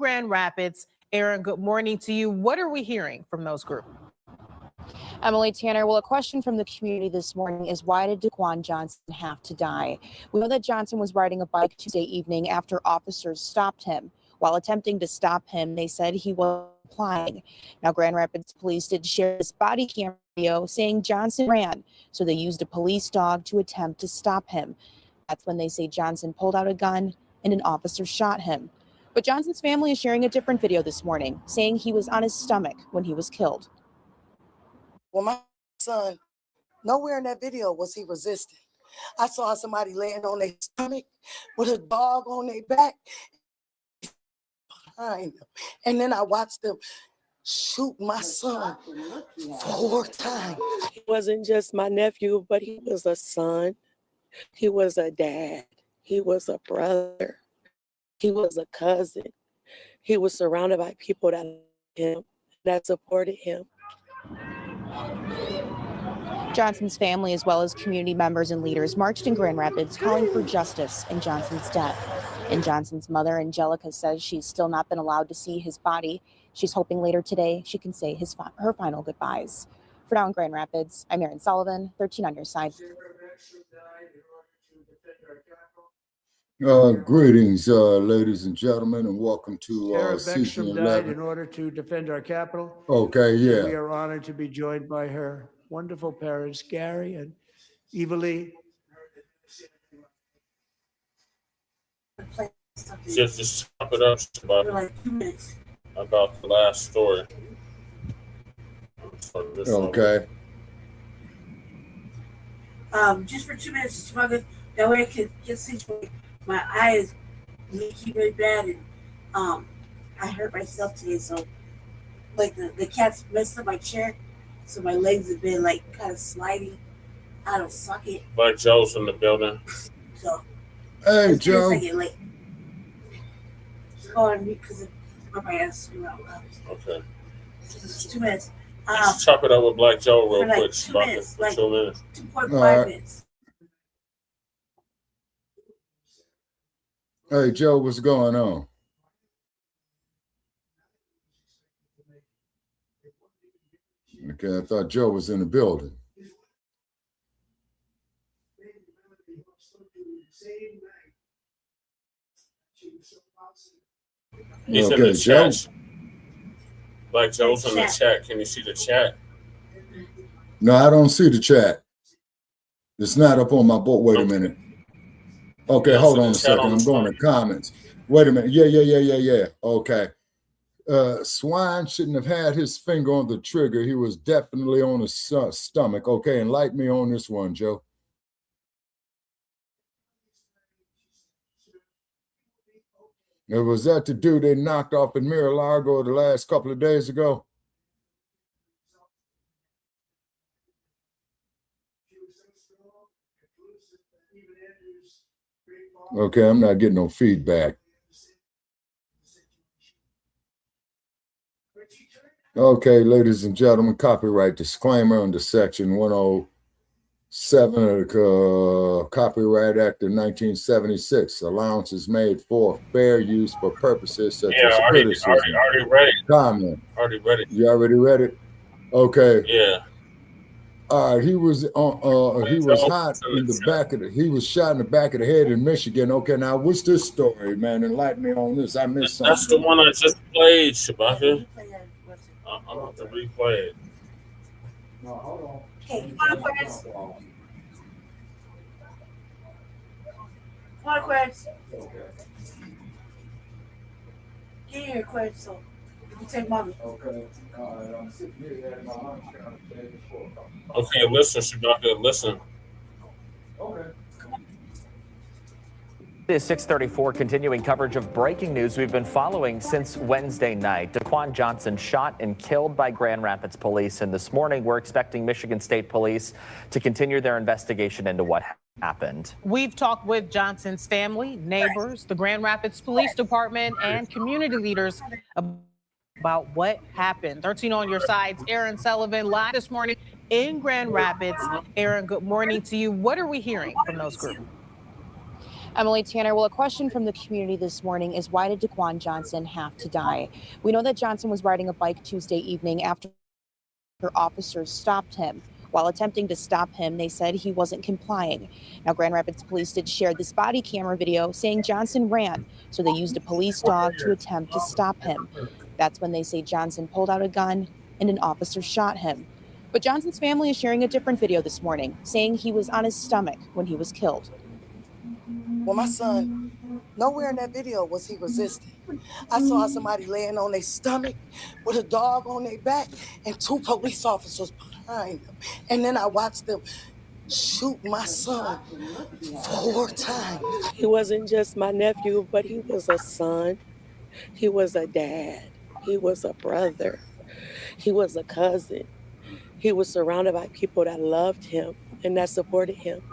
Grand Rapids. Aaron, good morning to you. What are we hearing from those groups? Emily, Tanner, well, a question from the community this morning is, why did Daquan Johnson have to die? We know that Johnson was riding a bike Tuesday evening after officers stopped him. While attempting to stop him, they said he was complying. Now, Grand Rapids police did share this body camera video saying Johnson ran, so they used a police dog to attempt to stop him. That's when they say Johnson pulled out a gun and an officer shot him. But Johnson's family is sharing a different video this morning, saying he was on his stomach when he was killed. Well, my son, nowhere in that video was he resisting. I saw somebody laying on their stomach with a dog on their back behind them. And then I watched them shoot my son 4 times. He wasn't just my nephew, but he was a son. He was a dad. He was a brother. He was a cousin. He was surrounded by people that loved him, that supported him. Johnson's family, as well as community members and leaders, marched in Grand Rapids calling for justice in Johnson's death. And Johnson's mother, Angelica, says she's still not been allowed to see his body. She's hoping later today she can say her final goodbyes. For now in Grand Rapids, I'm Erin Sullivan, 13 on your side. Greetings, ladies and gentlemen, and welcome to season 11. Died in order to defend our capital. Okay, yeah. We are honored to be joined by her wonderful parents, Gary and Eva Lee. Just top it up about the last story. Okay. Just for 2 minutes, that way I can get situated. My eyes leaky really bad, and I hurt myself today. So, like the cats messed up my chair, so my legs have been like kind of sliding out of socket. But Joe's in the building. So, hey, Joe. I get late. Go on mute because my ass is out loud. Okay. Just 2 minutes. Let's chop it up with Black Joe real like quick. 2 minutes, like 2 minutes. 2.5 minutes. Hey, Joe, what's going on? Okay, I thought Joe was in the building. He's in the chat. Black Joe's in the chat. Can you see the chat? No, I don't see the chat. It's not up on my board. Wait a minute. Okay, hold on a second. I'm going to comments. Wait a minute. Yeah. Okay. Swine shouldn't have had his finger on the trigger. He was definitely on his stomach. Okay, enlighten me on this one, Joe. Was that the dude they knocked off in Mar-a-Lago the last couple of days ago? Okay, I'm not getting no feedback. Okay, ladies and gentlemen, copyright disclaimer under Section 107 of the Copyright Act of 1976. Allowance is made for fair use for purposes such as criticism. Already read it. Comment. Already read it. You already read it? Okay. Yeah. All right, he was hot in the back of he was shot in the back of the head in Michigan. Okay, now what's this story, man? Enlighten me on this. I missed something. That's the one I just played, Shabaka. I'm about to replay it. No, hold on. Okay, come on, Aquarius. Come on, Aquarius. Get here, Aquarius. So you can take mommy. Okay. I'm sitting here at my lunch counter today before. Okay, listen, Shabaka, listen. Okay. It is 6:34, continuing coverage of breaking news we've been following since Wednesday night. Daquan Johnson shot and killed by Grand Rapids police. And this morning, we're expecting Michigan State Police to continue their investigation into what happened. We've talked with Johnson's family, neighbors, the Grand Rapids Police Department, and community leaders about what happened. 13 on your sides. Aaron Sullivan live this morning in Grand Rapids. Aaron, good morning to you. What are we hearing from those groups? Emily Tanner, well, a question from the community this morning is why did Daquan Johnson have to die? We know that Johnson was riding a bike Tuesday evening after officers stopped him. While attempting to stop him, they said he wasn't complying. Now, Grand Rapids police did share this body camera video saying Johnson ran, so they used a police dog to attempt to stop him. That's when they say Johnson pulled out a gun and an officer shot him. But Johnson's family is sharing a different video this morning, saying he was on his stomach when he was killed. Well, my son, nowhere in that video was he resisting. I saw somebody laying on their stomach with a dog on their back and 2 police officers behind them. And then I watched them shoot my son 4 times. He wasn't just my nephew, but he was a son. He was a dad. He was a brother. He was a cousin. He was surrounded by people that loved him and that supported him.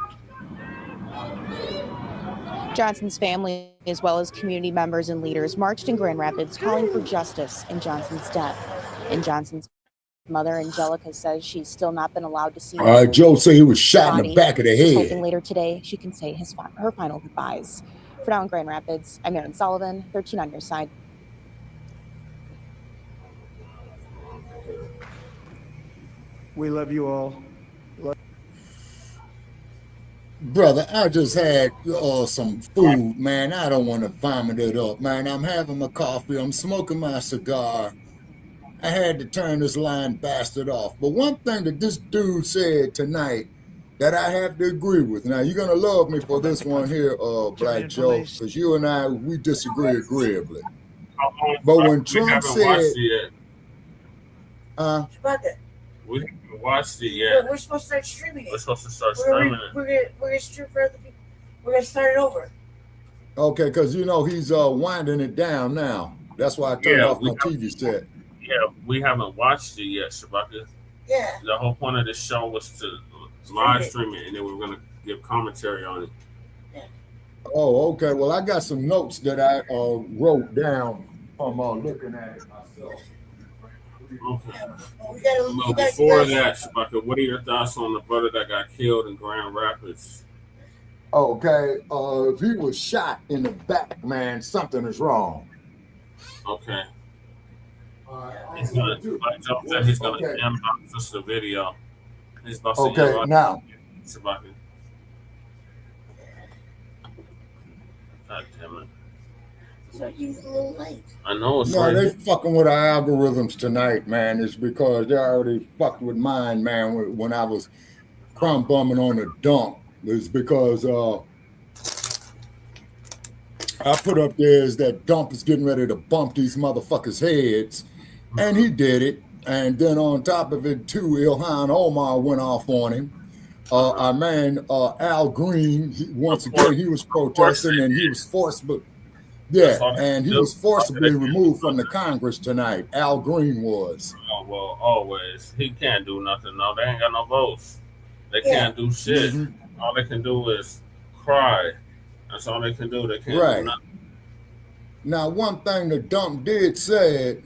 Johnson's family, as well as community members and leaders, marched in Grand Rapids calling for justice in Johnson's death. And Johnson's mother, Angelica, says she's still not been allowed to see. All right, Joe said he was shot in the back of the She's head. hoping later today she can say her final goodbyes. For now in Grand Rapids, I'm Erin Sullivan, 13 on your side. We love you all. Brother, I just had some food, man. I don't want to vomit it up, man. I'm having my coffee. I'm smoking my cigar. I had to turn this lying bastard off. But one thing that this dude said tonight that I have to agree with. Now, you're going to love me for this one here, Black Joe, because you and I, we disagree agreeably. But when Trump said... We haven't watched it yet. We're supposed to start streaming it. We're supposed to start streaming it. We're gonna stream for other people. We're gonna start it over. Okay, because you know he's winding it down now. That's why I turned off my TV set. Yeah, we haven't watched it yet, Shabaka. Yeah. The whole point of this show was to live stream it, and then we were gonna give commentary on it. Yeah. Oh, okay. Well, I got some notes that I wrote down from looking at it myself. Okay. Well, before that, Shabaka, what are your thoughts on the brother that got killed in Grand Rapids? Okay, if he was shot in the back, man, something is wrong. Okay. He's gonna inbox us the video. He's about to okay, now. Shabaka. God damn it. So he's a little late. I know it's no, they fucking with our algorithms tonight, man. It's because they already fucked with mine, man, when I was crumb bumming on the dump. It's because I put up there is that dump is getting ready to bump these motherfuckers' heads. And he did it. And then on top of it, too, Ilhan Omar went off on him. Our man, Al Green, once again, he was protesting and he was forcibly... Yeah, and he was forcibly removed from the Congress tonight. Al Green was. Oh, well, always. He can't do nothing. No, they ain't got no votes. They can't do shit. Mm-hmm. All they can do is cry. That's all they can do. They can't do nothing. Now, one thing the dump did say,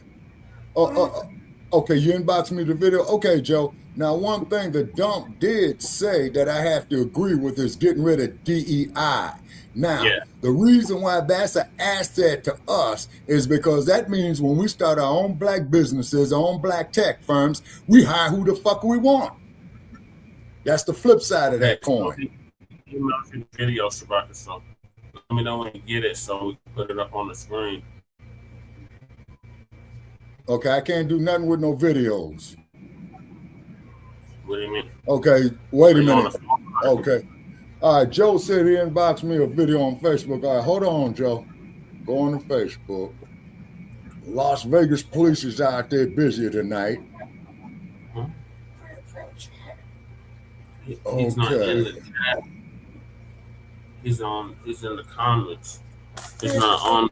okay, you inboxed me the video? Okay, Joe. Now, one thing the dump did say that I have to agree with is getting rid of DEI. Now, the reason why that's an asset to us is because that means when we start our own black businesses, our own black tech firms, we hire who the fuck we want. That's the flip side of that coin. You know the video, Shabaka, so let me know when you get it so we can put it up on the screen. Okay, I can't do nothing with no videos. What do you mean? Okay, wait a minute. Okay. All right, Joe said he inboxed me a video on Facebook. All right, hold on, Joe. Go on to Facebook. Las Vegas police is out there busy tonight. He's not in the chat. He's in the comments. He's not on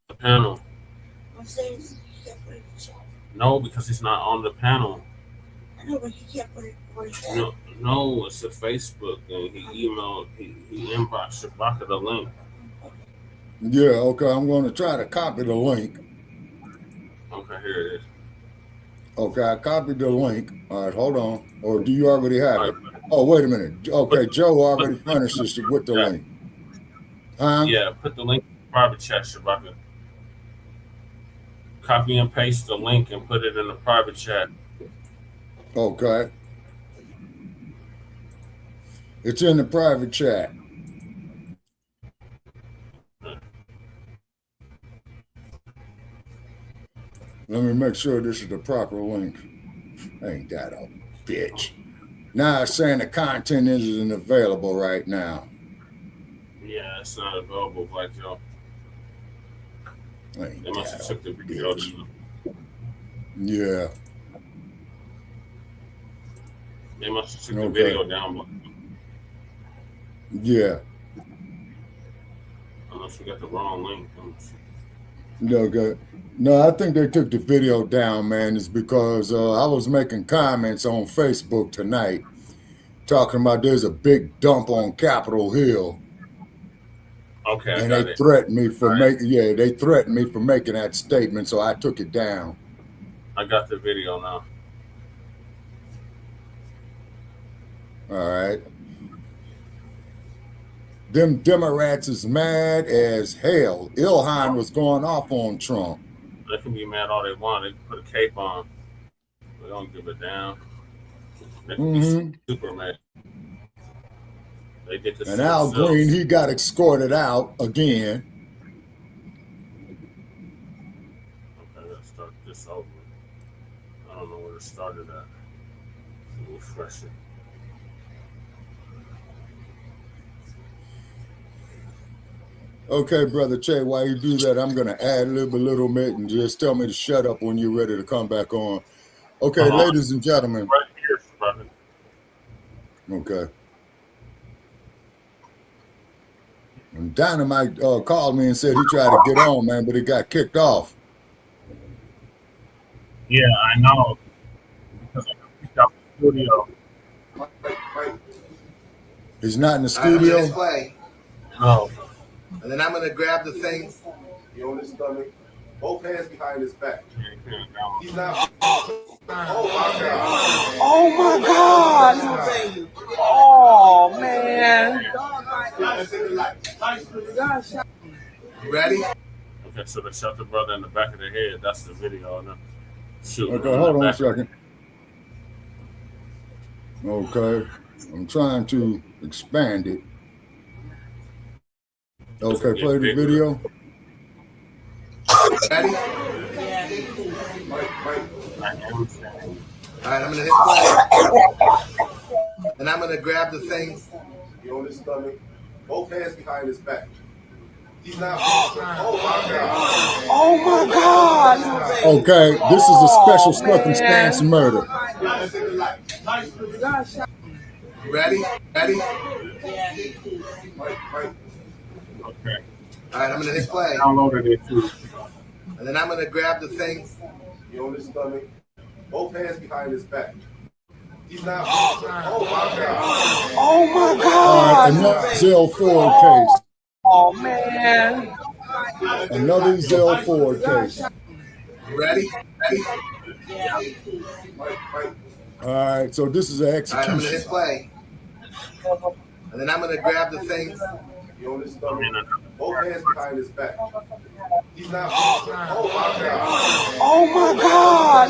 the panel. No, because he's not on the panel. I know, but he can't put it where he's at. No, it's a Facebook and he inboxed Shabaka the link. Yeah, okay, I'm going to try to copy the link. Okay, here it is. Okay, I copied the link. All right, hold on. Or do you already have it? Oh, wait a minute. Okay, Joe already furnished us with the link. Huh? Yeah, put the link in the private chat, Shabaka. Copy and paste the link and put it in the private chat. Okay. It's in the private chat. Let me make sure this is the proper link. Ain't that a bitch? Now it's saying the content isn't available right now. Yeah, it's not available, Black Joe. Ain't They must that have a took the video bitch? down. Yeah. They must have took the Okay. video down, Black Joe. Yeah. Unless we got the wrong link. Okay. No, I think they took the video down, man. It's because I was making comments on Facebook tonight talking about there's a big dump on Capitol Hill. Okay, I And got they it. threatened me for they threatened me for making that statement, so I took it down. I got the video now. All right. Them Democrats is mad as hell. Ilhan was going off on Trump. They can be mad all they want. They can put a cape on. They don't give a damn. They can be super mad. They did this. And Al Green, he got escorted out again. Okay, let's start this over. I don't know where it started at. Refresh it. Okay, Brother Che, while you do that, I'm going to ad lib a little bit and just tell me to shut up when you're ready to come back on. Okay, ladies and gentlemen. Right here, brother. Okay. And Dynamite called me and said he tried to get on, man, but he got kicked off. Yeah, I know. Because I got kicked out the studio. He's not in the studio? No. And then I'm going to grab the thing. He on his stomach. Both hands behind his back. He's not. Oh my God. Oh my God. Oh man. You ready? Okay, so they shot the brother in the back of the head. That's the video. Okay, hold on a second. Okay, I'm trying to expand it. Okay, play the video. Ready? All right, I'm gonna hit play. And I'm gonna grab the thing. He on his stomach. Both hands behind his back. He's not. Oh my God. Oh my God. Okay, this is a special circumstance murder. Ready? Ready? Okay. All right, I'm gonna hit play. Downloaded it too. And then I'm gonna grab the thing. He on his stomach. Both hands behind his back. He's not. Oh my God. Oh my God. Another Zell Ford case. Oh man. Another Zell Ford case. Ready? Ready? All right, so this is an All right, I'm gonna hit execution. play. And then I'm gonna grab the thing. He on his stomach. Both hands behind his back. He's not. Oh my God. Oh my God.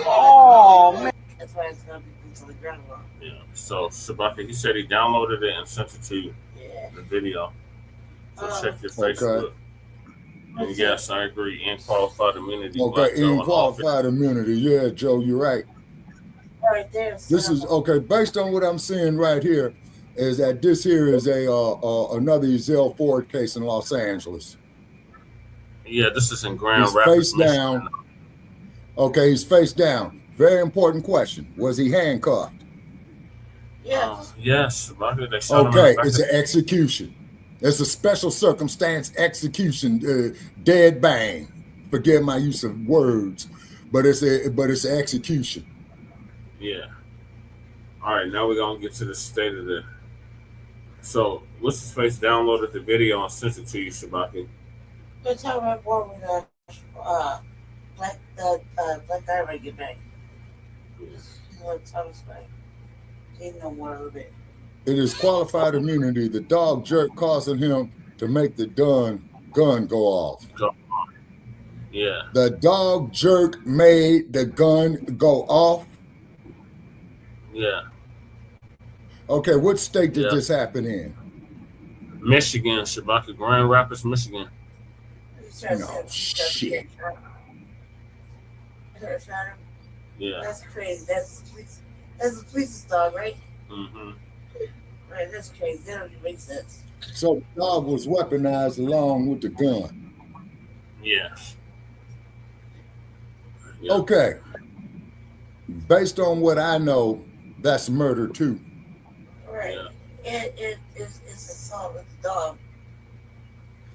Oh man. That's why it's gonna be put to the ground. Yeah. So Shabaka, he said he downloaded it and sent it to you. Yeah. The video. So check your Facebook. And yes, I agree. In qualified immunity. Okay, in qualified immunity. Yeah, Joe, you're right. Right there. This is okay. Based on what I'm seeing right here, is that this here is another Zell Ford case in Los Angeles. Yeah, this is in Grand He's Rapids, face down. Michigan. Okay, he's face down. Very important question. Was he handcuffed? Yes. Yes, Shabaka, they shot him in Okay, the back it's of an execution. It's a special circumstance execution. Dead bang. Forgive my use of words, but it's an execution. Yeah. All right, now we're gonna get to the state of the. So, what's his face downloaded the video and sent it to you, Shabaki? Good time I born with Black Diamond get back. You know what Thomas like? He know more a little bit. It is qualified immunity. The dog jerk causing him to make the gun go off. Yeah. The dog jerk made the gun go off. Yeah. Okay, what state did Yeah. this happen in? Michigan, Shabaka, Grand Rapids, Michigan. No shit. Yeah. That's crazy. That's the police's dog, right? Mm-hmm. Right, that's crazy. That don't even make sense. So the dog was weaponized along with the gun. Yes. Yeah. Okay. Based on what I know, that's murder too. Right. Yeah. It's assault with the dog.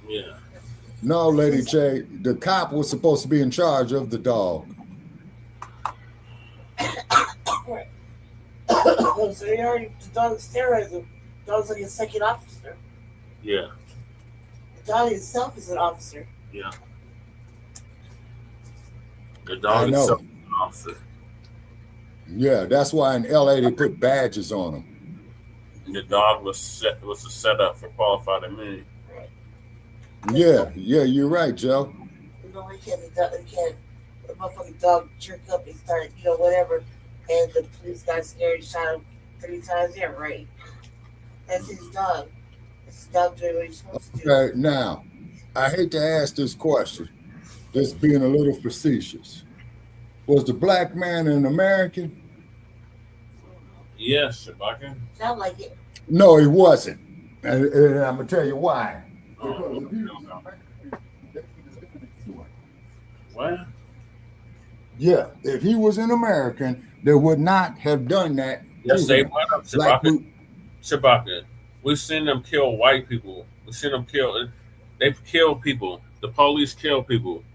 Yeah. No, Lady J, the cop was supposed to be in charge of the dog. Right. So they already, the dog sterilized him. The dog's like a second officer. Yeah. The dog itself is an officer. Yeah. The dog itself is an officer. Yeah, that's why in LA they put badges on them. The dog was a setup for qualified immunity. Yeah, you're right, Joe. You know, the motherfucking dog jerk up and start, whatever, and the police got scared and shot him 3 times. Yeah, right. That's his dog. It's his dog doing what he's supposed to do. Okay, now, I hate to ask this question, just being a little facetious. Was the black man an American? Yes, Shabaka. Sound like it. No, he wasn't. And I'm going to tell you why. What? Yeah, if he was an American, they would not have done that. Yes, they would have, Shabaka. We've seen them kill white people. We've seen them they kill people. The police kill people.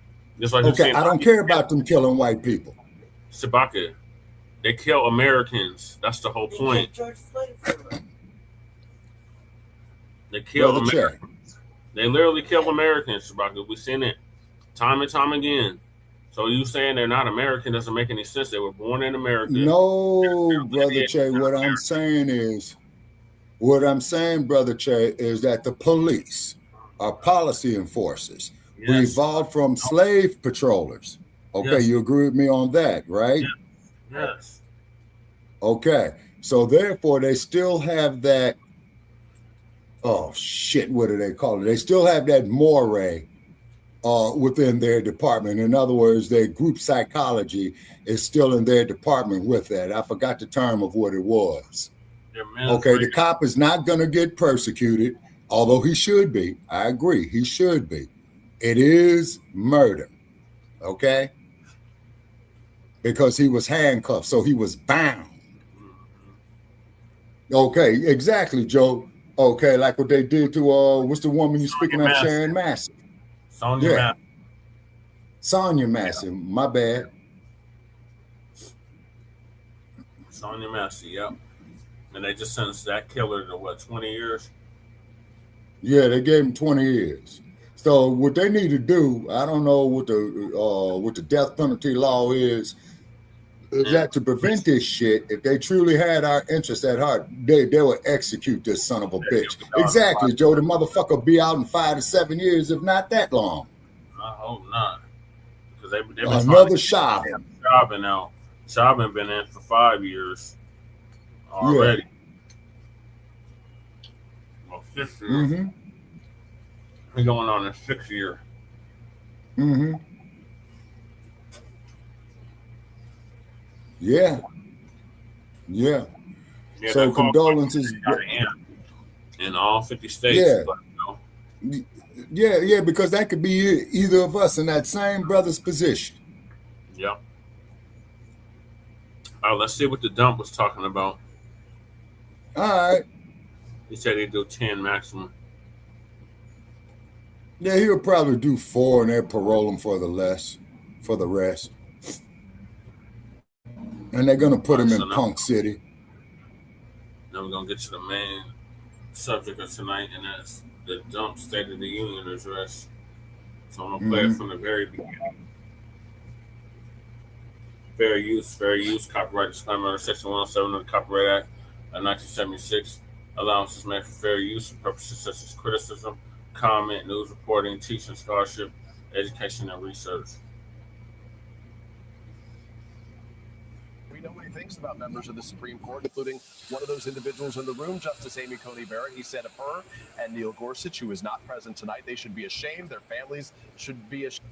Just like okay, I don't care about them killing white people. Shabaka, they kill Americans. That's the whole point. They kill Americans. They literally kill Americans, Shabaka. We've seen it time and time again. So you saying they're not American doesn't make any sense. They were born in America. No, Brother Che, what I'm saying, Brother Che, is that the police are policy enforcers. Yes. We evolved from slave patrollers. Okay, yes. You agree with me on that, right? Yes. Okay, so therefore they still have that, oh shit, what do they call it? They still have that moray within their department. In other words, their group psychology is still in their department with that. I forgot the term of what it was. Okay, the cop is not going to get persecuted, although he should be. I agree, he should be. It is murder, okay? Because he was handcuffed, so he was bound. Okay, exactly, Joe. Okay, like what they did to, what's the woman you speaking of, Sharon Massey? Sonia Massey, my bad. Sonia Massey, yep. And they just sentenced that killer to what, 20 years? Yeah, they gave him 20 years. So what they need to do, I don't know what the death penalty law is that to prevent this shit, if they truly had our interests at heart, they would execute this son of a bitch. Exactly, Joe. The motherfucker be out in 5 to 7 years, if not that long. I hope not. Because they've been another shot. Chauvin been in for 5 years already. Yeah. Well, 5th year. Mm-hmm. We're going on his 6th year. Mm-hmm. Yeah. Yeah. So condolences. In all 50 states. Yeah. But, Yeah, because that could be either of us in that same brother's position. Yeah. All right, let's see what the dump was talking about. All right. He said he'd do 10 maximum. Yeah, he'll probably do 4 and they'll parole him for the rest. And they're going to put him in Punk City. Now we're going to get to the main subject of tonight, and that's the dump State of the Union address. So I'm going to play it from the very beginning. Fair use, copyright disclaimer, Section 107 of the Copyright Act of 1976. Allowances made for fair use for purposes such as criticism, comment, news reporting, teaching, scholarship, education, and research. We know what he thinks about members of the Supreme Court, including one of those individuals in the room, Justice Amy Coney Barrett. He said of her and Neil Gorsuch, who is not present tonight, they should be ashamed. Their families should be ashamed.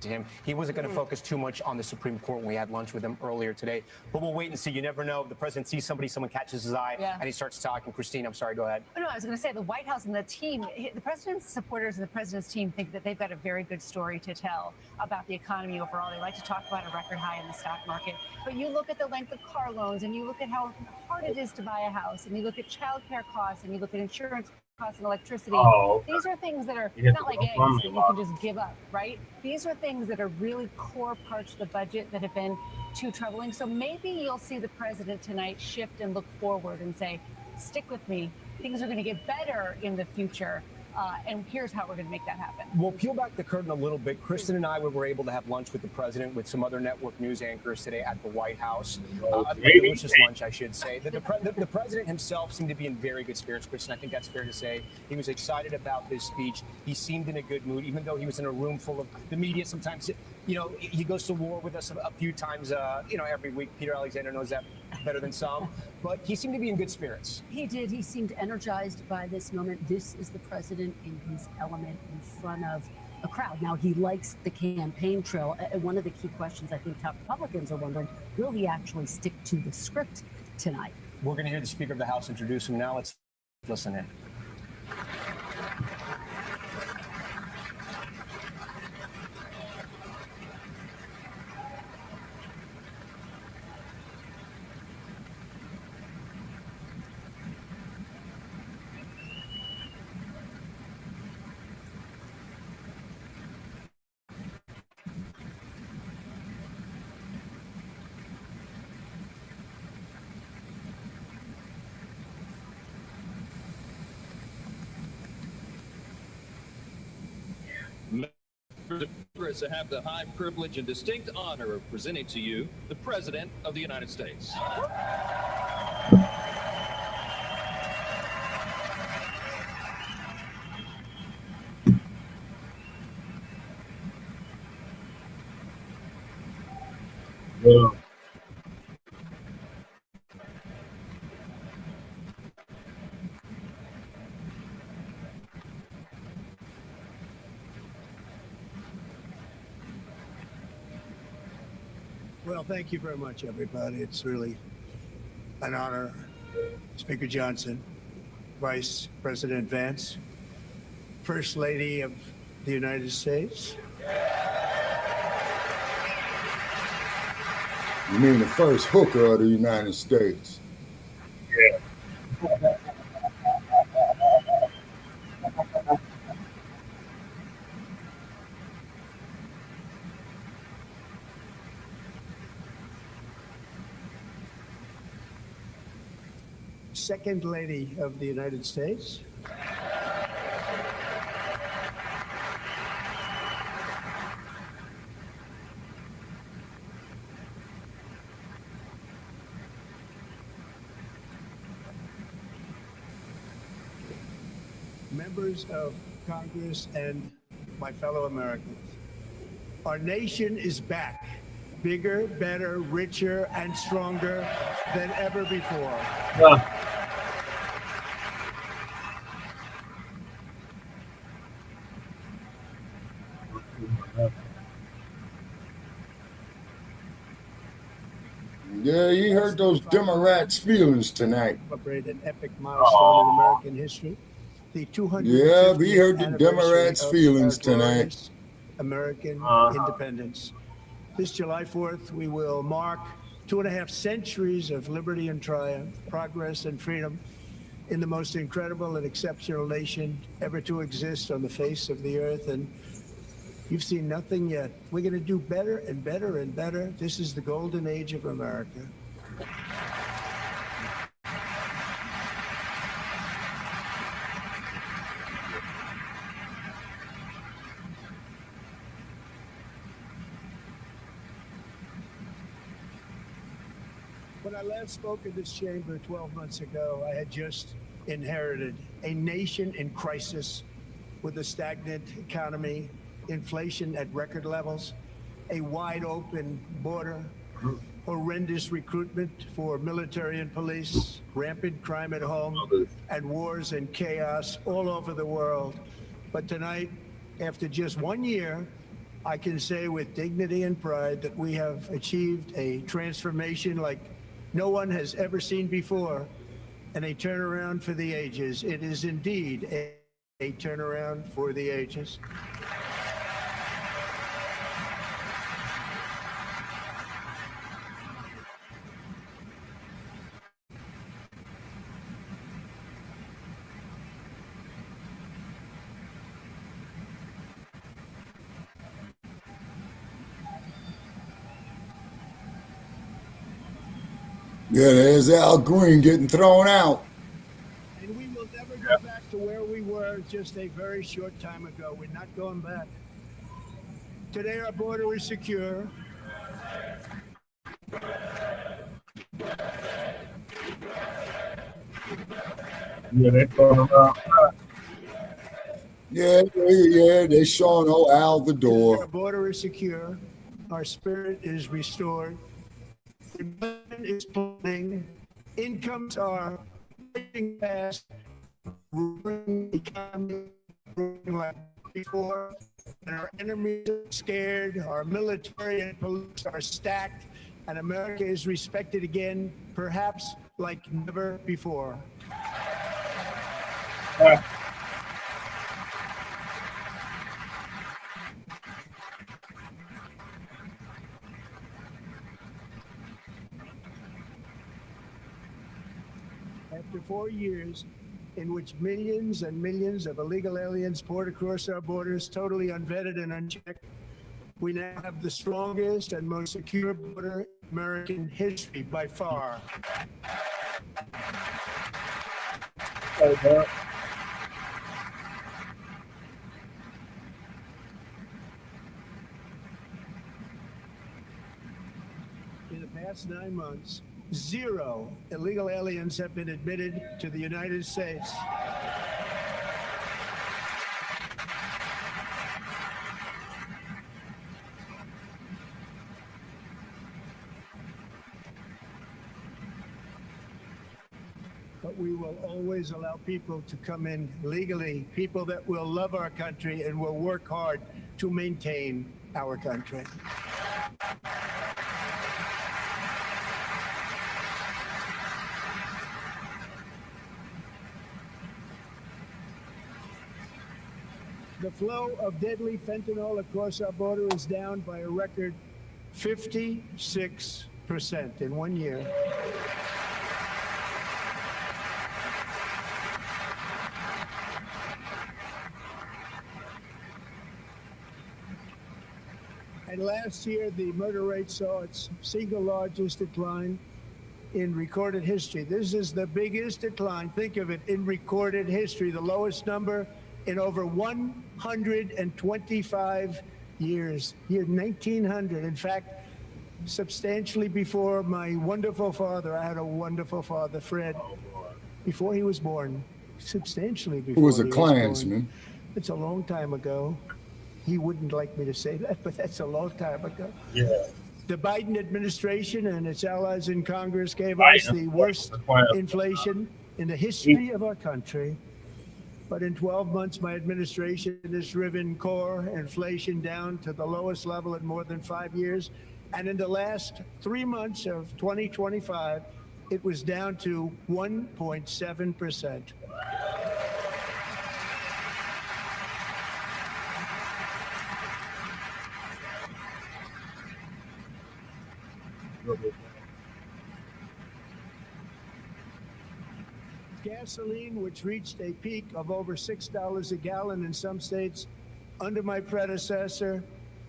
To him. He wasn't going to focus too much on the Supreme Court when we had lunch with him earlier today. But we'll wait and see. You never know. The president sees somebody, someone catches his eye, and he starts talking. Christine, I'm sorry, go ahead. No, I was going to say the White House and the team, the president's supporters and the president's team think that they've got a very good story to tell about the economy overall. They like to talk about a record high in the stock market. But you look at the length of car loans, and you look at how hard it is to buy a house, and you look at child care costs, and you look at insurance costs and electricity. These are things that are not like eggs that you can just give up, right? These are things that are really core parts of the budget that have been too troubling. So maybe you'll see the president tonight shift and look forward and say, stick with me. Things are going to get better in the future. And here's how we're going to make that happen. We'll peel back the curtain a little bit. Kristen and I were able to have lunch with the president with some other network news anchors today at the White House. A delicious lunch, I should say. The president himself seemed to be in very good spirits, Kristen. I think that's fair to say. He was excited about this speech. He seemed in a good mood, even though he was in a room full of the media. Sometimes, you know, he goes to war with us a few times, you know, every week. Peter Alexander knows that better than some. But he seemed to be in good spirits. He did. He seemed energized by this moment. This is the president in his element in front of a crowd. Now, he likes the campaign trail. One of the key questions I think top Republicans are wondering, will he actually stick to the script tonight? We're going to hear the Speaker of the House introduce him now. Let's listen in. Members have the high privilege and distinct honor of presenting to you the President of the United States. Yeah. Well, thank you very much, everybody. It's really an honor. Speaker Johnson, Vice President Vance, First Lady of the United States. You mean the first hooker of the United States? Yeah. Second Lady of the United States. Members of Congress and my fellow Americans, our nation is back, bigger, better, richer, and stronger than ever before. Yeah, you heard those Democrats' feelings tonight. Celebrate an epic milestone in American history. The 250th Yeah, we heard the anniversary Democrats' of feelings our glorious tonight. American independence. This July 4th, we will mark 2.5 centuries of liberty and triumph, progress and freedom in the most incredible and exceptional nation ever to exist on the face of the earth. And you've seen nothing yet. We're going to do better and better and better. This is the golden age of America. When I last spoke in this chamber 12 months ago, I had just inherited a nation in crisis with a stagnant economy, inflation at record levels, a wide open border, horrendous recruitment for military and police, rampant crime at home, and wars and chaos all over the world. But tonight, after just 1 year, I can say with dignity and pride that we have achieved a transformation like no one has ever seen before, and a turnaround for the ages. It is indeed a turnaround for the ages. Yeah, there's Al Green getting thrown out. And we will never go back to where we were just a very short time ago. We're not going back. Today, our border is secure. Yeah, they throwing them out. Yeah, they're showing Al the door. Our border is secure. Our spirit is restored. Employment is plummeting. Incomes are rising fast. Ruling economy growing like before. And our enemies are scared. Our military and police are stacked. And America is respected again, perhaps like never before. After 4 years in which millions and millions of illegal aliens poured across our borders, totally unvetted and unchecked, we now have the strongest and most secure border in American history by far. In the past 9 months, 0 illegal aliens have been admitted to the United States. But we will always allow people to come in legally, people that will love our country and will work hard to maintain our country. The flow of deadly fentanyl across our border is down by a record 56% in 1 year. And last year, the murder rate saw its single largest decline in recorded history. This is the biggest decline, think of it, in recorded history, the lowest number in over 125 years, year 1900. In fact, substantially before my wonderful father, I had a wonderful father, Fred, before he was born, substantially before Who was a he Klansman. It's a long time ago. He wouldn't like me to say that, but that's a long time ago. Yeah. The Biden administration and its allies in Congress gave us the worst inflation in the history of our country. But in 12 months, my administration has driven core inflation down to the lowest level in more than 5 years. And in the last 3 months of 2025, it was down to 1.7%. Gasoline, which reached a peak of over $6 a gallon in some states under my predecessor,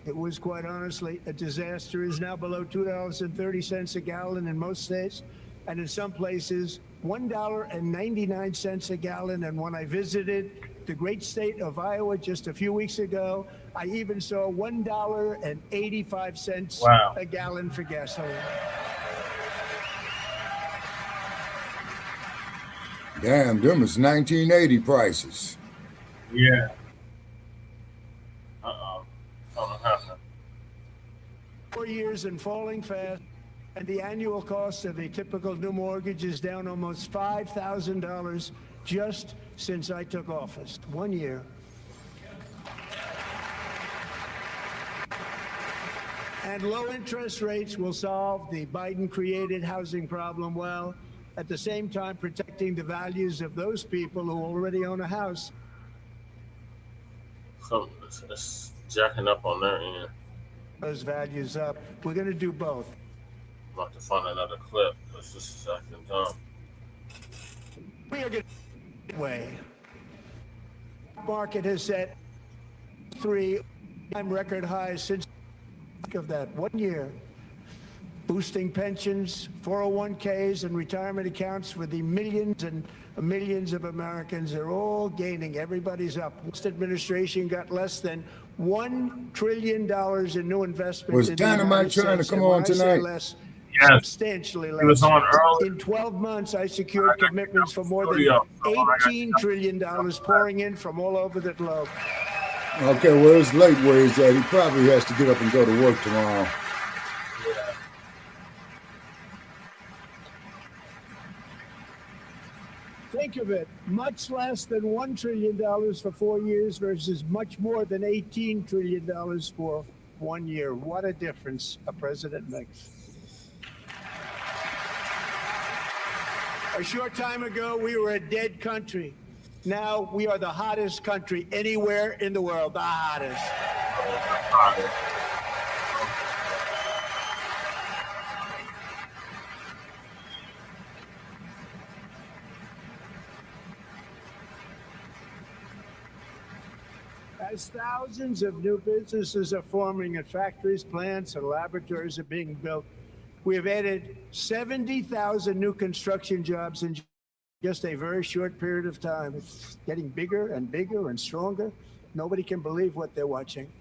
it was quite honestly a disaster, is now below $2.30 a gallon in most states, and in some places $1.99 a gallon. And when I visited the great state of Iowa just a few weeks ago, I even saw $1.85 a gallon for gasoline. Damn, them is 1980 prices. Yeah. 4 years and falling fast. And the annual cost of a typical new mortgage is down almost $5,000 just since I took office. 1 year. And low interest rates will solve the Biden-created housing problem while at the same time protecting the values of those people who already own a house. So it's jacking up on their end. Those values up. We're going to do both. I'm about to find another clip because this is acting dumb. We are going to way. Market has set 3-time record highs since of that 1 year, boosting pensions, 401ks, and retirement accounts for the millions and millions of Americans. They're all gaining. Everybody's up. This administration got less than $1 trillion in new investments. Was Dynamite trying to come on tonight? Less, yes. Substantially less. He was on early. In 12 months, I secured commitments for more than $18 trillion pouring in from all over the globe. Okay, well, it's late where he's at. He probably has to get up and go to work tomorrow. Yeah. Think of it, much less than $1 trillion for 4 years versus much more than $18 trillion for 1 year. What a difference a president makes. A short time ago, we were a dead country. Now we are the hottest country anywhere in the world, the hottest. As thousands of new businesses are forming at factories, plants, and laboratories are being built, we have added 70,000 new construction jobs in just a very short period of time. It's getting bigger and bigger and stronger. Nobody can believe what they're watching.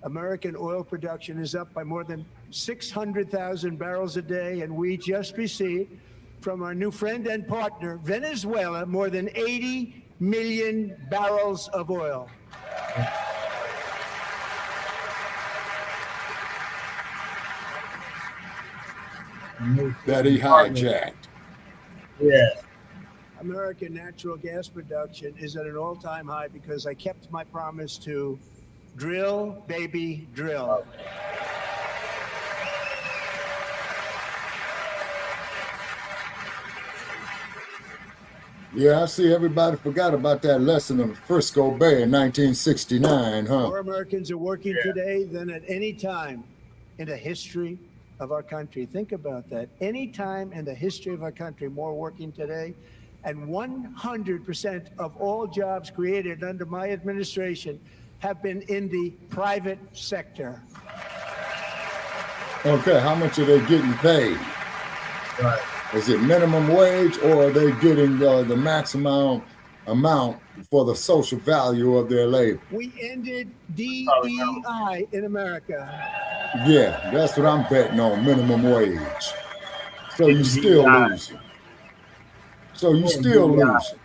American oil production is up by more than 600,000 barrels a day, and we just received from our new friend and partner, Venezuela, more than 80 million barrels of oil. That he hijacked. Yeah. American natural gas production is at an all-time high because I kept my promise to drill, baby, drill. Yeah, I see everybody forgot about that lesson in Frisco Bay in 1969, huh? More Americans are working today than at any time in the history of our country. Think about that. Any time in the history of our country, more working today. And 100% of all jobs created under my administration have been in the private sector. Okay, how much are they getting paid? Right. Is it minimum wage, or are they getting the maximum amount for the social value of their labor? We ended DEI in America. Yeah, that's what I'm betting on, minimum wage. So you still losing. So you still losing.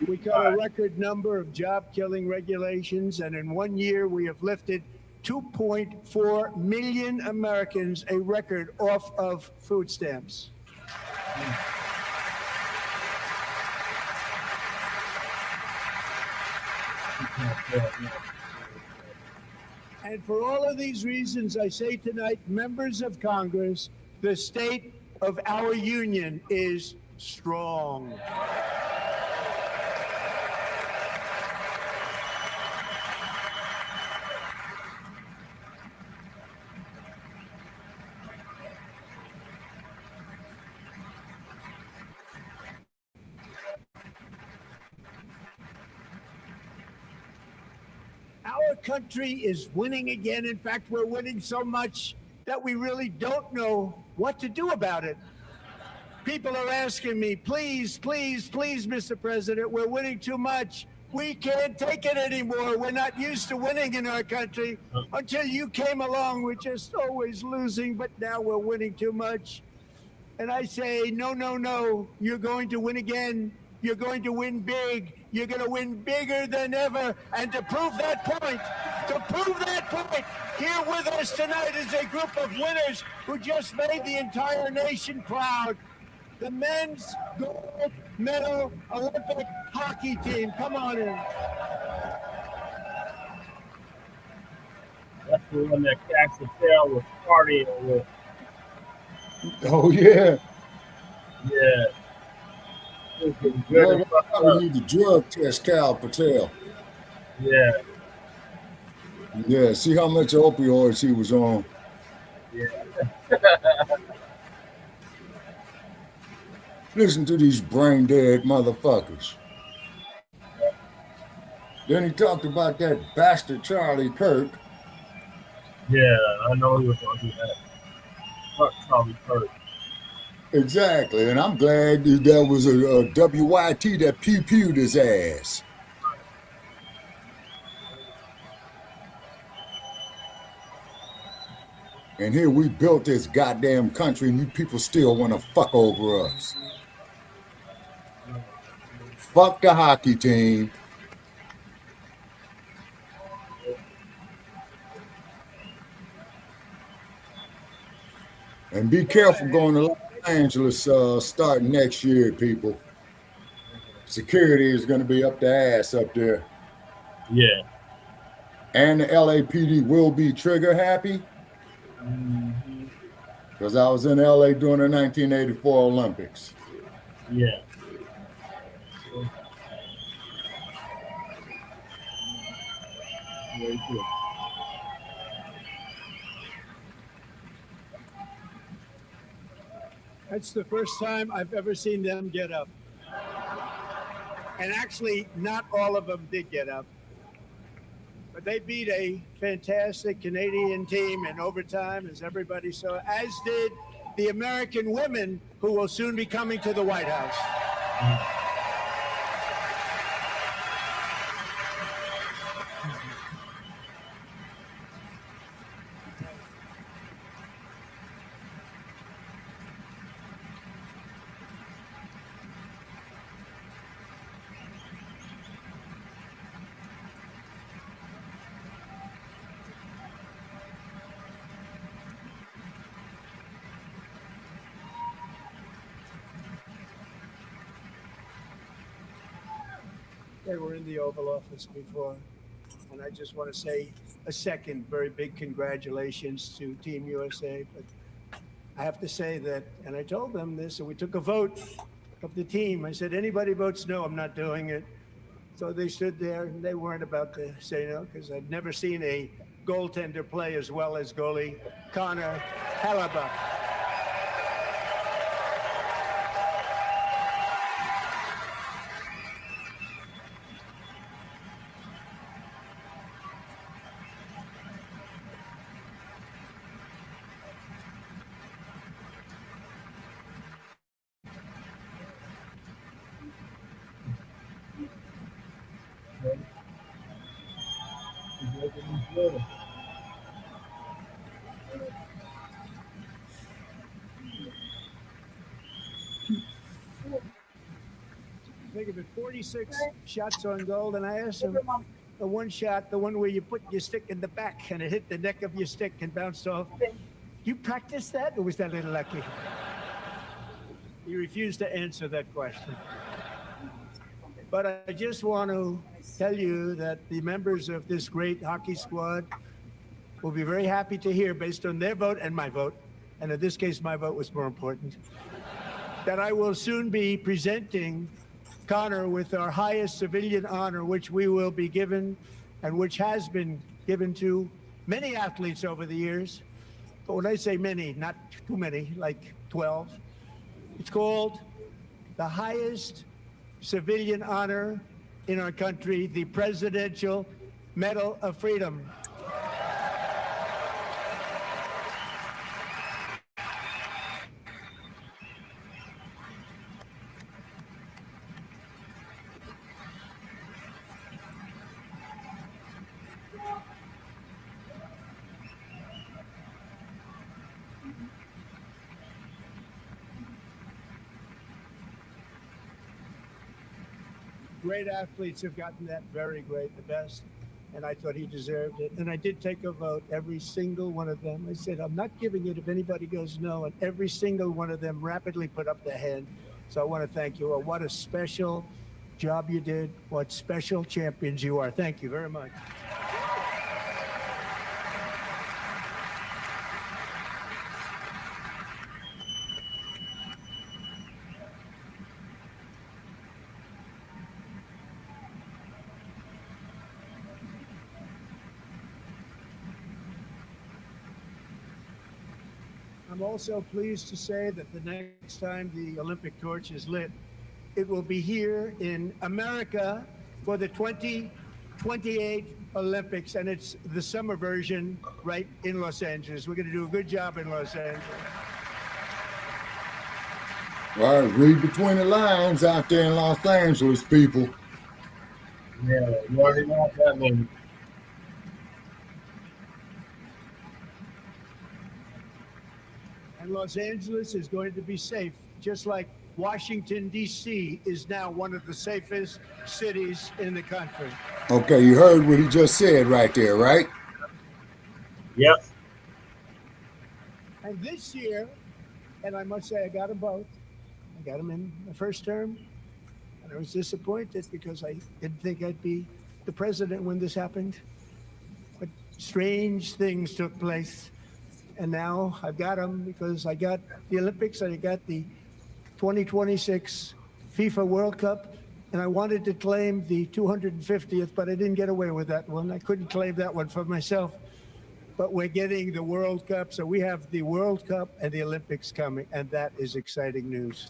We cut a record number of job-killing regulations, and in 1 year we have lifted 2.4 million Americans, a record, off of food stamps. And for all of these reasons, I say tonight, members of Congress, the state of our union is strong. Our country is winning again. In fact, we're winning so much that we really don't know what to do about it. People are asking me, please, please, please, Mr. President, we're winning too much. We can't take it anymore. We're not used to winning in our country. Until you came along, we're just always losing, but now we're winning too much. And I say, no, no, no, you're going to win again. You're going to win big. You're going to win bigger than ever. And to prove that point, To prove that point, here with us tonight is a group of winners who just made the entire nation proud. The men's gold medal Olympic hockey team. Come on in. That's the one that Cash Patel was partying with. Oh yeah. Yeah. Good No, and that's fucked why we up. need to drug test Cal Patel. Yeah. Yeah, see how much opioids he was on. Yeah. Listen to these brain dead motherfuckers. Then he talked about that bastard Charlie Kirk. Yeah, I know he was going to do that. Fuck Charlie Kirk. Exactly, and I'm glad that was a WYT that pew-pewed his ass. And here we built this goddamn country, and you people still want to fuck over us. Fuck the hockey team. And be careful going to Los Angeles starting next year, people. Security is going to be up the ass up there. Yeah. And the LAPD will be trigger happy. Because I was in LA during the 1984 Olympics. Yeah. Very good. That's the first time I've ever seen them get up. And actually, not all of them did get up. But they beat a fantastic Canadian team in overtime, as everybody saw, as did the American women who will soon be coming to the White House. They were in the Oval Office before. And I just want to say a second very big congratulations to Team USA. But I have to say that, and I told them this, and we took a vote of the team. I said, anybody votes no, I'm not doing it. So they stood there and they weren't about to say no, because I've never seen a goaltender play as well as goalie Connor Hellebuck. Think of it, 46 shots on goal, and I asked him, the one shot, the one where you put your stick in the back and it hit the neck of your stick and bounced off. You practiced that, or was that a little lucky? He refused to answer that question. But I just want to tell you that the members of this great hockey squad will be very happy to hear, based on their vote and my vote, and in this case, my vote was more important, that I will soon be presenting Connor with our highest civilian honor, which we will be given and which has been given to many athletes over the years. But when I say many, not too many, like 12, it's called the highest civilian honor in our country, the Presidential Medal of Freedom. Great athletes have gotten that, very great, the best. and I thought he deserved it. And I did take a vote, every single one of them. I said, I'm not giving it if anybody goes no, and every single one of them rapidly put up their hand. So I want to thank you. What a special job you did. What special champions you are. Thank you very much. I'm also pleased to say that the next time the Olympic torch is lit, it will be here in America for the 2028 Olympics, and it's the summer version right in Los Angeles. We're going to do a good job in Los Angeles. All right, read between the lines out there in Los Angeles, people. Yeah, you already know what that means. And Los Angeles is going to be safe, just like Washington, D.C. is now one of the safest cities in the country. Okay, you heard what he just said right there, right? Yep. And this year, and I must say I got them both. I got them in the first term, and I was disappointed because I didn't think I'd be the president when this happened. But strange things took place. And now I've got them because I got the Olympics and I got the 2026 FIFA World Cup. And I wanted to claim the 250th, but I didn't get away with that one. I couldn't claim that one for myself. But we're getting the World Cup. So we have the World Cup and the Olympics coming. And that is exciting news.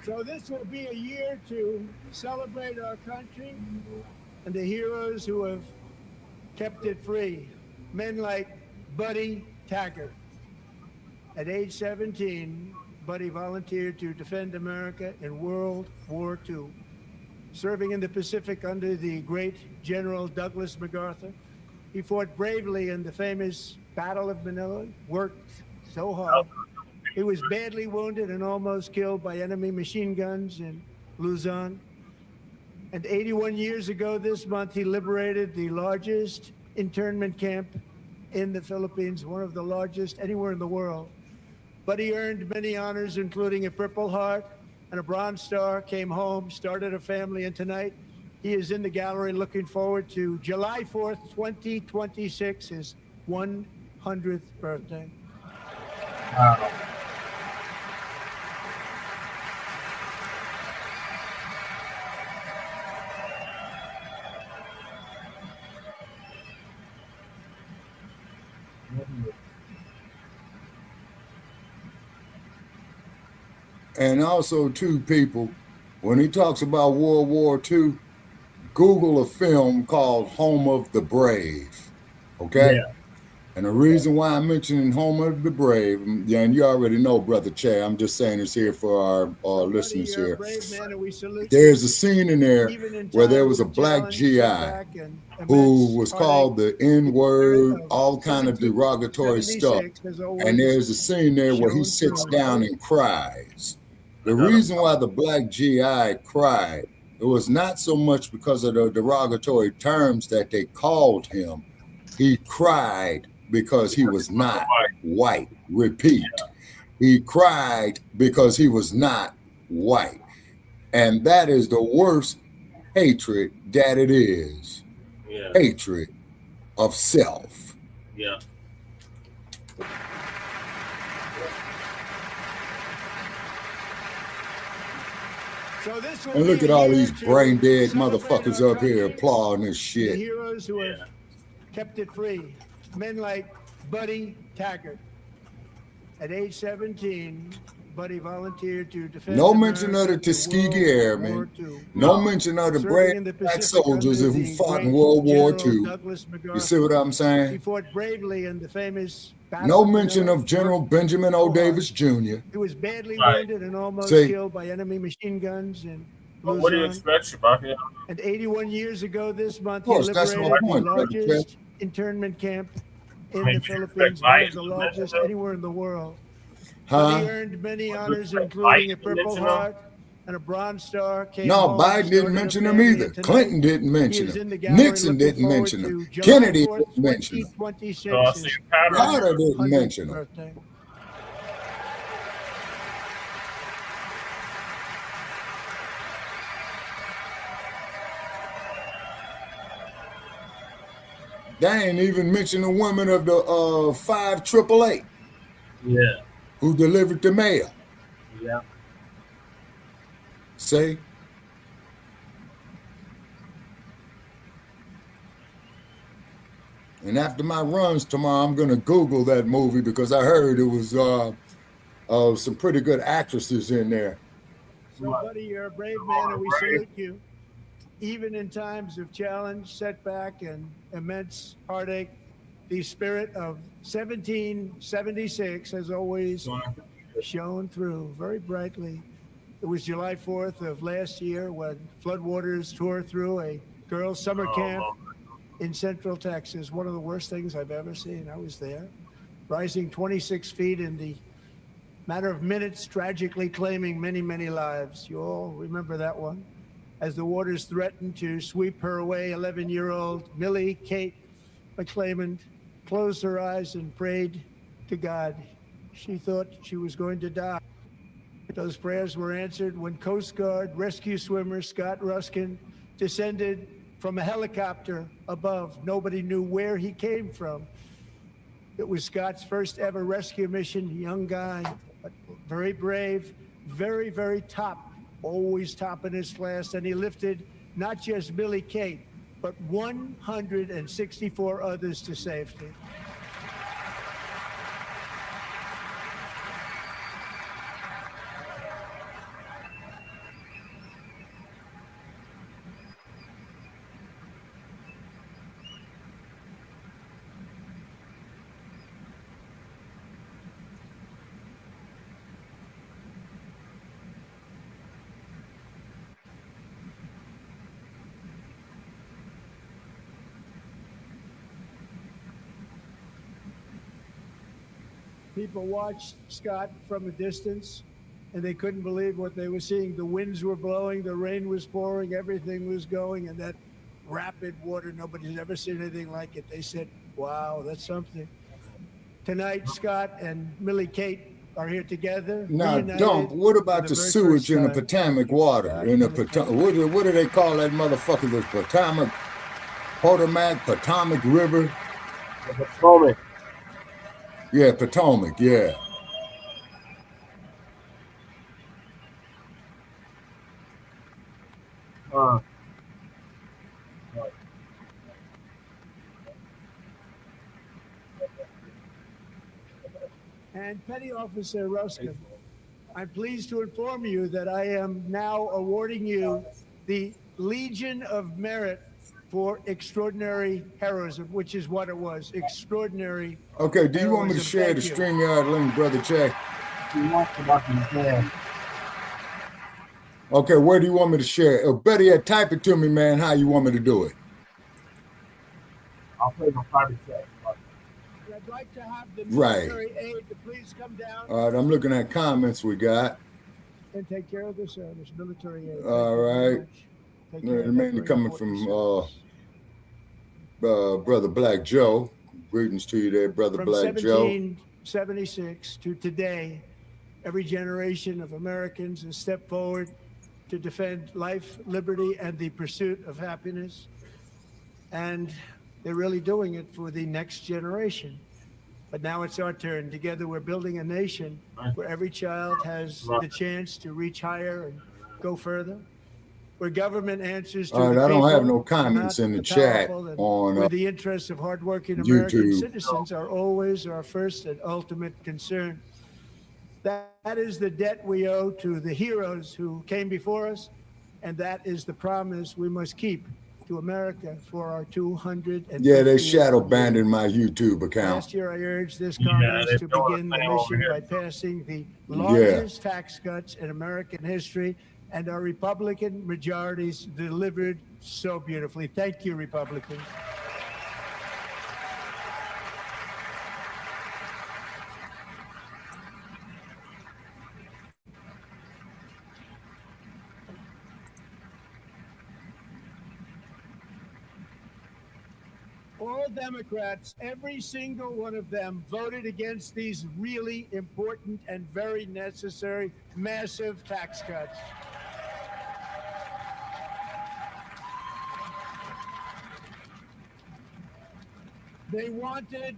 So this will be a year to celebrate our country and the heroes who have kept it free. Men like Buddy Taggart. At age 17, Buddy volunteered to defend America in World War II, serving in the Pacific under the great General Douglas MacArthur. He fought bravely in the famous Battle of Manila, worked so hard. He was badly wounded and almost killed by enemy machine guns in Luzon. And 81 years ago this month, he liberated the largest internment camp in the Philippines, one of the largest anywhere in the world. But he earned many honors, including a Purple Heart and a Bronze Star, came home, started a family, and tonight he is in the gallery looking forward to July 4th, 2026, his 100th birthday. Wow. And also, too, people, when he talks about World War II, Google a film called Home of the Brave, okay? Yeah. And the reason why I'm mentioning Home of the Brave, and you already know, Brother Che, I'm just saying this here for our listeners here. There's a scene in there where there was a black GI who was called the N-word, all kind of derogatory stuff. And there's a scene there where he sits down and cries. The reason why the black GI cried, it was not so much because of the derogatory terms that they called him. He cried because he was not white. Repeat. He cried because he was not white. And that is the worst hatred that it is. Yeah. Hatred of self. Yeah. So this will And look be at a all year these to brain dead celebrate motherfuckers our up here country, applauding this the shit. heroes who have kept it free. Men like Buddy Taggart. At age 17, Buddy volunteered to defend No mention of the America in Tuskegee Airmen. World War II. No mention of the Serving brave in the black Pacific soldiers under who the fought in great World War General II. Douglas MacArthur. You see what I'm He saying? fought bravely in the famous Battle No of mention Manila, of General worked Benjamin so O. hard. Davis Jr. He was badly Right. wounded and almost See? killed by enemy machine guns in But what do you Luzon. expect, Shabaka? And 81 years ago this month, Of course, he that's my liberated the point, Brother Chris. largest internment camp in I mean, the do you expect Philippines, one of violence the to largest mention, anywhere in the world. But he earned many honors, including a Purple Heart and a Bronze Star. Came No, home, Biden didn't started a mention him family, either. and tonight Clinton didn't he mention is in him. the gallery Nixon looking didn't forward mention him. to July Kennedy 4th, didn't mention him. 2026, his Carter didn't 100th mention him. birthday. They ain't even mention the women of the 5888. Yeah. Who delivered the mail. Yeah. See? And after my runs tomorrow, I'm going to Google that movie because I heard it was some pretty good actresses in there. So, buddy, you're a brave man, and we salute you. Even in times of challenge, setback, and immense heartache, the spirit of 1776 has always shone through very brightly. It was July 4th of last year when floodwaters tore through a girls' summer camp in Central Texas. One of the worst things I've ever seen. I was there, rising 26 feet in the matter of minutes, tragically claiming many, many lives. You all remember that one. As the waters threatened to sweep her away, 11-year-old Millie Kate McClelland closed her eyes and prayed to God. She thought she was going to die. Those prayers were answered when Coast Guard rescue swimmer Scott Ruskin descended from a helicopter above. Nobody knew where he came from. It was Scott's first ever rescue mission. Young guy, but very brave, very, very top, always top in his class. And he lifted not just Millie Kate, but 164 others to safety. People watched Scott from a distance, and they couldn't believe what they were seeing. The winds were blowing, the rain was pouring, everything was going, and that rapid water, nobody's ever seen anything like it. They said, wow, that's something. Tonight, Scott and Millie Kate are here together. Now, reunited dump, what about for the very sewage first in the time. Potomac water? In the what do they call that motherfucker? The Potomac River? Potomac. Yeah, Potomac, yeah. And Petty Officer Ruskin, I'm pleased to inform you that I am now awarding you the Legion of Merit for extraordinary heroism, which is what it was, extraordinary. Okay, do you want me to share the StreamYard link, Brother Check? Okay, where do you want me to share it? Or better yet, type it to me, man, how you want me to do it. I'll play my private chat. I'd like to have the Right. military aid to please come down All right, I'm looking at comments we got. and take care of the service, military aid. All right. Mainly coming from Brother Black Joe. Greetings to you there, Brother From Black Joe. 1776 to today, every generation of Americans has stepped forward to defend life, liberty, and the pursuit of happiness. And they're really doing it for the next generation. But now it's our turn. Together, we're building a nation where every child has the chance to reach higher and go further. Where government answers to All right, the I don't have people, no comments not in the chat powerful, and on where the interests of hardworking American YouTube. citizens are always our first and ultimate concern. That is the debt we owe to the heroes who came before us, and that is the promise we must keep to America for our 250th. Yeah, they shadow banned in my YouTube account. Last year, I urged this Congress to begin the mission by passing the Yeah. largest tax cuts in American history, and our Republican majorities delivered so beautifully. Thank you, Republicans. all Democrats, every single one of them, voted against these really important and very necessary massive tax cuts. They wanted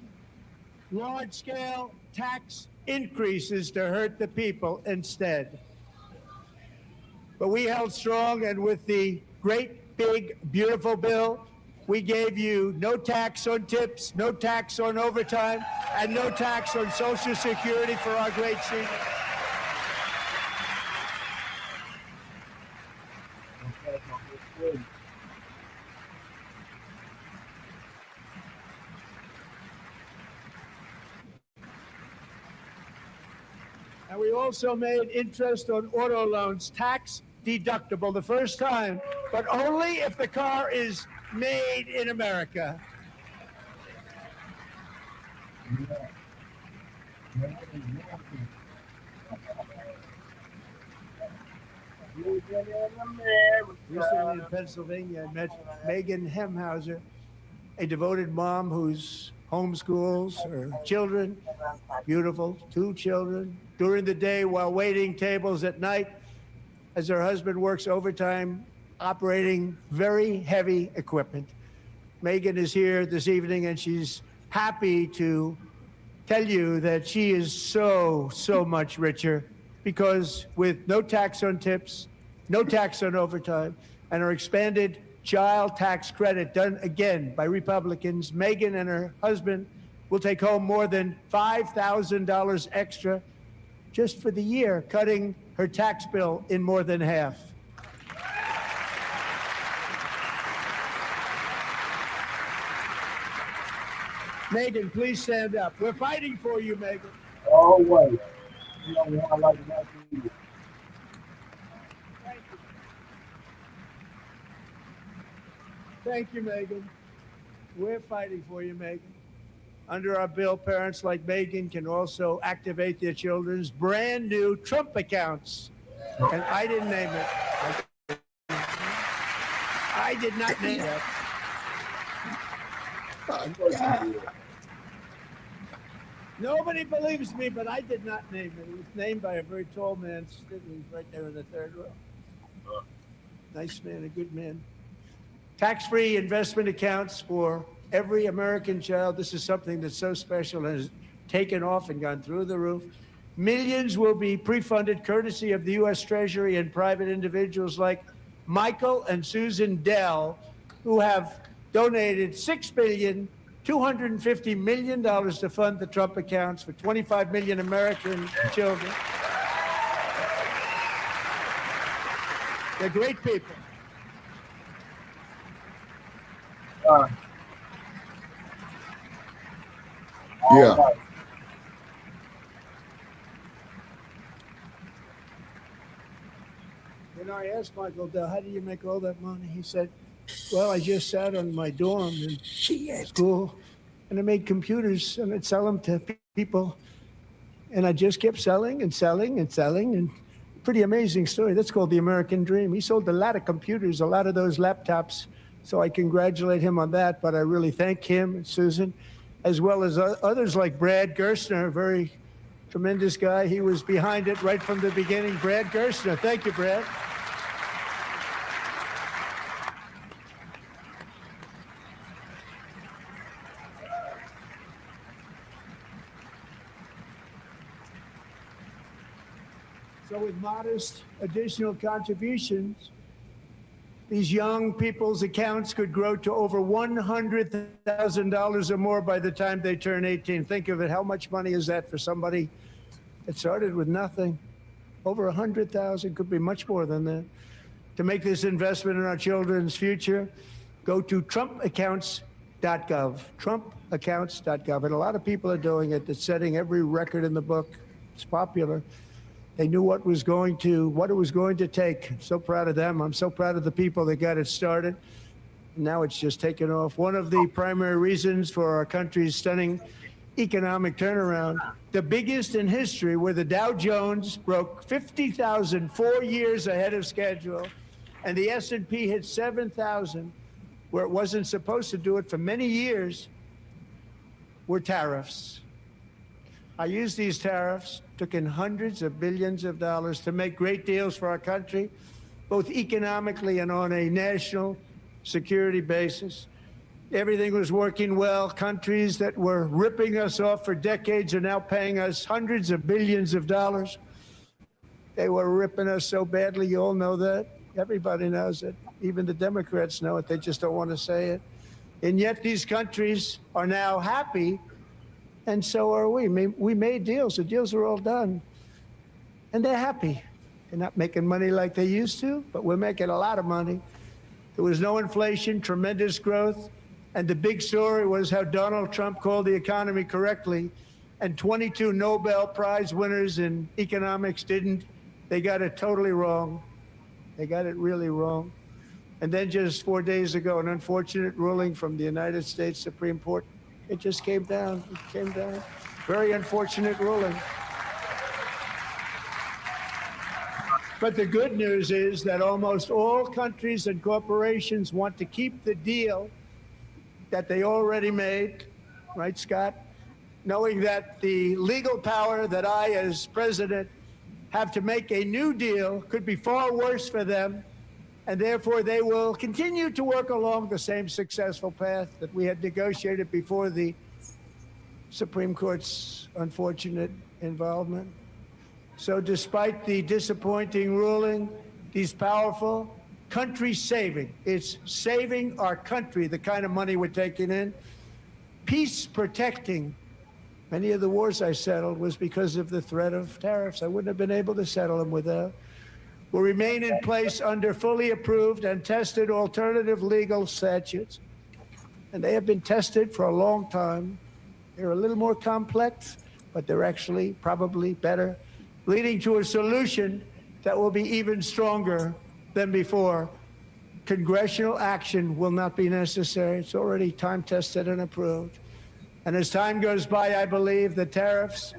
large-scale tax increases to hurt the people instead. But we held strong, and with the great, big, beautiful bill, we gave you no tax on tips, no tax on overtime, and no tax on Social Security for our great seniors. And we also made interest on auto loans tax deductible the first time, but only if the car is made in America. Recently in Pennsylvania, I met Megan Hemhauser, a devoted mom who's homeschools her children, beautiful, 2 children, during the day while waiting tables at night as her husband works overtime operating very heavy equipment. Megan is here this evening, and she's happy to tell you that she is so much richer because with no tax on tips, no tax on overtime, and her expanded child tax credit done again by Republicans, Megan and her husband will take home more than $5,000 extra just for the year, cutting her tax bill in more than half. Megan, please stand up. We're fighting for you, Megan. Always. Thank you, Megan. We're fighting for you, Megan. Under our bill, parents like Megan can also activate their children's brand new Trump accounts. And I didn't name it. I did not name it. Nobody believes me, but I did not name it. It was named by a very tall man sitting right there in the third row. Nice man, a good man. Tax-free investment accounts for every American child. This is something that's so special and has taken off and gone through the roof. Millions will be pre-funded courtesy of the U.S. Treasury and private individuals like Michael and Susan Dell, who have donated $6.25 billion to fund the Trump accounts for 25 million American children. They're great people. Yeah. You know, I asked Michael Dell, how do you make all that money? He said, well, I just sat on my dorm in school and I made computers and I'd sell them to people. And I just kept selling and selling and selling. And pretty amazing story. That's called the American dream. He sold a lot of computers, a lot of those laptops. So I congratulate him on that. But I really thank him and Susan, as well as others like Brad Gerstner, a very tremendous guy. He was behind it right from the beginning. Brad Gerstner. Thank you, Brad. So with modest additional contributions, these young people's accounts could grow to over $100,000 or more by the time they turn 18. Think of it. How much money is that for somebody that started with nothing? Over 100,000, could be much more than that. To make this investment in our children's future, go to trumpaccounts.gov, trumpaccounts.gov. And a lot of people are doing it. It's setting every record in the book. It's popular. They knew what it was going to take. I'm so proud of them. I'm so proud of the people that got it started. Now it's just taken off. One of the primary reasons for our country's stunning economic turnaround, the biggest in history, where the Dow Jones broke 50,000 4 years ahead of schedule, and the S&P hit 7,000 where it wasn't supposed to do it for many years, were tariffs. I used these tariffs, took in hundreds of billions of dollars to make great deals for our country, both economically and on a national security basis. Everything was working well. Countries that were ripping us off for decades are now paying us hundreds of billions of dollars. They were ripping us so badly, you all know that. Everybody knows it. Even the Democrats know it. They just don't want to say it. And yet these countries are now happy, and so are we. We made deals. The deals are all done. And they're happy. They're not making money like they used to, but we're making a lot of money. There was no inflation, tremendous growth. And the big story was how Donald Trump called the economy correctly, and 22 Nobel Prize winners in economics didn't. They got it totally wrong. They got it really wrong. And then just 4 days ago, an unfortunate ruling from the United States Supreme Court. It just came down. It came down. Very unfortunate ruling. But the good news is that almost all countries and corporations want to keep the deal that they already made, right, Scott? Knowing that the legal power that I, as president, have to make a new deal could be far worse for them, and therefore they will continue to work along the same successful path that we had negotiated before the Supreme Court's unfortunate involvement. So despite the disappointing ruling, these powerful country saving, it's saving our country, the kind of money we're taking in, peace protecting. Many of the wars I settled was because of the threat of tariffs. I wouldn't have been able to settle them without. Will remain in place under fully approved and tested alternative legal statutes. And they have been tested for a long time. They're a little more complex, but they're actually probably better, leading to a solution that will be even stronger than before. Congressional action will not be necessary. It's already time tested and approved. And as time goes by, I believe the tariffs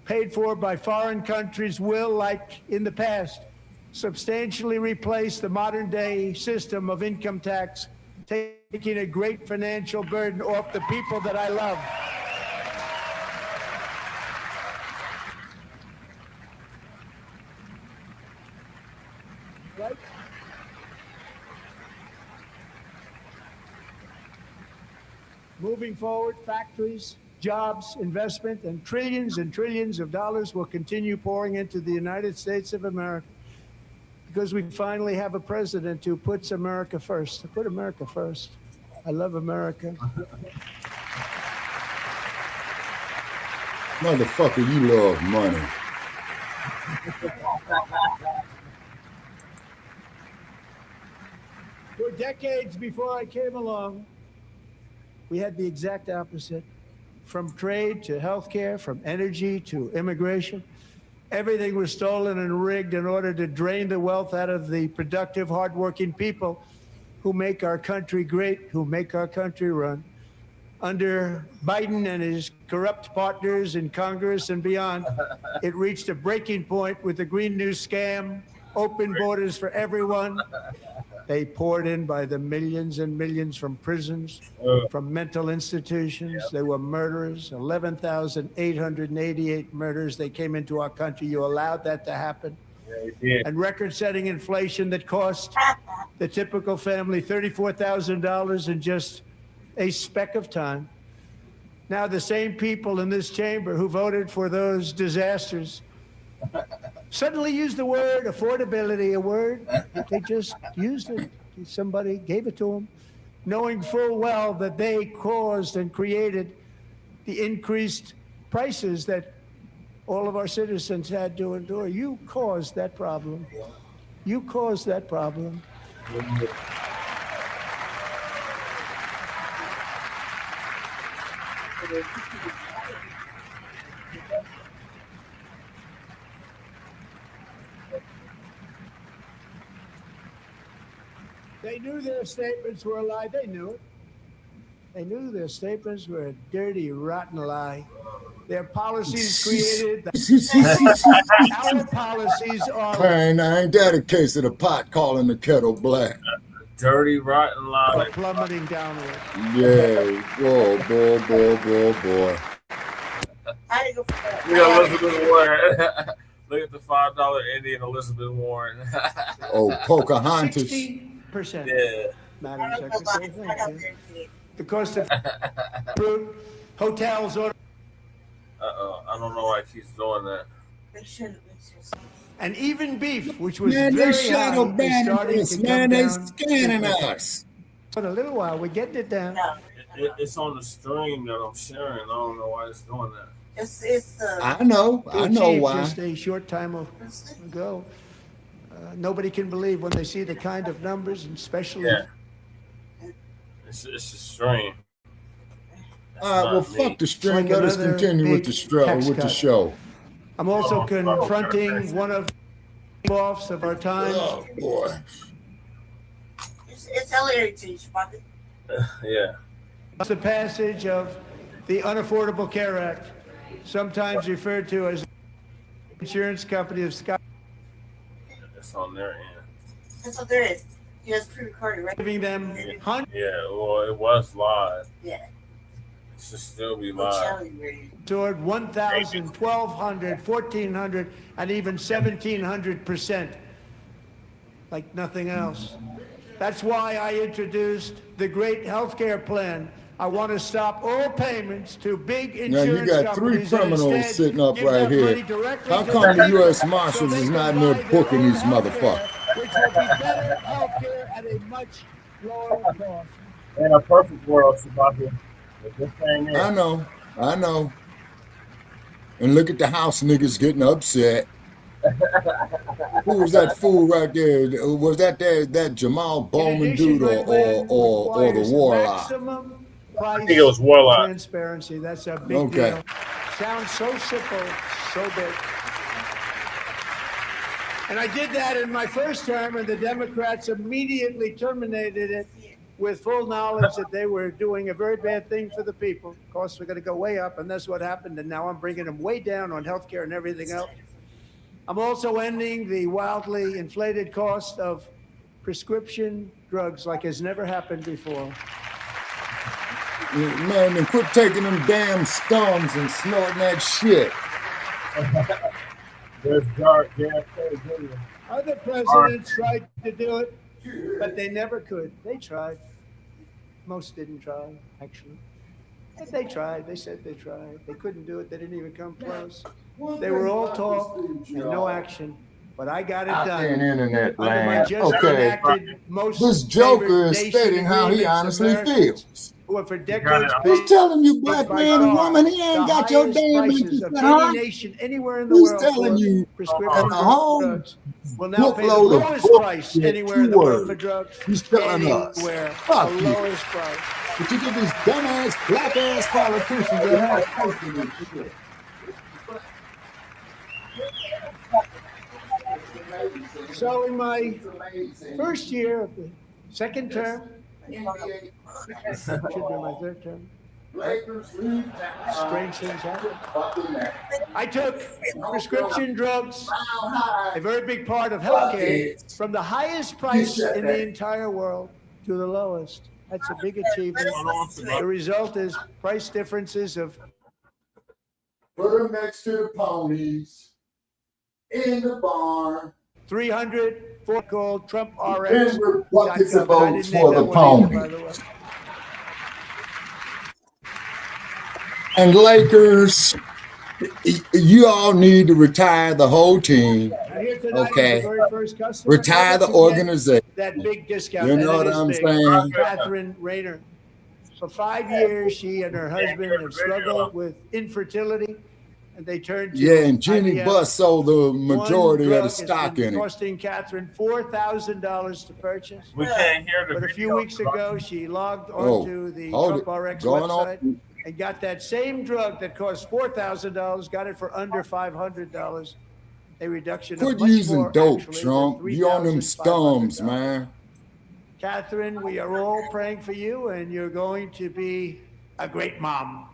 paid for by foreign countries will, like in the past, substantially replace the modern day system of income tax, taking a great financial burden off the people that I love. Right? Moving forward, factories, jobs, investment, and trillions of dollars will continue pouring into the United States of America because we finally have a president who puts America first. Put America first. I love America. Motherfucker, you love money. For decades before I came along, we had the exact opposite. From trade to healthcare, from energy to immigration, everything was stolen and rigged in order to drain the wealth out of the productive, hardworking people who make our country great, who make our country run. Under Biden and his corrupt partners in Congress and beyond, it reached a breaking point with the Green New Scam, open borders for everyone. They poured in by the millions and millions from prisons, from mental institutions. They were murderers, 11,888 murders. They came into our country. You allowed that to happen. And record-setting inflation that cost the typical family $34,000 in just a speck of time. Now the same people in this chamber who voted for those disasters suddenly used the word affordability, a word they just used it. Somebody gave it to them, knowing full well that they caused and created the increased prices that all of our citizens had to endure. You caused that problem. You caused that problem. They knew their statements were a lie. They knew it. They knew their statements were a dirty, rotten lie. Their policies created our policies are. Man, ain't that a case of the pot calling the kettle black? dirty, rotten lie. plummeting downward. Yeah. Boy. I didn't go for that. Look at Elizabeth Warren. Look at the $5 Indian Elizabeth Warren. Oh, Pocahontas. 60%. Yeah. Madam Secretary, thank you. The cost of fruit, hotels, or I don't know why he keeps doing that. They should. and even beef, which was Man, they very shadow high, is banning starting us, to man. come They down. scanning us. In a little while, we're getting it down. It's on the stream that I'm sharing. I don't know why it's doing that. It's I know why. Just a short time ago, nobody can believe when they see the kind of numbers, and especially. Yeah. It's a stream. All right, well, fuck the stream. Let us continue with the show. I'm also confronting one of the offs of our time. Oh boy. It's hilarious to you, Sparky. Yeah. It's the passage of the Unaffordable Care Act, sometimes referred to as the insurance company of Scott. It's on their end. That's what there is. Yeah, it's pre-recorded, right? Giving them hundreds. Yeah, well, it was live. Yeah. It should still be live. Toward 1,000, 1,200, 1,400, and even 1,700%, like nothing else. That's why I introduced the great healthcare plan. I want to stop all payments to big insurance companies. Now you got three criminals sitting up right here. How come the U.S. Marshals is not in there booking these motherfuckers? Which will be better healthcare at a much lower cost. In a perfect world, Shabaka. I know. And look at the house niggas getting upset. Who was that fool right there? Was that Jamal Bowman dude or the Warlock? I think it was Warlock. Transparency, that's a big deal. Sounds so simple, so big. And I did that in my first term, and the Democrats immediately terminated it with full knowledge that they were doing a very bad thing for the people. Costs were going to go way up, and that's what happened. And now I'm bringing them way down on health care and everything else. I'm also ending the wildly inflated cost of prescription drugs like has never happened before. Man, then quit taking them damn stones and snorting that shit. There's dark JFK. Other presidents tried to do it, but they never could. They tried. Most didn't try, actually. But they tried. They said they tried. They couldn't do it. They didn't even come close. They were all talk and no action. But I got it done. In internet land. Okay. This Joker is stating how he honestly feels. Who have for decades He's telling you, black man and woman, he ain't got your damn interest at heart. Anywhere in the He's world telling you prescription a whole drugs will now pay the bookload of lowest price anywhere in the world for drugs. He's telling us, Anywhere, fuck the you. lowest price. But you get these dumbass, black ass politicians that have faith in this shit. So in my first year of the second term, should be my third term. Strange things happen. I took prescription drugs, a very big part of healthcare, from the highest price in the entire world to the lowest. That's a big achievement. The result is price differences of. Put them next to the ponies in the barn. 300 for called Trump RX. Denver buckets of votes for the pony. And Lakers, you all need to retire the whole team. Okay. Retire the organization. That big discount. You know what I'm saying? Catherine Rayner. For 5 years, she and her husband have struggled with infertility. And they turned to yeah, and Jenny IVF. Buss sold the majority of the stock in it. Costing Catherine $4,000 to purchase. We can't hear the But a few video. weeks ago, she logged onto the Trump RX website and got that same drug that cost $4,000, got it for under $500. A reduction Quit of much using more, dope, actually, Trump. than You on them $3,500. scums, man. Catherine, we are all praying for you, and you're going to be a great mom.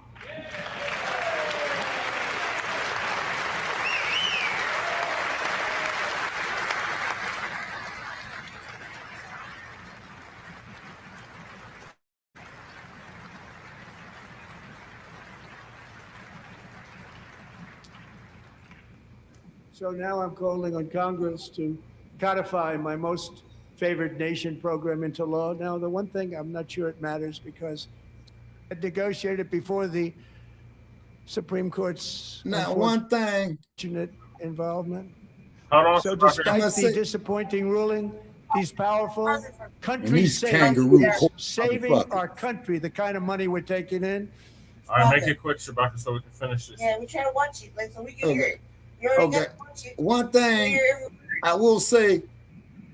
So now I'm calling on Congress to codify my most favored nation program into law. Now, the one thing I'm not sure it matters because I negotiated before the Supreme Court's Now, one thing. unfortunate involvement. Hold on, So Shabaka. despite the disappointing ruling, he's powerful, And country these safe, kangaroo is saving motherfuckers. our country, the kind of money we're taking in. All right, make it quick, Shabaka, so we can finish this. Yeah, we try to watch it, like, so we can hear it. You already Okay. got to watch it. One thing I will say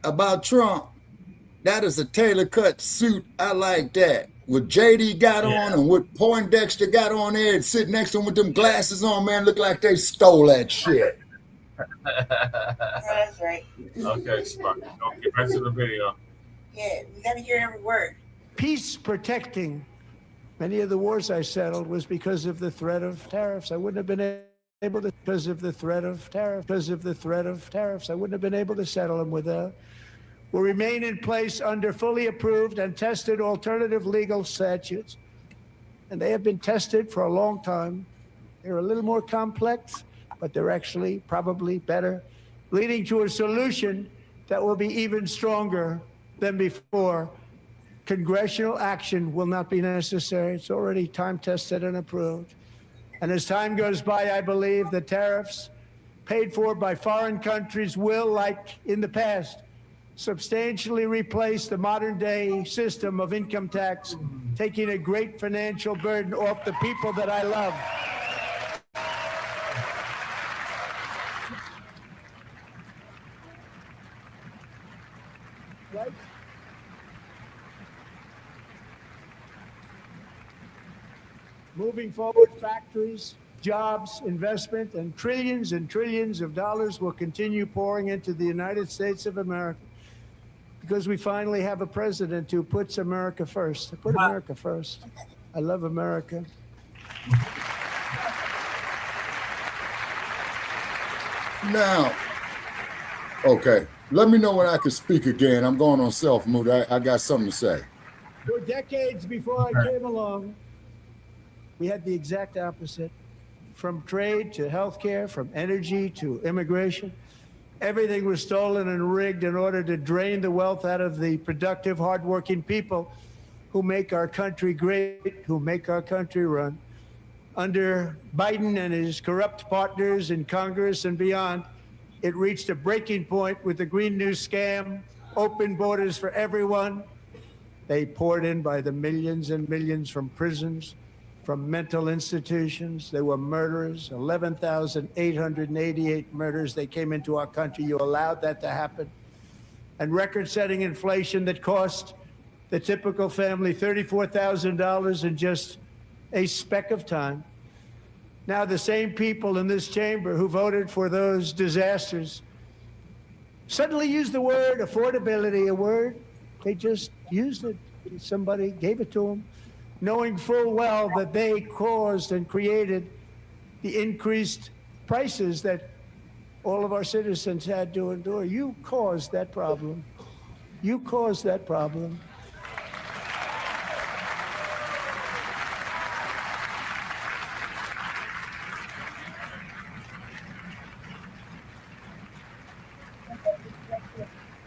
about Trump, that is a tailor cut suit. I like that. What JD got on and what Poindexter got on there and sitting next to him with them glasses on, man, look like they stole that shit. That's right. Okay, Shabaka, don't get back to the video. Yeah, we got to hear every word. Peace protecting many of the wars I settled was because of the threat of tariffs. I wouldn't have been able to, because of the threat of tariffs, I wouldn't have been able to settle them without. Will remain in place under fully approved and tested alternative legal statutes. And they have been tested for a long time. They're a little more complex, but they're actually probably better, leading to a solution that will be even stronger than before. Congressional action will not be necessary. It's already time tested and approved. And as time goes by, I believe the tariffs paid for by foreign countries will, like in the past, substantially replace the modern day system of income tax, taking a great financial burden off the people that I love. Right? Moving forward, factories, jobs, investment, and trillions of dollars will continue pouring into the United States of America because we finally have a president who puts America first. I put America first. I love America. Now, okay, let me know when I can speak again. I'm going on self mood. I got something to say. For decades before I came along, we had the exact opposite. From trade to healthcare, from energy to immigration, everything was stolen and rigged in order to drain the wealth out of the productive, hardworking people who make our country great, who make our country run. Under Biden and his corrupt partners in Congress and beyond, it reached a breaking point with the Green New Scam, open borders for everyone. They poured in by the millions and millions from prisons, from mental institutions. They were murderers, 11,888 murders. They came into our country. You allowed that to happen. And record-setting inflation that cost the typical family $34,000 in just a speck of time. Now the same people in this chamber who voted for those disasters suddenly used the word affordability, a word. They just used it. Somebody gave it to them, knowing full well that they caused and created the increased prices that all of our citizens had to endure. You caused that problem. You caused that problem.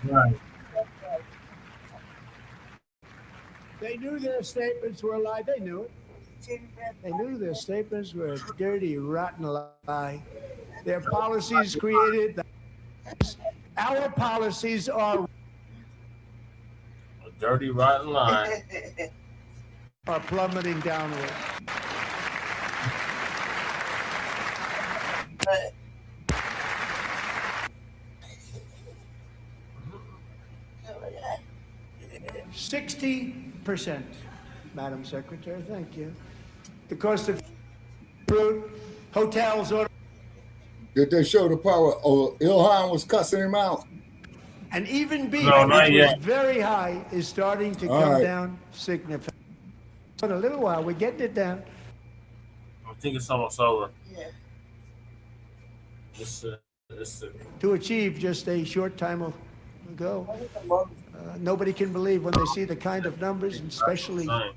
Right. They knew their statements were a lie. They knew it. They knew their statements were a dirty, rotten lie. Their policies created. Our policies are A dirty, rotten lie. are plummeting downward. Oh 60%, Madam Secretary, thank you. The cost of fruit, hotels, Did they show the power? Oh, Ilhan was cussing him out. and even beef, No, not which yet. was very high, is starting to All come right. down significantly. In a little while, we're getting it down. I think it's almost over. Yeah. It's To achieve just a short time ago. Nobody can believe when they see the kind of numbers, and especially I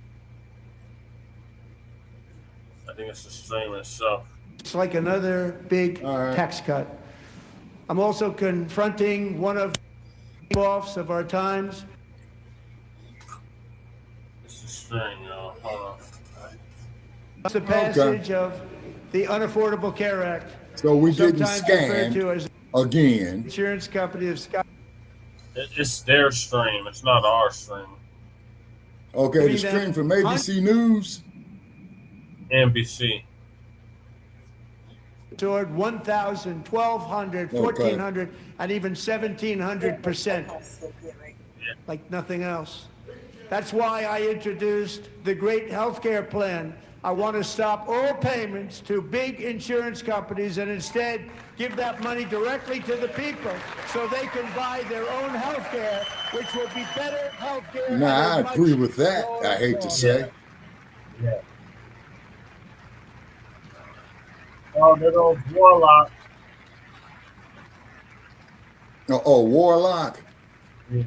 think it's the same itself. it's like another big All right. tax cut. I'm also confronting one of the offs of our times. It's a string, y'all. Hold on. The passage of the Unaffordable Care Act. So we getting sometimes referred to scammed as again. insurance company of Scott. It's their stream. It's not our stream. Okay, the stream from ABC News. NBC. Toward 1,000, 1,200, 1,400, and even 1,700%, like nothing else. That's why I introduced the great healthcare plan. I want to stop all payments to big insurance companies and instead give that money directly to the people so they can buy their own healthcare, which will be better healthcare. Nah, I agree with that. I hate to say. Yeah. Oh, there goes Warlock. Oh, Warlock. Yeah.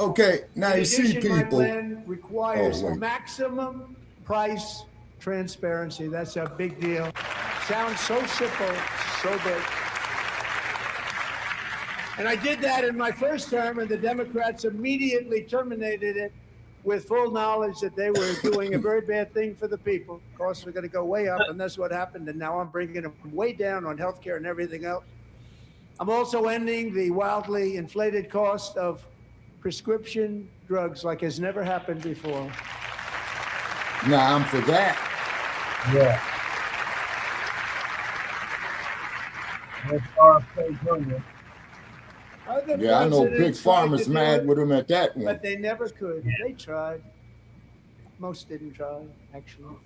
Okay, now you see people. My plan requires wait. maximum price transparency. That's a big deal. Sounds so simple, so big. And I did that in my first term, and the Democrats immediately terminated it with full knowledge that they were doing a very bad thing for the people. Costs were going to go way up, and that's what happened. And now I'm bringing them way down on healthcare and everything else. I'm also ending the wildly inflated cost of prescription drugs like has never happened before. Nah, I'm for that. Yeah. That's RFK Jr. Other I know Big presidents tried Pharma's to do mad it, with him at that one. but they never could. They tried. Most didn't try, actually.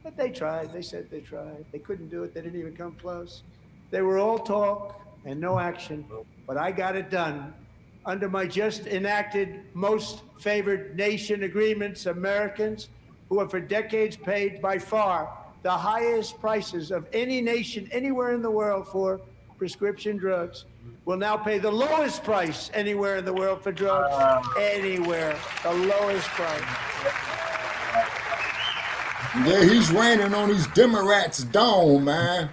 But they tried. They said they tried. They couldn't do it. They didn't even come close. They were all talk and no action. But I got it done. Under my just enacted most favored nation agreements, Americans who have for decades paid by far the highest prices of any nation anywhere in the world for prescription drugs will now pay the lowest price anywhere in the world for drugs. Anywhere. The lowest price. Yeah, he's raining on these Democrats' dome, man.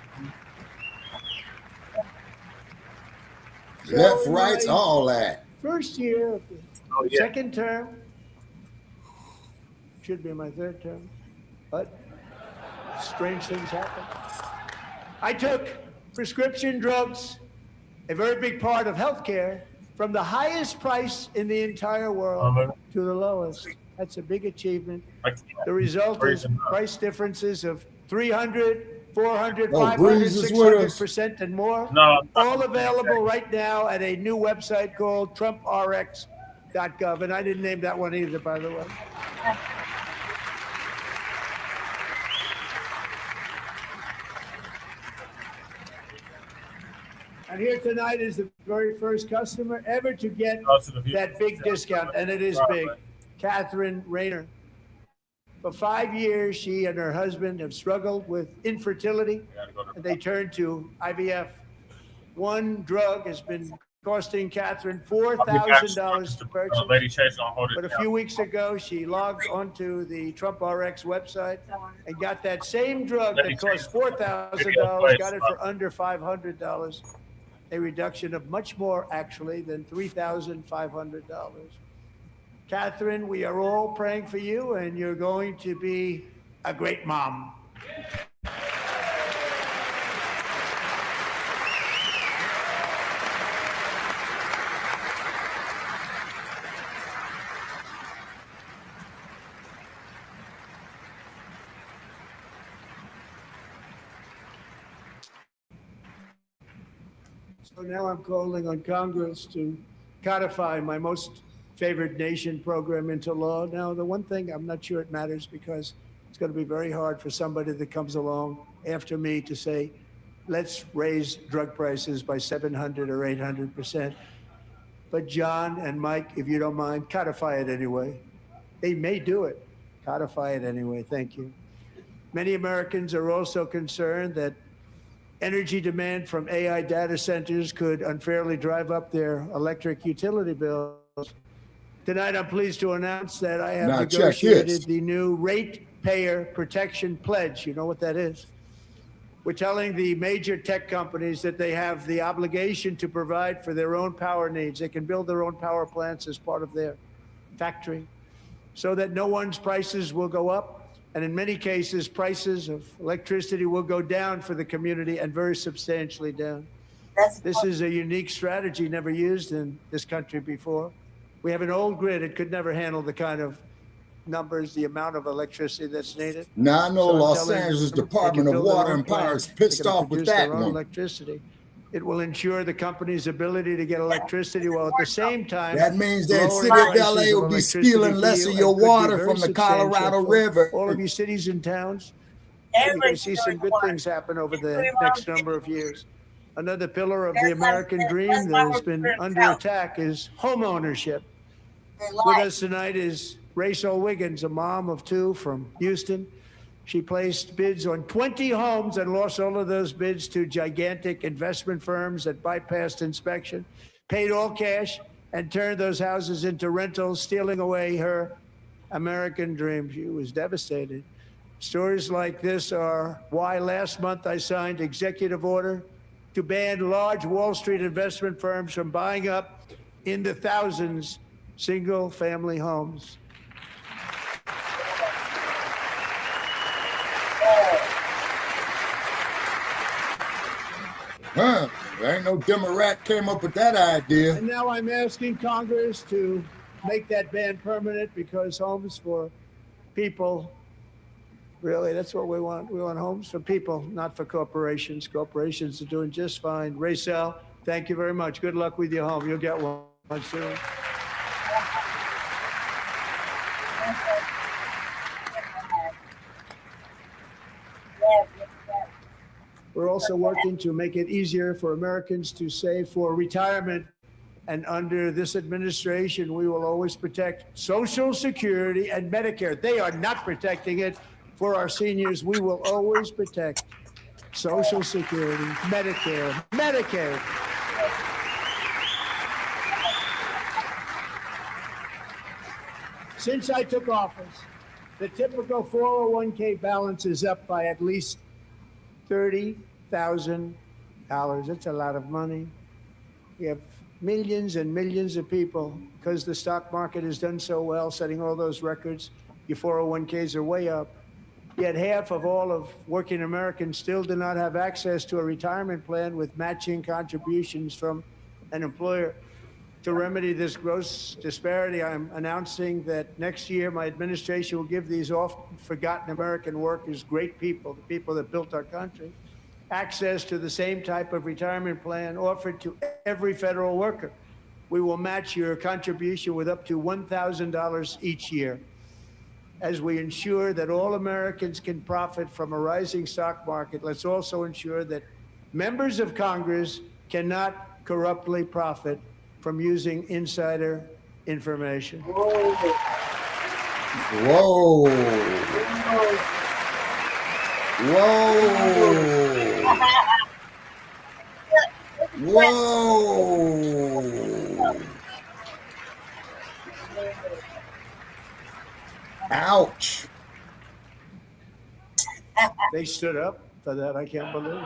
Left, rights, all that. First year of the second term, should be my third term, but strange things happen. I took prescription drugs, a very big part of healthcare, from the highest price in the entire world to the lowest. That's a big achievement. The result is price differences of 300, 400, 500, 600% and more. All available right now at a new website called TrumpRx.gov. And I didn't name that one either, by the way. And here tonight is the very first customer ever to get that big discount, and it is big. Catherine Rayner. For 5 years, she and her husband have struggled with infertility, and they turned to IVF. One drug has been costing Catherine $4,000 to purchase. But a few weeks ago, she logged onto the Trump RX website and got that same drug that cost $4,000, got it for under $500, a reduction of much more, actually, than $3,500. Catherine, we are all praying for you, and you're going to be a great mom. So now I'm calling on Congress to codify my most favored nation program into law. Now, the one thing, I'm not sure it matters because it's going to be very hard for somebody that comes along after me to say, let's raise drug prices by 700 or 800%. But John and Mike, if you don't mind, codify it anyway. They may do it. Codify it anyway. Thank you. Many Americans are also concerned that energy demand from AI data centers could unfairly drive up their electric utility bills. Tonight, I'm pleased to announce that I have negotiated the new Ratepayer Protection Pledge. You know what that is? We're telling the major tech companies that they have the obligation to provide for their own power needs. They can build their own power plants as part of their factory so that no one's prices will go up. And in many cases, prices of electricity will go down for the community, and very substantially down. This is a unique strategy never used in this country before. We have an old grid. It could never handle the kind of numbers, the amount of electricity that's needed. Now I know So I'm Los telling Angeles them Department they can of build their Water own and Power is plant. pissed They can off with produce that their own one. electricity. It will ensure the company's ability to get electricity while at the same time That means that lowering city of prices LA will be electricity stealing for less you, of and your could be water very from the substantial Colorado for River. all of you cities and towns. You're going to see some good things happen over the next number of years. Another pillar of the American dream that has been under attack is home ownership. With us tonight is Rachel Wiggins, a mom of two from Houston. She placed bids on 20 homes and lost all of those bids to gigantic investment firms that bypassed inspection, paid all cash, and turned those houses into rentals, stealing away her American dream. She was devastated. Stories like this are why last month I signed executive order to ban large Wall Street investment firms from buying up in the thousands single-family homes. Huh? There ain't no Democrat came up with that idea. And now I'm asking Congress to make that ban permanent, because homes for people, really, that's what we want. We want homes for people, not for corporations. Corporations are doing just fine. Racel, thank you very much. Good luck with your home. You'll get one soon. We're also working to make it easier for Americans to save for retirement. And under this administration, we will always protect Social Security and Medicare. They are not protecting it for our seniors. We will always protect Social Security, Medicare, Medicaid. Since I took office, the typical 401k balance is up by at least $30,000. That's a lot of money. We have millions and millions of people, because the stock market has done so well, setting all those records. Your 401ks are way up. Yet half of all of working Americans still do not have access to a retirement plan with matching contributions from an employer. To remedy this gross disparity, I'm announcing that next year my administration will give these often forgotten American workers, great people, the people that built our country, access to the same type of retirement plan offered to every federal worker. We will match your contribution with up to $1,000 each year, as we ensure that all Americans can profit from a rising stock market. Let's also ensure that members of Congress cannot corruptly profit from using insider information. Whoa. Whoa. Whoa. Ouch. They stood up for that. I can't believe it.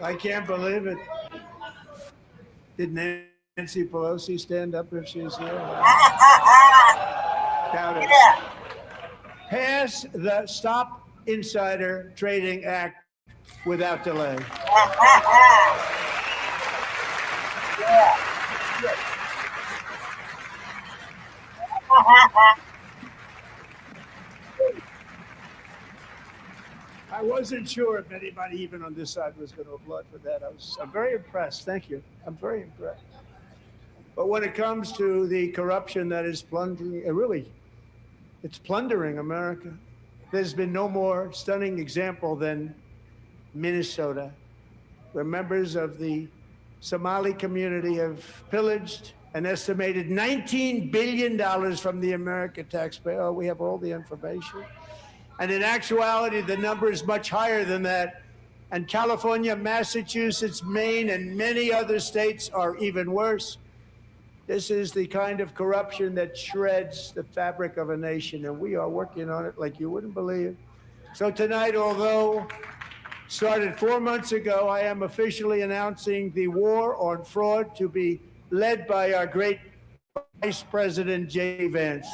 I can't believe it. Did Nancy Pelosi stand up if she's here? Doubt it. Pass the Stop Insider Trading Act without delay. I wasn't sure if anybody even on this side was going to applaud for that. I'm very impressed. Thank you. I'm very impressed. But when it comes to the corruption that is plundering, it's plundering America. There's been no more stunning example than Minnesota, where members of the Somali community have pillaged an estimated $19 billion from the American taxpayer. Oh, we have all the information. And in actuality, the number is much higher than that. And California, Massachusetts, Maine, and many other states are even worse. This is the kind of corruption that shreds the fabric of a nation, and we are working on it like you wouldn't believe. So tonight, although started 4 months ago, I am officially announcing the war on fraud to be led by our great Vice President J.D. Vance.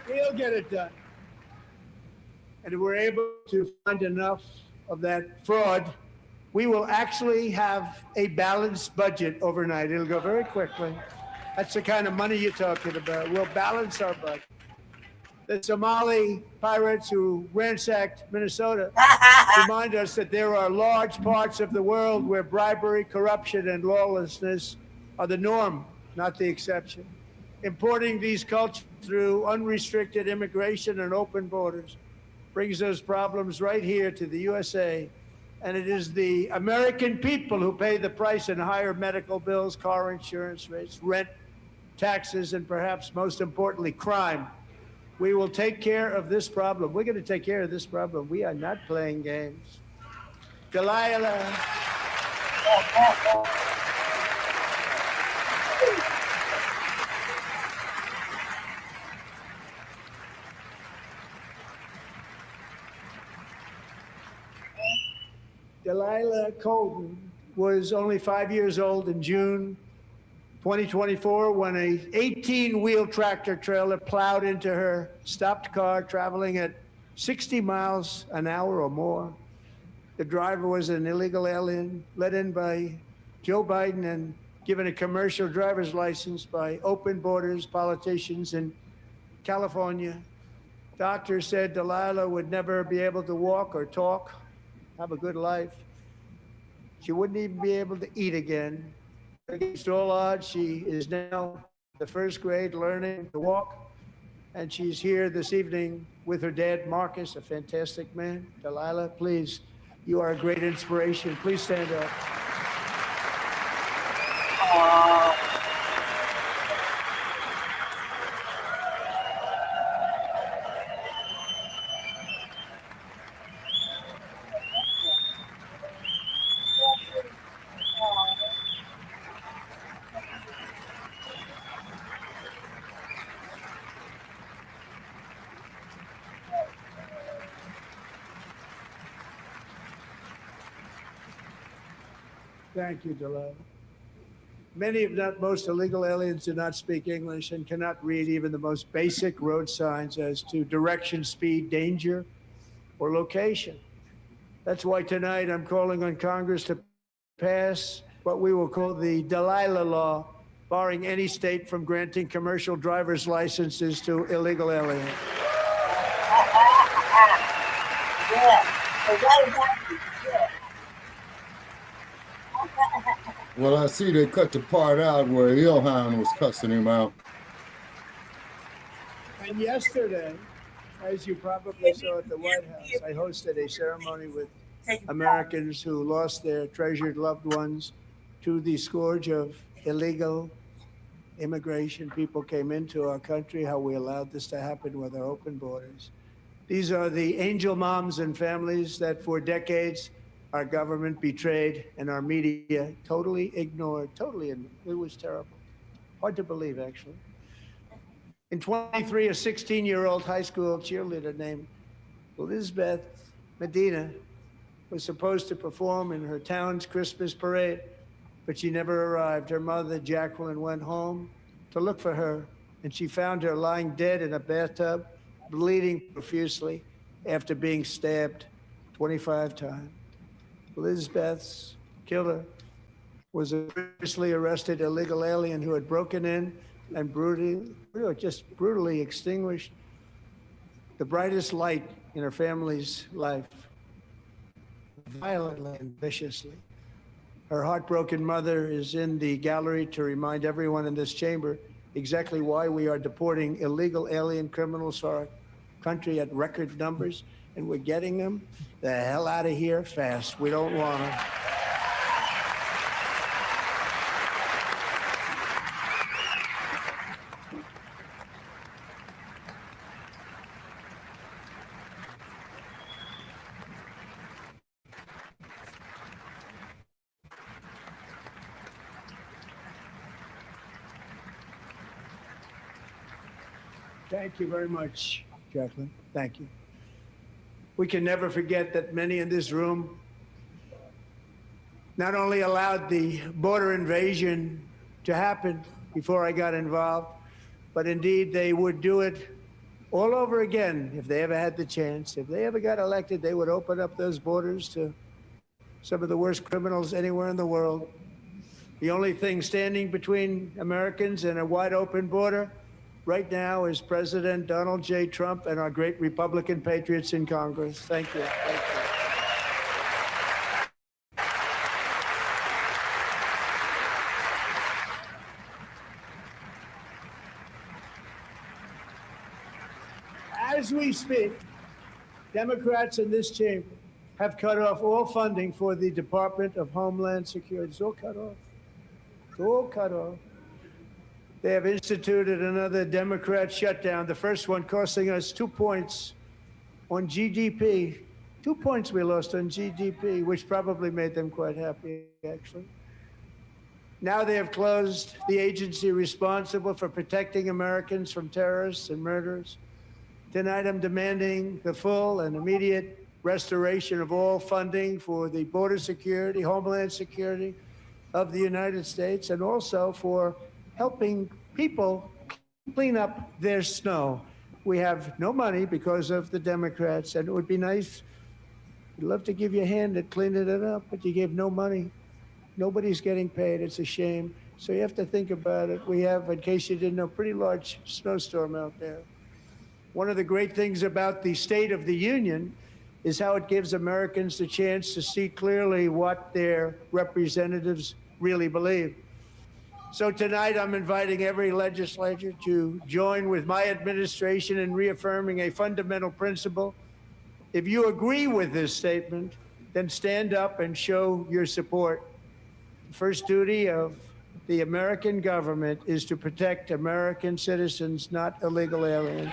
We'll get it done. And if we're able to find enough of that fraud, we will actually have a balanced budget overnight. It'll go very quickly. That's the kind of money you're talking about. We'll balance our budget. The Somali pirates who ransacked Minnesota remind us that there are large parts of the world where bribery, corruption, and lawlessness are the norm, not the exception. Importing these cultures through unrestricted immigration and open borders brings those problems right here to the USA. And it is the American people who pay the price in higher medical bills, car insurance rates, rent, taxes, and perhaps most importantly, crime. We will take care of this problem. We're going to take care of this problem. We are not playing games. Delilah. Delilah Colton was only 5 years old in June 2024 when a 18-wheel tractor trailer plowed into her stopped car traveling at 60 miles an hour or more. The driver was an illegal alien let in by Joe Biden and given a commercial driver's license by open borders politicians in California. Doctors said Delilah would never be able to walk or talk, have a good life. She wouldn't even be able to eat again. Against all odds, she is now the first grade learning to walk, and she's here this evening with her dad, Marcus, a fantastic man. Delilah, please, you are a great inspiration. Please stand up. Thank you, Delilah. Many, if not most, illegal aliens do not speak English and cannot read even the most basic road signs as to direction, speed, danger, or location. That's why tonight I'm calling on Congress to pass what we will call the Delilah Law, barring any state from granting commercial driver's licenses to illegal aliens. Well, I see they cut the part out where Ilhan was cussing him out. And yesterday, as you probably saw at the White House, I hosted a ceremony with Americans who lost their treasured loved ones to the scourge of illegal immigration. People came into our country, how we allowed this to happen with our open borders. These are the angel moms and families that for decades our government betrayed and our media totally ignored. It was terrible. Hard to believe, actually. In 23, a 16-year-old high school cheerleader named Elizabeth Medina was supposed to perform in her town's Christmas parade, but she never arrived. Her mother, Jacqueline, went home to look for her, and she found her lying dead in a bathtub, bleeding profusely after being stabbed 25 times. Elizabeth's killer was a previously arrested illegal alien who had broken in and brutally extinguished the brightest light in her family's life, violently and viciously. Her heartbroken mother is in the gallery to remind everyone in this chamber exactly why we are deporting illegal alien criminals to our country at record numbers, and we're getting them the hell out of here fast. We don't want them. Thank you very much, Jacqueline. Thank you. We can never forget that many in this room not only allowed the border invasion to happen before I got involved, but indeed they would do it all over again if they ever had the chance. If they ever got elected, they would open up those borders to some of the worst criminals anywhere in the world. The only thing standing between Americans and a wide open border right now is President Donald J. Trump and our great Republican patriots in Congress. Thank you. Thank you. As we speak, Democrats in this chamber have cut off all funding for the Department of Homeland Security. It's all cut off. It's all cut off. They have instituted another Democrat shutdown, the first one costing us 2 points on GDP. 2 points we lost on GDP, which probably made them quite happy, actually. Now they have closed the agency responsible for protecting Americans from terrorists and murderers. Tonight, I'm demanding the full and immediate restoration of all funding for the border security, homeland security of the United States, and also for helping people clean up their snow. We have no money because of the Democrats, and it would be nice, we'd love to give you a hand at cleaning it up, but you gave no money. Nobody's getting paid. It's a shame. So you have to think about it. We have, in case you didn't know, pretty large snowstorm out there. One of the great things about the State of the Union is how it gives Americans the chance to see clearly what their representatives really believe. So tonight, I'm inviting every legislator to join with my administration in reaffirming a fundamental principle. If you agree with this statement, then stand up and show your support. The first duty of the American government is to protect American citizens, not illegal aliens.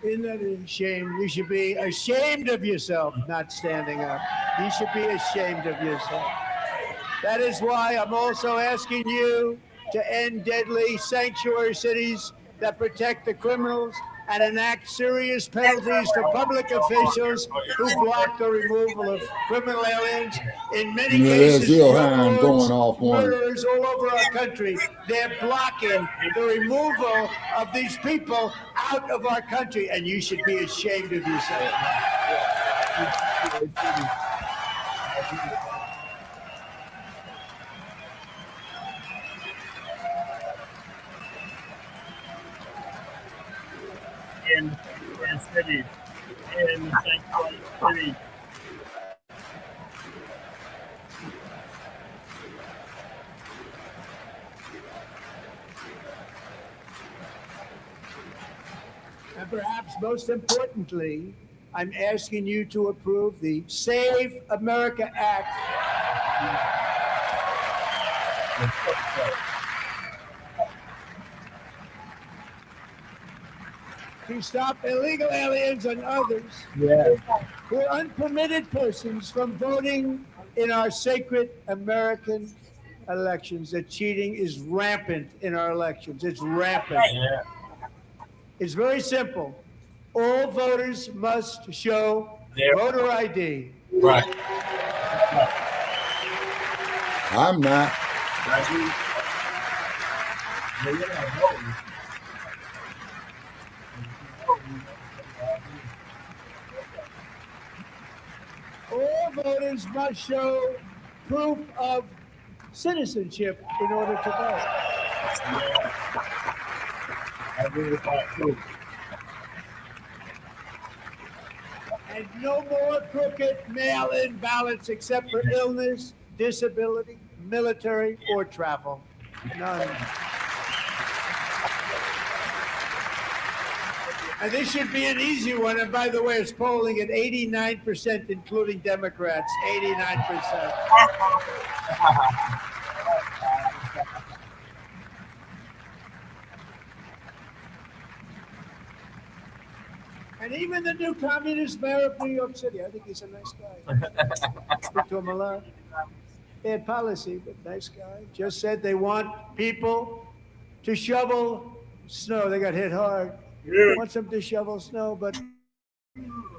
Isn't that a shame? You should be ashamed of yourself not standing up. You should be ashamed of yourself. That is why I'm also asking you to end deadly sanctuary cities that protect the criminals and enact serious penalties for public officials who block the removal of criminal aliens. In many cases, murderers all over our country, they're blocking the removal of these people out of our country, and you should be ashamed of yourself. In cities, in sanctuary cities. And perhaps most importantly, I'm asking you to approve the Save America Act. To stop illegal aliens and others who are unpermitted persons from voting in our sacred American elections. That cheating is rampant in our elections. It's rampant. Yeah. It's very simple. All voters must show voter ID. Right. I'm not. All voters must show proof of citizenship in order to vote. I agree with that too. And no more crooked mail-in ballots except for illness, disability, military, or travel. None. And this should be an easy one. And by the way, it's polling at 89%, including Democrats. 89%. And even the new communist mayor of New York City, I think he's a nice guy. Speak to him a lot. Bad policy, but nice guy. Just said they want people to shovel snow. They got hit hard. They want them to shovel snow, but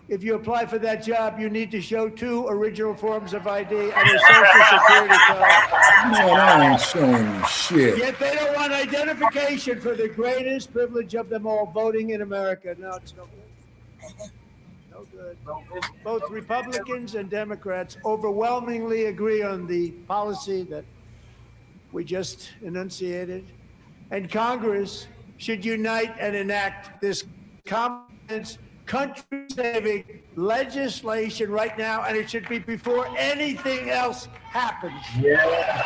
if you apply for that job, you need to show 2 original forms of ID and a social security card. Man, I ain't showing you shit. Yet they don't want identification for the greatest privilege of them all, voting in America. No, it's no good. No good. Both Republicans and Democrats overwhelmingly agree on the policy that we just enunciated. And Congress should unite and enact this common country-saving legislation right now, and it should be before anything else happens. Yeah.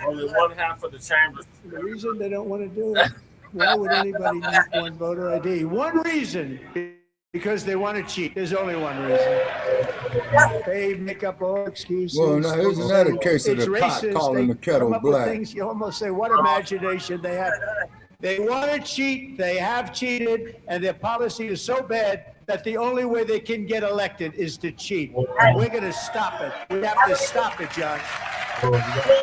Only one half of the chambers. The reason they don't want to do it, why would anybody need one voter ID? One reason, because they want to cheat. There's only one reason. They make up all excuses. Well, now, isn't that a case of It's the pot racist. calling They the kettle come up with black? things you almost say, what imagination they have. They want to cheat, they have cheated, and their policy is so bad that the only way they can get elected is to cheat. We're going to stop it. We have to stop it, John.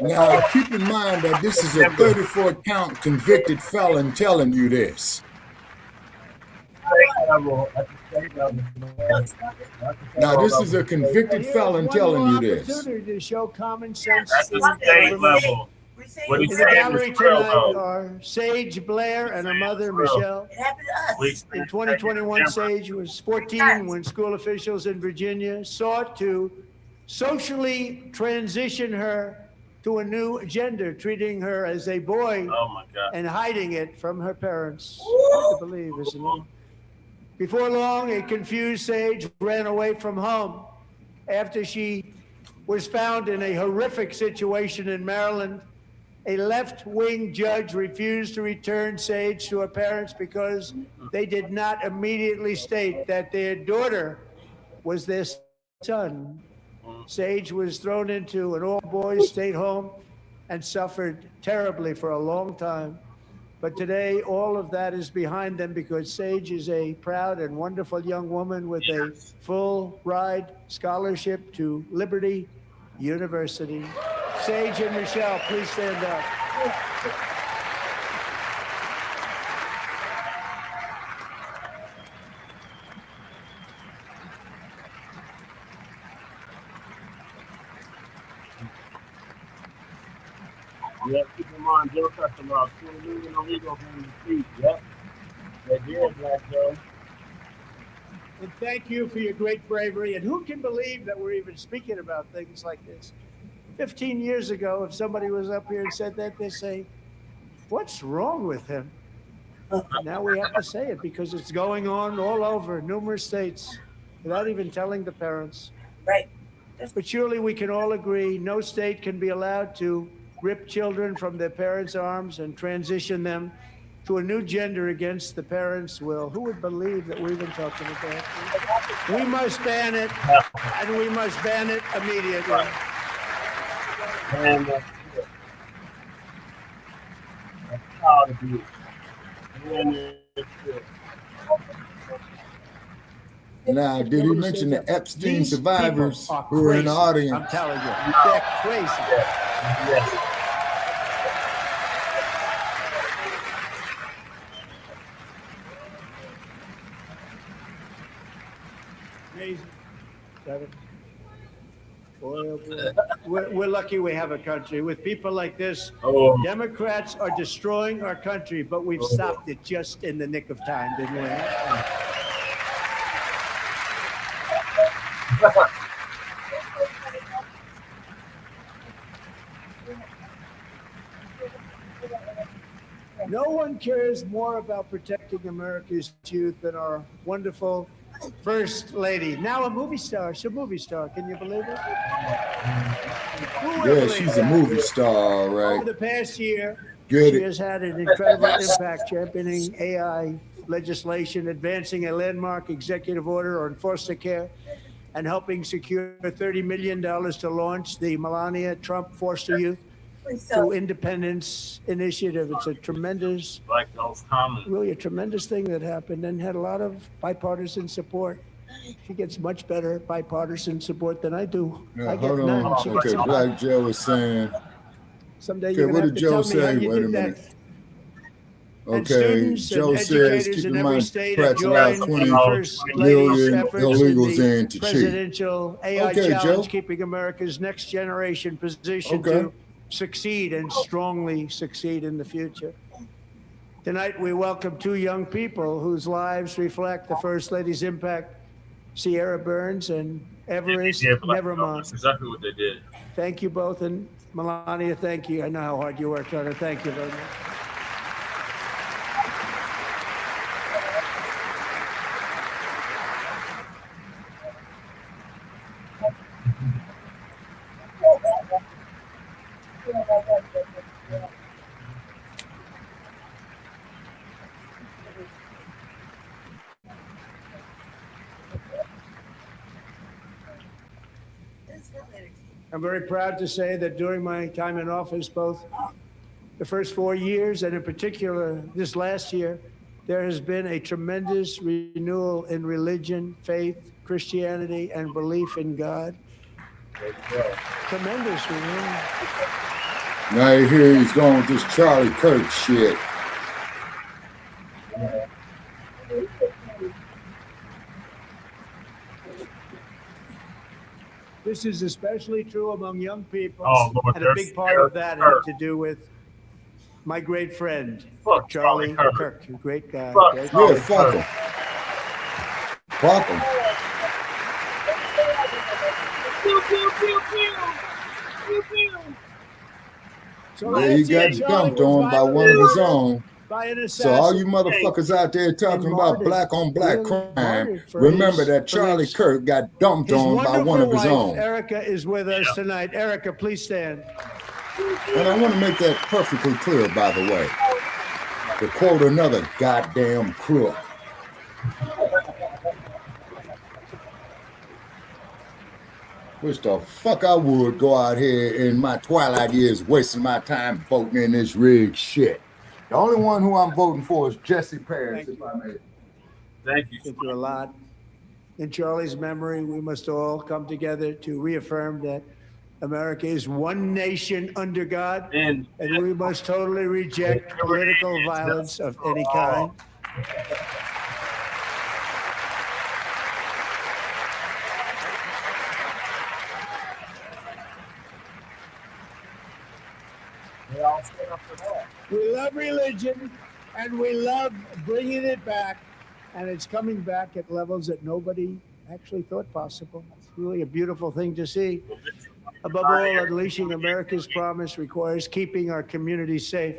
Now, keep in mind that this is a 34-count convicted felon telling you this. Now, this is a convicted felon telling you this. Opportunity to show common sense. That's the state level. What In he the said gallery was real, tonight though. are Sage Blair and her mother, Real. Michelle. In 2021, Sage was 14 when school officials in Virginia sought to socially transition her to a new gender, treating her as a boy Oh my God. and hiding it from her parents. Hard to believe, isn't it? Before long, a confused Sage ran away from home after she was found in a horrific situation in Maryland. A left-wing judge refused to return Sage to her parents because they did not immediately state that their daughter was their son. Sage was thrown into an all-boys state home and suffered terribly for a long time. But today, all of that is behind them because Sage is a proud and wonderful young woman with a full ride scholarship to Liberty University. Sage and Michelle, please stand up. Yep, keep in mind, Democrats are about 20 million illegals in the street. Yep. They did, Black Joe. And thank you for your great bravery. And who can believe that we're even speaking about things like this? 15 years ago, if somebody was up here and said that, they'd say, what's wrong with him? Now we have to say it because it's going on all over numerous states without even telling the parents. Right. But surely we can all agree no state can be allowed to rip children from their parents' arms and transition them to a new gender against the parents' will. Who would believe that we've been talking about this? We must ban it, and we must ban it immediately. And child abuse. Now, did he mention the Epstein survivors who are in the audience? I'm telling you, they're crazy. Yes. Amazing. Boy, oh boy. We're lucky we have a country. With people like this, Democrats are destroying our country, but we've stopped it just in the nick of time, didn't we? No one cares more about protecting America's youth than our wonderful First Lady. Now a movie star. She's a movie star. Can you believe it? Yeah, she's a movie star, right? Over the past year, she has had an incredible impact championing AI legislation, advancing a landmark executive order on foster care, and helping secure $30 million to launch the Melania Trump Foster Youth to Independence Initiative. It's a tremendous, really a tremendous thing that happened and had a lot of bipartisan support. She gets much better bipartisan support than I do. Yeah, I get hold none. on. She gets Okay, a lot. Black Joe is saying. Someday Okay, you're what gonna did have to Joe tell me how say? you Wait a did minute. that. Okay, And students Joe and says educators keep in in every mind state have Democrats allowed joined 20 the First Lady's million efforts in illegals the in to cheat. presidential AI Okay, challenge, Joe. keeping America's next generation positioned Okay. to succeed and strongly succeed in the future. Tonight, we welcome two young people whose lives reflect the First Lady's impact, Sierra Burns and Everest Nevermont. That's exactly what they did. Thank you both, and Melania, thank you. I know how hard you worked on it. Thank you very much. I'm very proud to say that during my time in office, both the first 4 years and in particular this last year, there has been a tremendous renewal in religion, faith, Christianity, and belief in God. Tremendous renewal. Now you hear he's going with this Charlie Kirk shit. This is especially true among young people, Lord, and a big part of that had to do with my great friend, Charlie Kirk, a great guy. Great Yeah, guy. fuck him. Fuck him. So Yeah, he got dumped on by one of his own. By an So all assassin. you motherfuckers out there talking about black on black crime, remember that Charlie Kirk got dumped His on by one of his wonderful own. wife, Erica, is with us tonight. Erica, please stand. And I want to make that perfectly clear, by the way. To quote another goddamn crook. Wish the fuck I would go out here in my twilight years wasting my time voting in this rigged shit. The only one who I'm voting for is Jesse Paris, if I may. Thank you. Thank you a lot. In Charlie's memory, we must all come together to reaffirm that America is one nation under God, and we must totally reject political violence of any kind. We love religion, and we love bringing it back, and it's coming back at levels that nobody actually thought possible. It's really a beautiful thing to see. Above all, unleashing America's promise requires keeping our communities safe.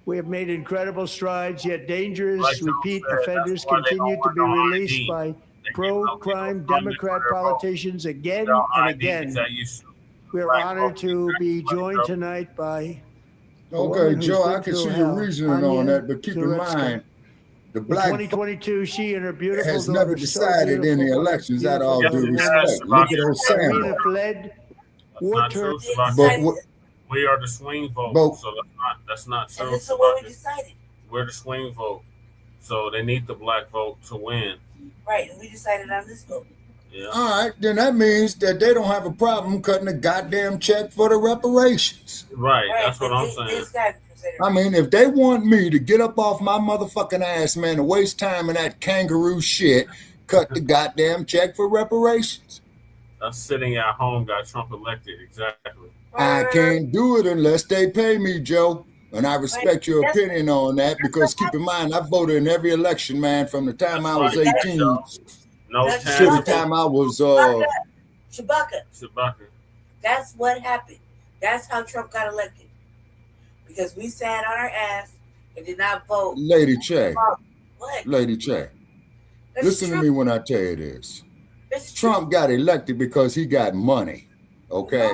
We have made incredible strides, yet dangerous Like Joe repeat said, offenders that's why they continue don't to want be no released ID. by They get pro-crime illegal funding for Democrat their vote. politicians again Without and ID, again. that you shoot We are black honored folks. to be Exactly, joined Joe. tonight by a Okay, woman who's Joe, I been can through see your hell, reasoning on Anya that, but keep in Zaretska. mind, the In black folk 2022, she and her beautiful has never daughter, so decided in the beautiful, elections, out of beautiful all Yes, daughter due it woman, has, respect. Look at Sabaki. those Irina sandals. fled, That's war not turned. true, Sabaki. But what? We are the swing vote, But so that's not true, And this is what we Sabaki. decided. We're the swing vote, so they need the black vote to win. Right, and we decided on this vote. Yeah. all right, then that means that they don't have a problem cutting a goddamn check for the reparations. Right, that's what I'm saying. This guy presented. I mean, if they want me to get up off my motherfucking ass, man, to waste time in that kangaroo shit, cut the goddamn check for reparations. Us sitting at home got Trump elected, exactly. I can't do it unless they pay me, Joe. And I respect your opinion on that because keep in mind, I voted in every election, man, from the time I was 18 No to the time I was Shabaka. That's what happened. That's how Trump got elected. Because we sat on our ass and did not vote. Lady Che. What? Lady Che. Listen to me when I tell you this. Trump got elected because he got money. Okay?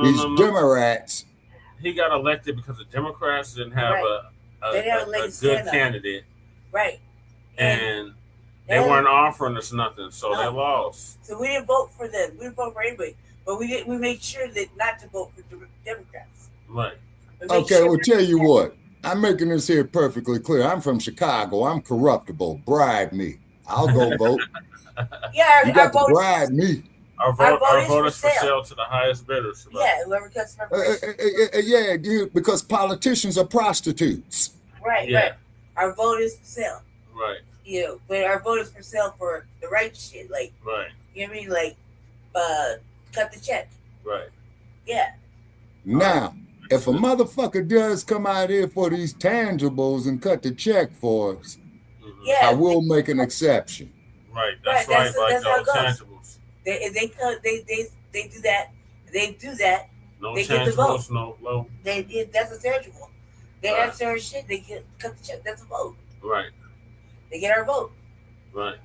These Democrats. He got elected because the Democrats didn't have a good candidate. Right. And they weren't offering us nothing, so they lost. So we didn't vote for them. We didn't vote for anybody. But we made sure that not to vote for Democrats. Right. Okay, well, tell you what. I'm making this here perfectly clear. I'm from Chicago. I'm corruptible. Bribe me. I'll go vote. Yeah, you got to bribe me. Our vote is for sale to the highest bidders. Yeah, whoever cuts yeah, dude, because politicians are prostitutes. Right, right. Our vote is for sale. Right. You know, but our vote is for sale for the right shit. Like, right. You know what I mean? Like, cut the check. Right. Yeah. Now, if a motherfucker does come out here for these tangibles and cut the check for us, I will make an exception. Right. That's right. Like those tangibles. They do that. They do that. No they tangibles, get the vote. no low. That's a tangible. They have certain shit. They cut the check. That's a vote. Right. They get our vote. Right.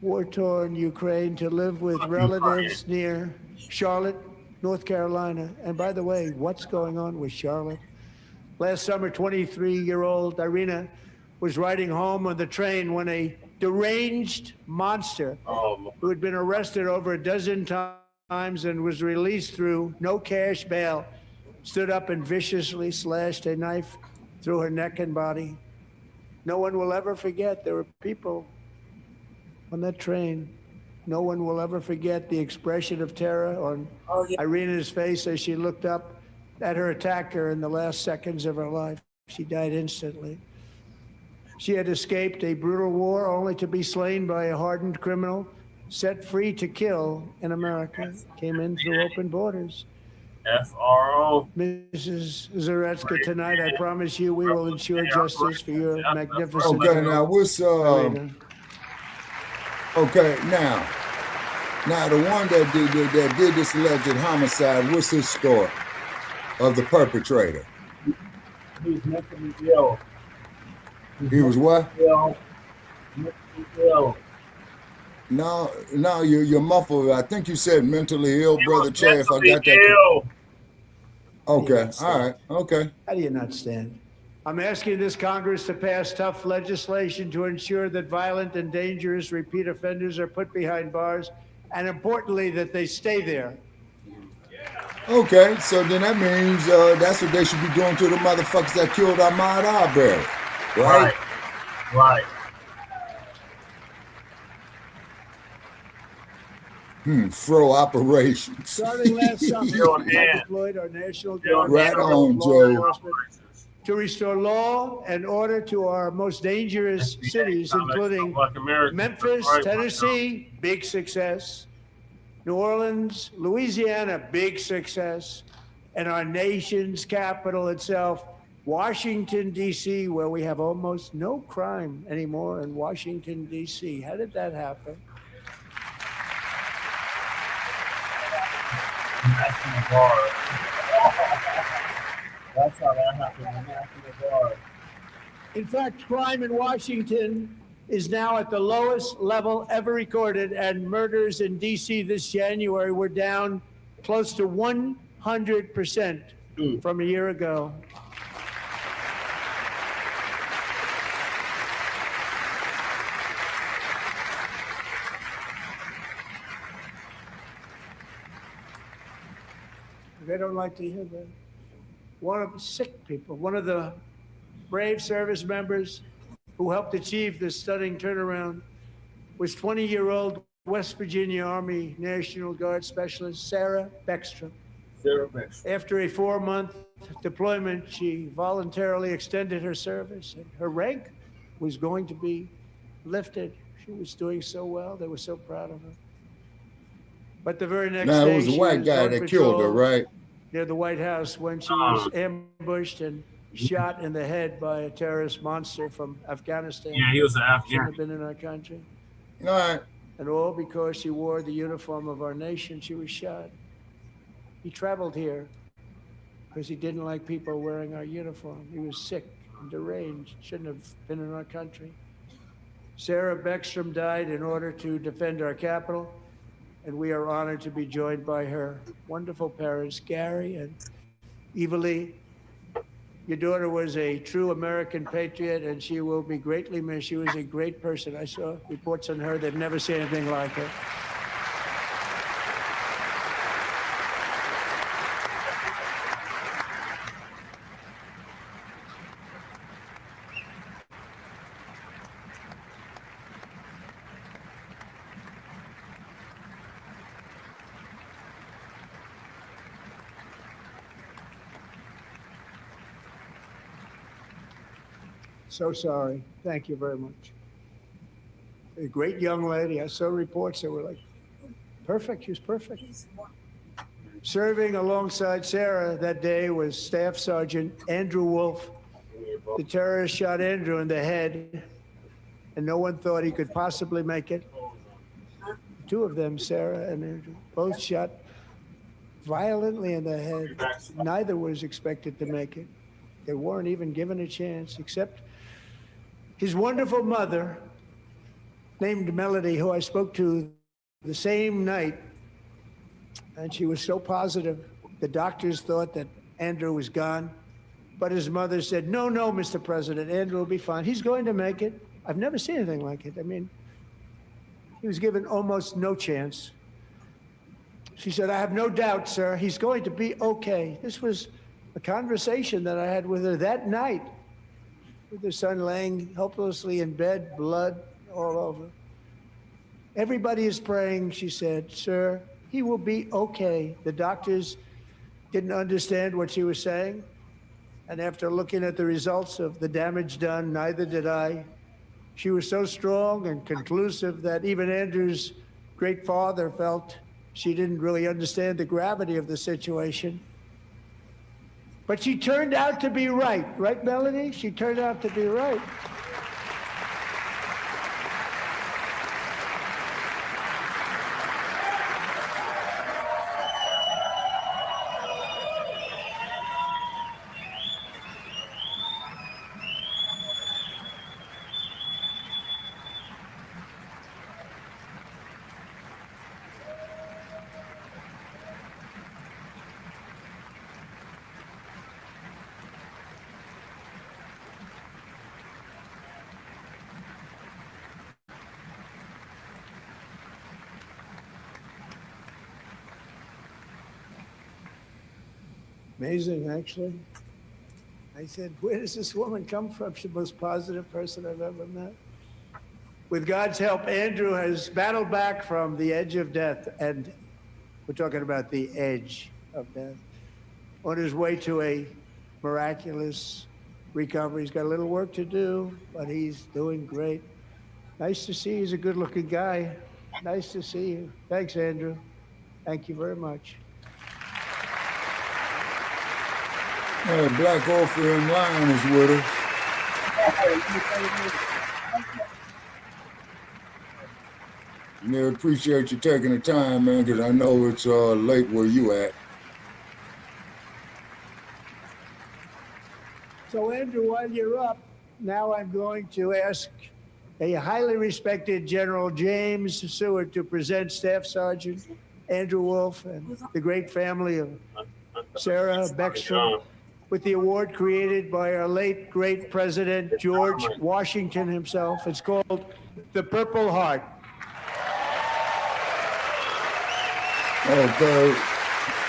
War-torn Ukraine to live with relatives near Charlotte, North Carolina. And by the way, what's going on with Charlotte? Last summer, 23-year-old Irina was riding home on the train when a deranged monster who had been arrested over a dozen times and was released through no cash bail stood up and viciously slashed a knife through her neck and body. No one will ever forget there were people on that train. No one will ever forget the expression of terror on Irina's face as she looked up at her attacker in the last seconds of her life. She died instantly. She had escaped a brutal war only to be slain by a hardened criminal, set free to kill in America, came in through open borders. FRO. Mrs. Zaretska, tonight I promise you we will ensure justice for your magnificent. Okay, now what's okay now the one that did this alleged homicide, what's his story of the perpetrator? He's mentally ill. He was what? Mentally ill. No, you're muffled. I think you said mentally ill, Brother Che, if I got that. Ill. Okay, all right, okay. How do you not stand? I'm asking this Congress to pass tough legislation to ensure that violent and dangerous repeat offenders are put behind bars, and importantly, that they stay there. Okay, so then that means that's what they should be doing to the motherfuckers that killed Ahmaud Arbery, right? Right. Fro operations. Starting last summer, we deployed our National Guard right on, Joe. to restore law and order to our most dangerous cities, including Memphis, Tennessee, big success, New Orleans, Louisiana, big success, and our nation's capital itself, Washington, D.C., where we have almost no crime anymore in Washington, D.C. How did that happen? That's how that happened. The National Guard. In fact, crime in Washington is now at the lowest level ever recorded, and murders in D.C. this January were down close to 100% from a year ago. They don't like to hear that. One of the sick people, one of the brave service members who helped achieve this stunning turnaround was 20-year-old West Virginia Army National Guard Specialist Sarah Beckstrom. After a 4-month deployment, she voluntarily extended her service, and her rank was going to be lifted. She was doing so well. They were so proud of her. But the very next Now, day, it was the she white guy on that killed her, patrol right? near the White House when she was ambushed and shot in the head by a terrorist monster from Afghanistan. Yeah, he was an Afghan. Shouldn't have been in our country. All right. And all because she wore the uniform of our nation, she was shot. He traveled here because he didn't like people wearing our uniform. He was sick and deranged, shouldn't have been in our country. Sarah Beckstrom died in order to defend our capital, and we are honored to be joined by her wonderful parents, Gary and Eva Lee. Your daughter was a true American patriot, and she will be greatly missed. She was a great person. I saw reports on her. They've never seen anything like her. So sorry. Thank you very much. A great young lady. I saw reports that were like, perfect. She was perfect. Serving alongside Sarah that day was Staff Sergeant Andrew Wolf. The terrorist shot Andrew in the head, and no one thought he could possibly make it. Two of them, Sarah and Andrew, both shot violently in the head. Neither was expected to make it. They weren't even given a chance, except his wonderful mother, named Melody, who I spoke to the same night, and she was so positive. The doctors thought that Andrew was gone, but his mother said, no, Mr. President, Andrew will be fine. He's going to make it. I've never seen anything like it. I mean, he was given almost no chance. She said, I have no doubt, sir, he's going to be okay. This was a conversation that I had with her that night, with her son laying helplessly in bed, blood all over. Everybody is praying, she said, sir, he will be okay. The doctors didn't understand what she was saying. And after looking at the results of the damage done, neither did I. She was so strong and conclusive that even Andrew's great father felt she didn't really understand the gravity of the situation. But she turned out to be right. Right, Melody? She turned out to be right. Amazing, actually. I said, where does this woman come from? She's the most positive person I've ever met. With God's help, Andrew has battled back from the edge of death, and we're talking about the edge of death, on his way to a miraculous recovery. He's got a little work to do, but he's doing great. Nice to see you. He's a good-looking guy. Nice to see you. Thanks, Andrew. Thank you very much. Black Orphan and Lion is with us. Yeah, appreciate you taking the time, man, because I know it's late where you at. So, Andrew, while you're up, now I'm going to ask a highly respected General James Seward to present Staff Sergeant Andrew Wolf and the great family of Sarah Beckstrom with the award created by our late great President George Washington himself. It's called the Purple Heart. Okay.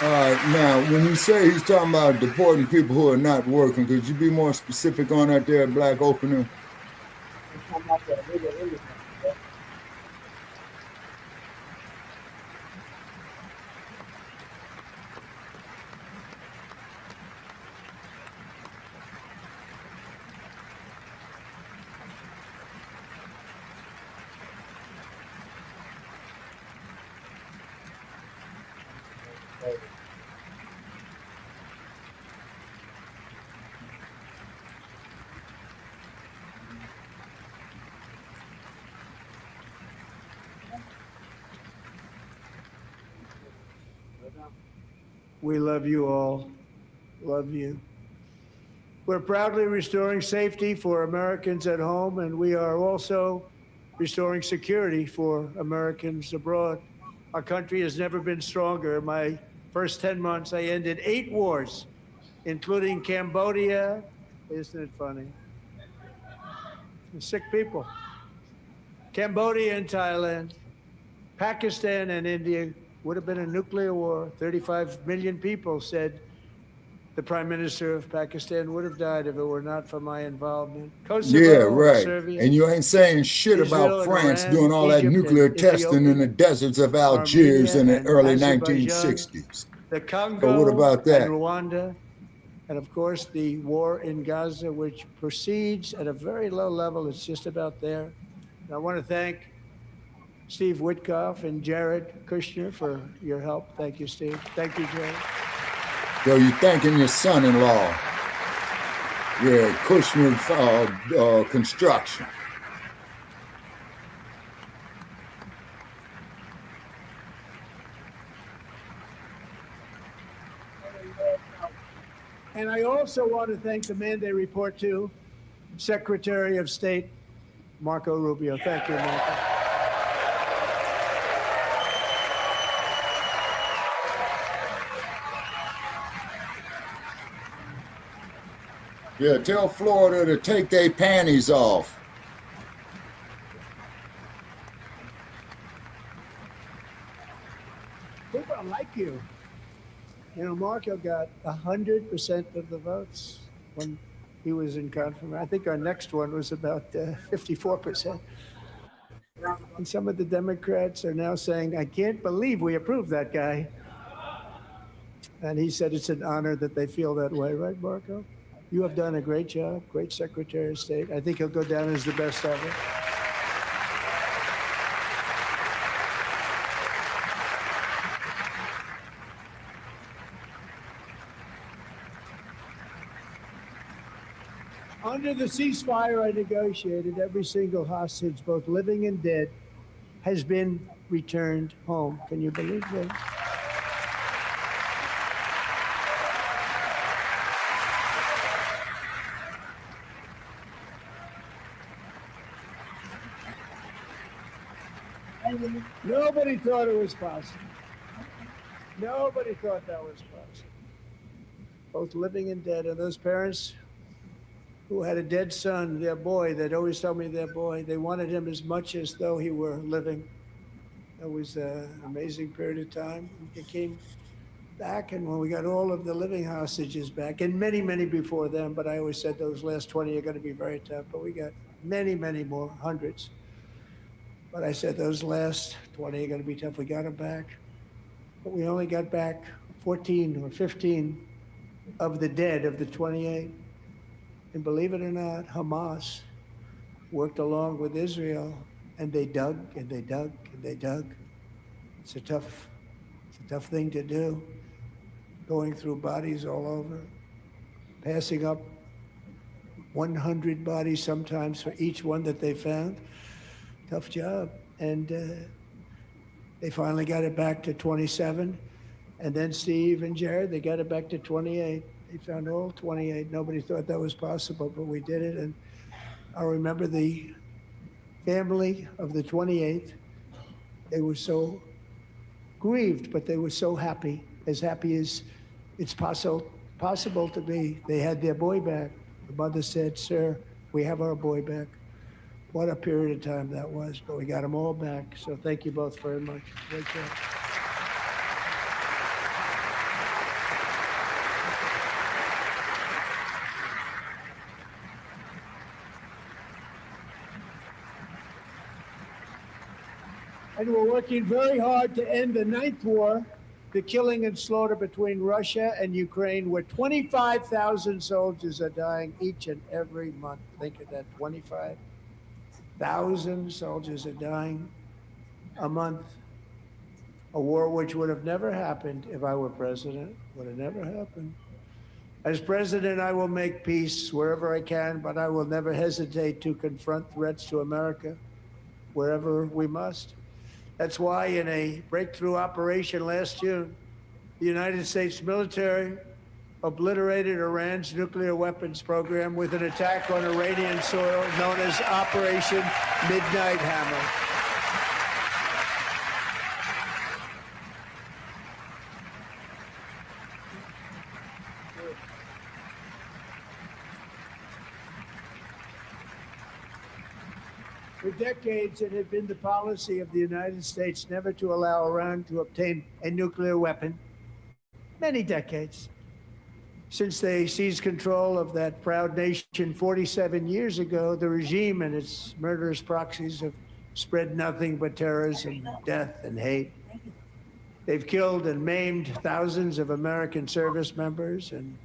Now, when you say he's talking about deporting people who are not working, could you be more specific on that there, Black Opener? We love you all. Love you. We're proudly restoring safety for Americans at home, and we are also restoring security for Americans abroad. Our country has never been stronger. In my first 10 months, I ended 8 wars, including Cambodia. Isn't it funny? Sick people. Cambodia and Thailand, Pakistan and India would have been a nuclear war. 35 million people said the Prime Minister of Pakistan would have died if it were not for my involvement. Kosovo, Yeah, right. Serbia, And you ain't saying shit Israel about and France Iran, doing all that Egypt nuclear and testing in the Ethiopia, deserts of Algiers Armenia in the and early Azerbaijan, 1960s. the So what Congo about and that? Rwanda, and of course the war in Gaza, which proceeds at a very low level. It's just about there. And I want to thank Steve Witkoff and Jared Kushner for your help. Thank you, Steve. Thank you, Jared. So you thanking your son-in-law. Yeah, Kushner Construction. And I also want to thank the man they report to, Secretary of State Marco Rubio. Thank you, Marco. Yeah, tell Florida to take their panties off. People like you. You know, Marco got 100% of the votes when he was in confirmation. I think our next one was about 54%. And some of the Democrats are now saying, I can't believe we approved that guy. And he said it's an honor that they feel that way, right, Marco? You have done a great job, great Secretary of State. I think he'll go down as the best ever. Under the ceasefire I negotiated, every single hostage, both living and dead, has been returned home. Can you believe that? Nobody thought it was possible. Nobody thought that was possible. Both living and dead. And those parents who had a dead son, their boy, they'd always tell me their boy, they wanted him as much as though he were living. It was an amazing period of time. It came back, and when we got all of the living hostages back, and many, many before them, but I always said those last 20 are going to be very tough, but we got many, many more, hundreds. But I said those last 20 are going to be tough. We got them back. But we only got back 14 or 15 of the dead of the 28. And believe it or not, Hamas worked along with Israel, and they dug and they dug and they dug. It's a tough thing to do, going through bodies all over, passing up 100 bodies sometimes for each one that they found. Tough job. And they finally got it back to 27. And then Steve and Jared, they got it back to 28. He found all 28. Nobody thought that was possible, but we did it. And I remember the family of the 28th. They were so grieved, but they were so happy as it's possible to be. They had their boy back. The mother said, "Sir, we have our boy back." What a period of time that was, but we got them all back. So thank you both very much. Great job. And we're working very hard to end the ninth war, the killing and slaughter between Russia and Ukraine, where 25,000 soldiers are dying each and every month. Think of that, 25,000 soldiers are dying a month. A war which would have never happened if I were president, would have never happened. As president, I will make peace wherever I can, but I will never hesitate to confront threats to America wherever we must. That's why in a breakthrough operation last June, the United States military obliterated Iran's nuclear weapons program with an attack on Iranian soil known as Operation Midnight Hammer. For decades, it had been the policy of the United States never to allow Iran to obtain a nuclear weapon. Many decades. Since they seized control of that proud nation 47 years ago, the regime and its murderous proxies have spread nothing but terrorism, death, and hate. They've killed and maimed thousands of American service members and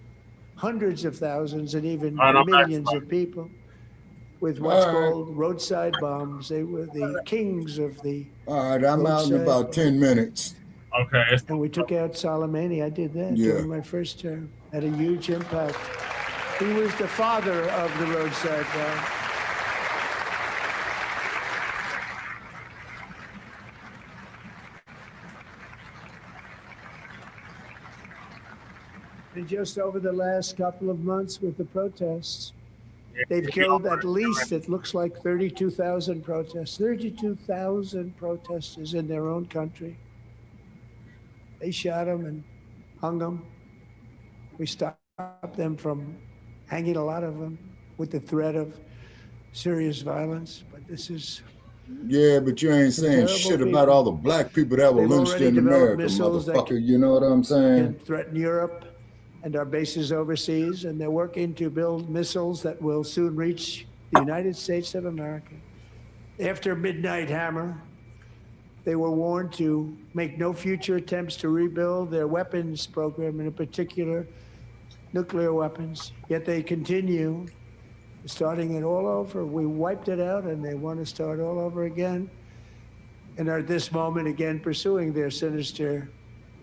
hundreds of thousands and even millions of people with what's called roadside bombs. They were the kings of the All right, I'm out in about 10 minutes. Okay. And we took out Soleimani. I did that during my first term. Had a huge impact. He was the father of the roadside bomb. And just over the last couple of months with the protests, they've killed at least, it looks like 32,000 protests, 32,000 protesters in their own country. They shot them and hung them. We stopped them from hanging a lot of them with the threat of serious violence. But this is... Yeah, but you ain't saying shit about all the black people that were lynched in America, motherfucker. You know what I'm saying? Threaten Europe and our bases overseas, and they're working to build missiles that will soon reach the United States of America. After Midnight Hammer, they were warned to make no future attempts to rebuild their weapons program, in particular nuclear weapons. Yet they continue, starting it all over. We wiped it out, and they want to start all over again, and are at this moment again pursuing their sinister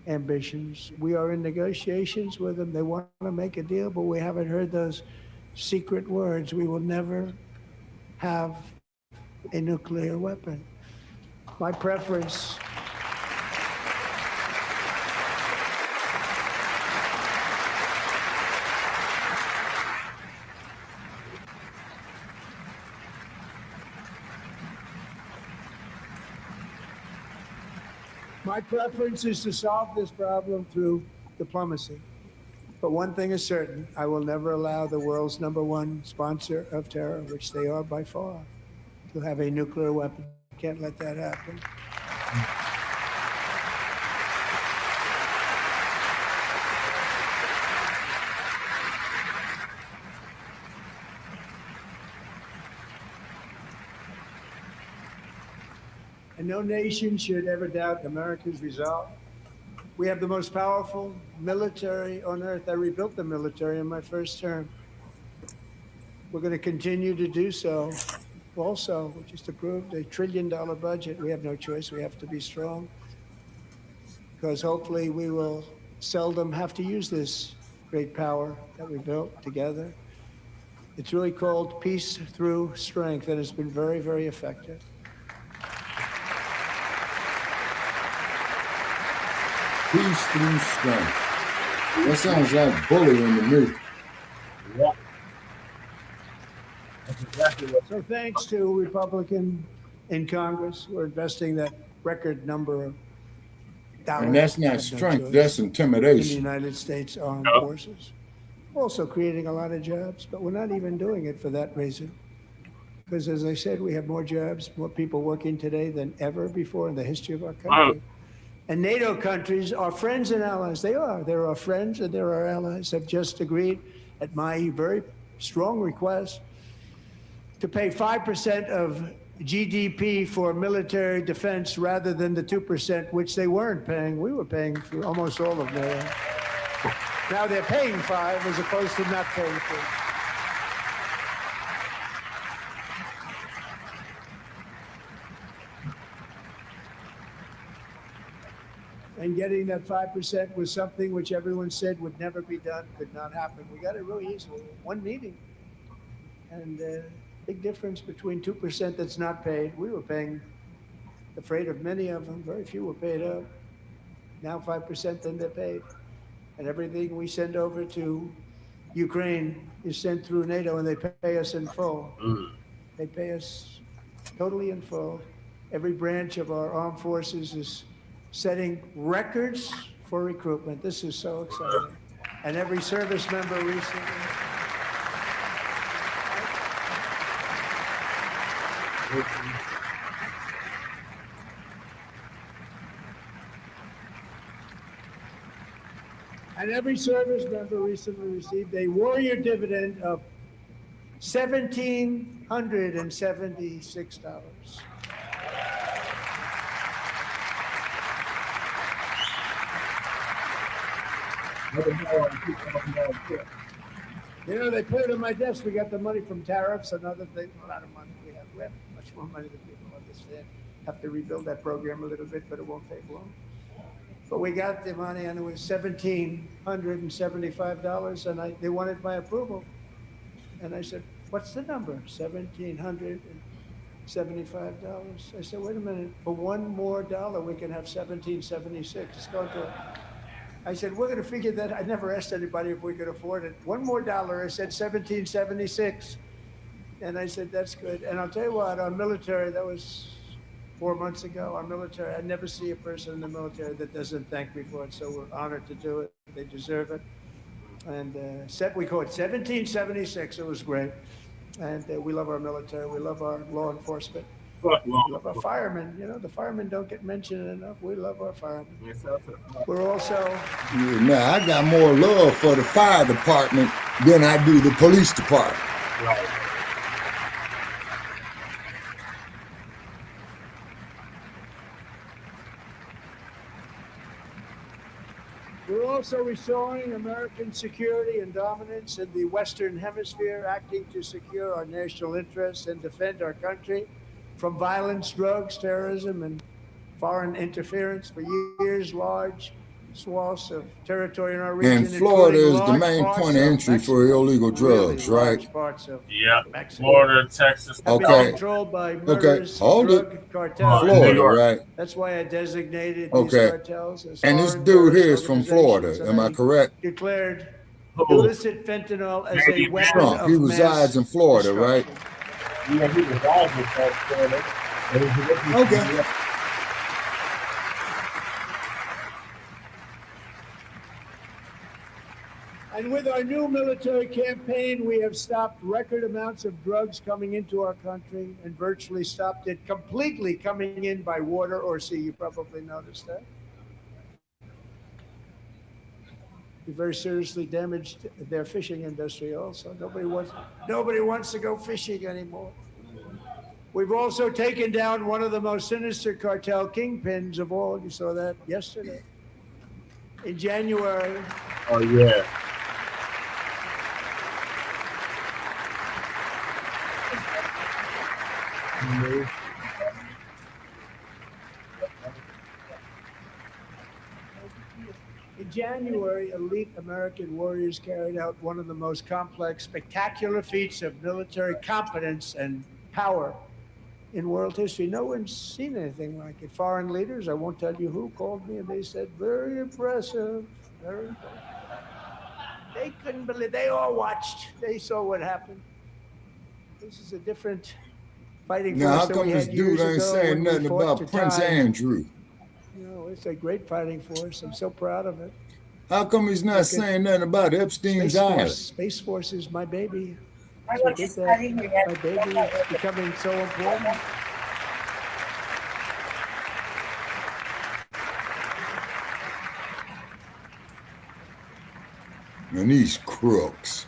ambitions. We are in negotiations with them. They want to make a deal, but we haven't heard those secret words. We will never have a nuclear weapon. My preference is to solve this problem through diplomacy. But one thing is certain, I will never allow the world's #1 sponsor of terror, which they are by far, to have a nuclear weapon. Can't let that happen. And no nation should ever doubt America's resolve. We have the most powerful military on earth. I rebuilt the military in my first term. We're going to continue to do so. Also, we just approved a $1 trillion budget. We have no choice. We have to be strong, because hopefully we will seldom have to use this great power that we built together. It's really called peace through strength, and it's been very, very effective. Peace through strength. That sounds like bullying to me. Yeah. That's exactly what. So thanks to Republican in Congress, we're investing that record number of dollars. And that's We not have no strength, choice, that's in the intimidation. United States Armed Yep. Forces. We're also creating a lot of jobs, but we're not even doing it for that reason. Because as I said, we have more jobs, more people working today than ever before in the history of our country. And NATO countries are friends and allies. They are. They're our friends and they're our allies. Have just agreed at my very strong request to pay 5% of GDP for military defense rather than the 2%, which they weren't paying. We were paying for almost all of NATO. Now they're paying 5 as opposed to not paying 3. And getting that 5% was something which everyone said would never be done, could not happen. We got it really easily. One meeting. And big difference between 2% that's not paid. We were paying the freight of many of them. Very few were paid up. Now 5%, then they're paid. And everything we send over to Ukraine is sent through NATO, and they pay us in full. They pay us totally in full. Every branch of our armed forces is setting records for recruitment. This is so exciting. And every service member recently. And every service member recently received a warrior dividend of $1,776. You know, they put it on my desk. We got the money from tariffs and other things. A lot of money we have. We have much more money than people understand. Have to rebuild that program a little bit, but it won't take long. But we got the money, and it was $1,775, and they wanted my approval. And I said, "What's the number?" $1,775. I said, "Wait a minute. For $1 more, we can have $1,776. It's going to." I said, "We're going to figure that." I never asked anybody if we could afford it. $1 more. I said $1,776, and I said, "That's good." And I'll tell you what, our military. That was 4 months ago. Our military. I never see a person in the military that doesn't thank me for it. So we're honored to do it. They deserve it. And we call it 1776. It was great. And we love our military. We love our law enforcement. We love our firemen. You know, the firemen don't get mentioned enough. We love our firemen. We're also. Now, I got more love for the fire department than I do the police department. Right. We're also restoring American security and dominance in the Western Hemisphere, acting to secure our national interests and defend our country from violence, drugs, terrorism, and foreign interference. For years, large swaths of territory in our region. And Florida is the large main parts point of entry Mexico, for illegal drugs, really right? large parts of Yeah. Mexico. Florida, Texas. Have been Okay. controlled by Okay. murderous Hold drug it. cartels. Florida, right? That's why I designated these Okay. cartels as And this foreign dude here terrorist is from Florida. organizations, Am I and correct? declared Who? illicit fentanyl as a weapon Trump. of He mass resides in Florida, right? destruction. Yeah, he resides in Florida. Okay. And with our new military campaign, we have stopped record amounts of drugs coming into our country and virtually stopped it completely coming in by water or sea. You probably noticed that. We very seriously damaged their fishing industry also. Nobody wants to go fishing anymore. We've also taken down one of the most sinister cartel kingpins of all. You saw that yesterday. In January. Oh, yeah. In January, elite American warriors carried out one of the most complex, spectacular feats of military competence and power in world history. No one's seen anything like it. Foreign leaders, I won't tell you who, called me and they said, very impressive, very impressive. They couldn't believe. They all watched. They saw what happened. This is a different fighting Now, force how that we come this had dude years ain't ago saying when we nothing fought to about Prince tie. Andrew? You know, it's a great fighting force. I'm so proud of it. How come he's not saying nothing about Epstein's Island? Space Force is my baby. I So want did you that. studying your My baby is becoming so important. And these crooks.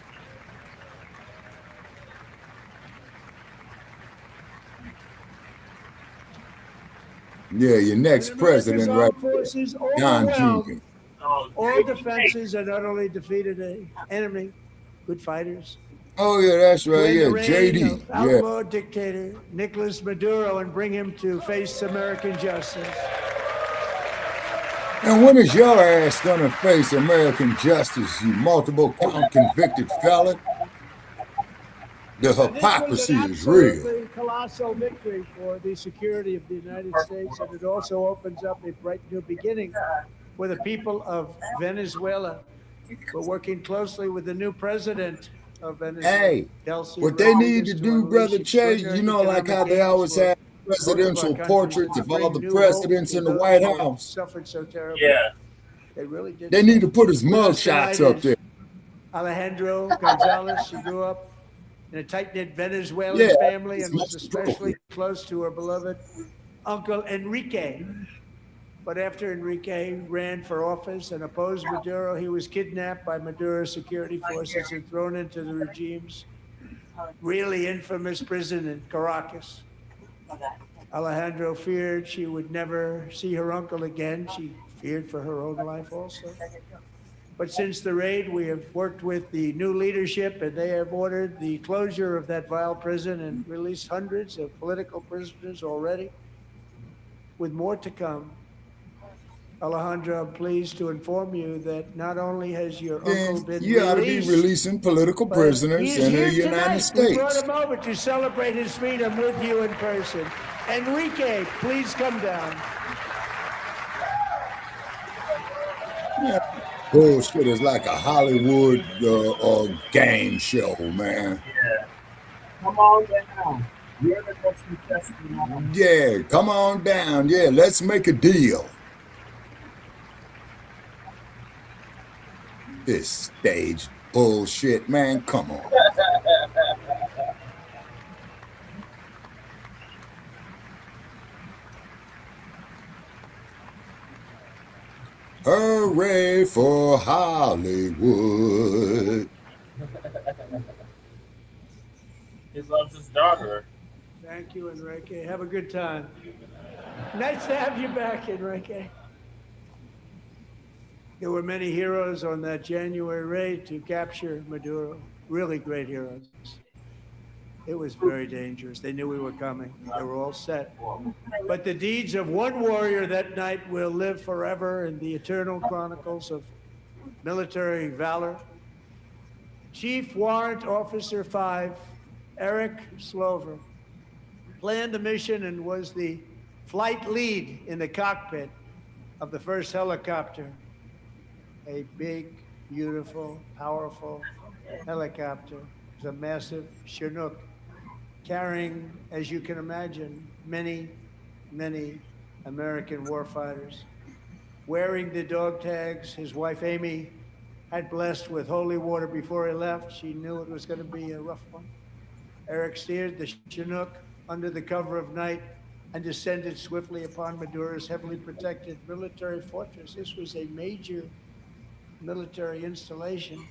Yeah, your next president, right Armed forces there, Don Jr. overwhelmed all defenses and utterly defeated an enemy. Good fighters. Oh, yeah, that's To right. end Yeah, the reign of JD. Yeah. outlaw dictator Nicolas Maduro and bring him to face American justice. And when is your ass gonna face American justice, you multiple count convicted felon? The hypocrisy is real. Absolutely colossal victory for the security of the United States, and it also opens up a bright new beginning for the people of Venezuela. We're working closely with the new president of Venezuela. Hey, Delcy what they need Rodriguez, to do, Brother Che, you know, like how they always have presidential portraits of all the presidents in the White House. Suffered so terribly. Yeah. They really did. They need to put his mug shots up there. Alejandro Gonzalez, she grew up in a tight-knit Venezuelan family and was especially close to her beloved uncle Enrique. But after Enrique ran for office and opposed Maduro, he was kidnapped by Maduro's security forces and thrown into the regime's really infamous prison in Caracas. Alejandro feared she would never see her uncle again. She feared for her own life also. But since the raid, we have worked with the new leadership, and they have ordered the closure of that vile prison and released hundreds of political prisoners already, with more to come. Alejandro, I'm pleased to inform you that not only has your uncle been You ought to be released, releasing political prisoners in the United States. We brought him over to celebrate his freedom with you in person. Enrique, please come down. Yeah. Bullshit is like a Hollywood game show, man. Yeah. Come on down. You're the most successful. Yeah, come on down. Yeah, let's make a deal. This stage bullshit, man. Come on. Hooray for Hollywood. He loves his daughter. Thank you, Enrique. Have a good time. Nice to have you back, Enrique. There were many heroes on that January raid to capture Maduro. Really great heroes. It was very dangerous. They knew we were coming. They were all set. But the deeds of one warrior that night will live forever in the eternal chronicles of military valor. Chief Warrant Officer 5, Eric Slover, planned the mission and was the flight lead in the cockpit of the first helicopter. A big, beautiful, powerful helicopter. It was a massive Chinook, carrying, as you can imagine, many, many American warfighters. Wearing the dog tags, his wife Amy had blessed with holy water before he left. She knew it was going to be a rough one. Eric steered the Chinook under the cover of night and descended swiftly upon Maduro's heavily protected military fortress. This was a major military installation,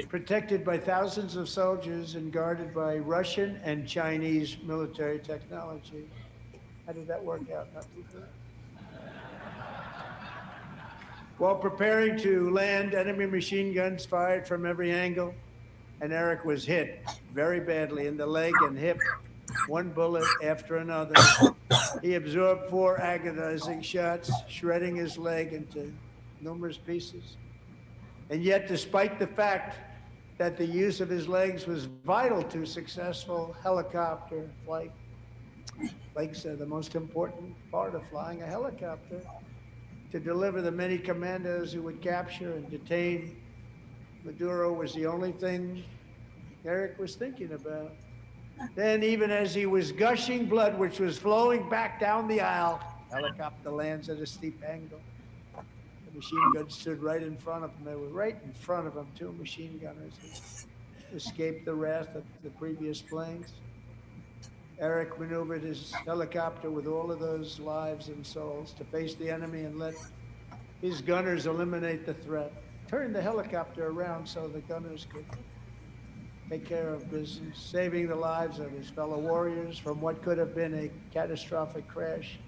protected by thousands of soldiers and guarded by Russian and Chinese military technology. How did that work out? Not too good. While preparing to land, enemy machine guns fired from every angle, and Eric was hit very badly in the leg and hip, one bullet after another. He absorbed 4 agonizing shots, shredding his leg into numerous pieces. And yet, despite the fact that the use of his legs was vital to successful helicopter flight, legs are the most important part of flying a helicopter, to deliver the many commandos who would capture and detain Maduro was the only thing Eric was thinking about. Then, even as he was gushing blood, which was flowing back down the aisle, helicopter lands at a steep angle. The machine gun stood right in front of him. They were right in front of him, two machine gunners who escaped the wrath of the previous planes. Eric maneuvered his helicopter with all of those lives and souls to face the enemy and let his gunners eliminate the threat. Turned the helicopter around so the gunners could take care of business, saving the lives of his fellow warriors from what could have been a catastrophic crash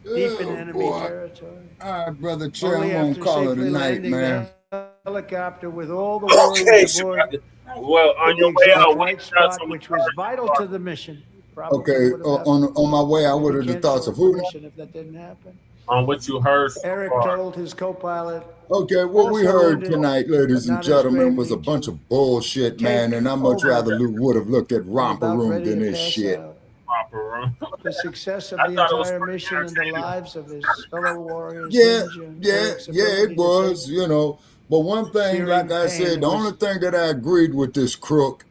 deep in enemy territory. All right, brother Chair, Only I'm after gonna call it a safely night, landing man. the helicopter with all the warriors aboard. Well, on your way out, what right spot, which was vital to the mission. Probably Okay, would have happened. on my way, I would have the Can't thoughts show of who. mission if that didn't happen. on what you heard so Eric far. told his co-pilot. Okay, what we Also heard wounded, tonight, ladies but and not as gentlemen, was a gravely, bunch of bullshit, man, and I much over. rather would have looked at Romper about Room ready than to this pass shit. out. Romper Room. The success of I the thought it was entire pretty mission and the entertaining. lives of his fellow warriors. Yeah, hinged on yeah, Eric's yeah, ability it to was, take you know. But one thing, searing like I pain said, the was- only thing that I agreed with this crook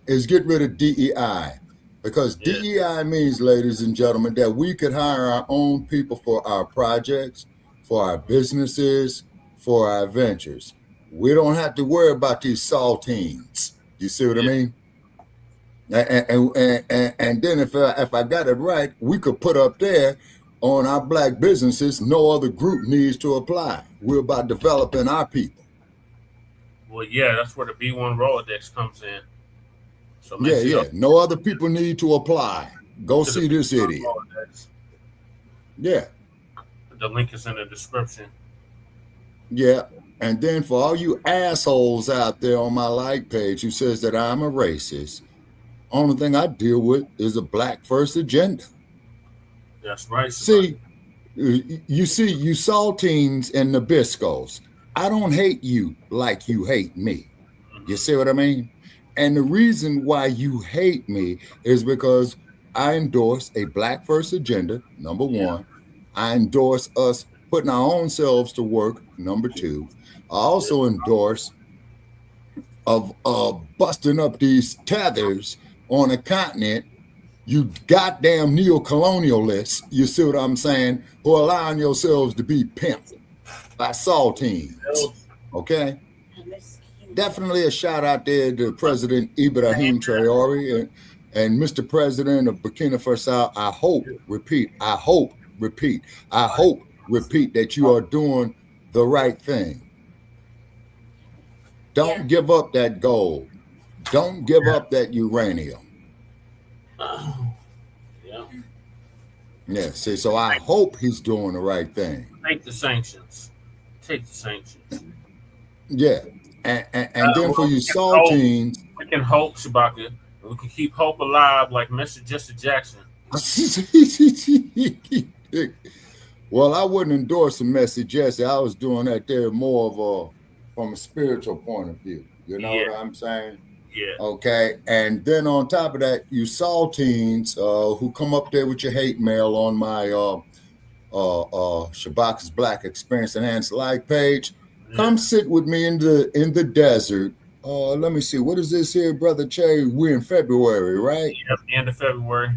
is get rid of DEI. Because DEI means, ladies and gentlemen, that we could hire our own people for our projects, for our businesses, for our ventures. We don't have to worry about these saltines. You see what I mean? And then if I got it right, we could put up there on our black businesses, no other group needs to apply. We're about developing our people. Well, yeah, that's where the B1 Rolodex comes in. So make Yeah, sure you yeah. No other people need to apply. Go see this idiot. Rolodex. Yeah. The link is in the description. Yeah. And then for all you assholes out there on my like page who says that I'm a racist, only thing I deal with is a black first agenda. That's right. See, you saltines and Nabiscos. I don't hate you like you hate me. You see what I mean? And the reason why you hate me is because I endorse a black first agenda, number one. I endorse us putting our own selves to work, number two. I also endorse of busting up these tethers on a continent, you goddamn neo-colonialists, you see what I'm saying, who are allowing yourselves to be pimped by saltines, okay? Definitely a shout out there to President Ibrahim Traore and Mr. President of Burkina Faso. I hope that you are doing the right thing. Don't give up that gold. Don't give up that uranium. Yeah, see, so I hope he's doing the right thing. Take the sanctions. Take the sanctions. Yeah. And then for you saltines. We can hope, Shabaka. We can keep hope alive like Mr. Jesse Jackson. Well, I wouldn't endorse a Messy Jesse. I was doing that there more of from a spiritual point of view. You know what I'm saying? Yeah. Okay. And then on top of that, you saltines who come up there with your hate mail on my Shabaka's Black Experience Enhanced like page. Come sit with me in the desert. Let me see. What is this here, Brother Che? We're in February, right? Yep, end of February.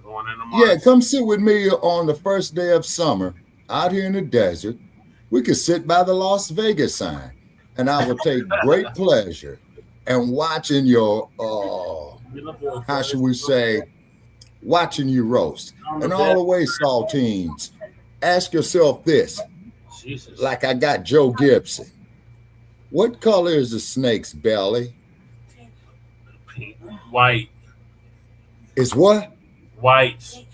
Going into March. Yeah, come sit with me on the first day of summer out here in the desert. We could sit by the Las Vegas sign, and I will take great pleasure in watching your, how should we say, watching you roast. And all the way, saltines, ask yourself this. Jesus. Like I got Joe Gibson. What color is the snake's belly? Pink. White. Is what? White.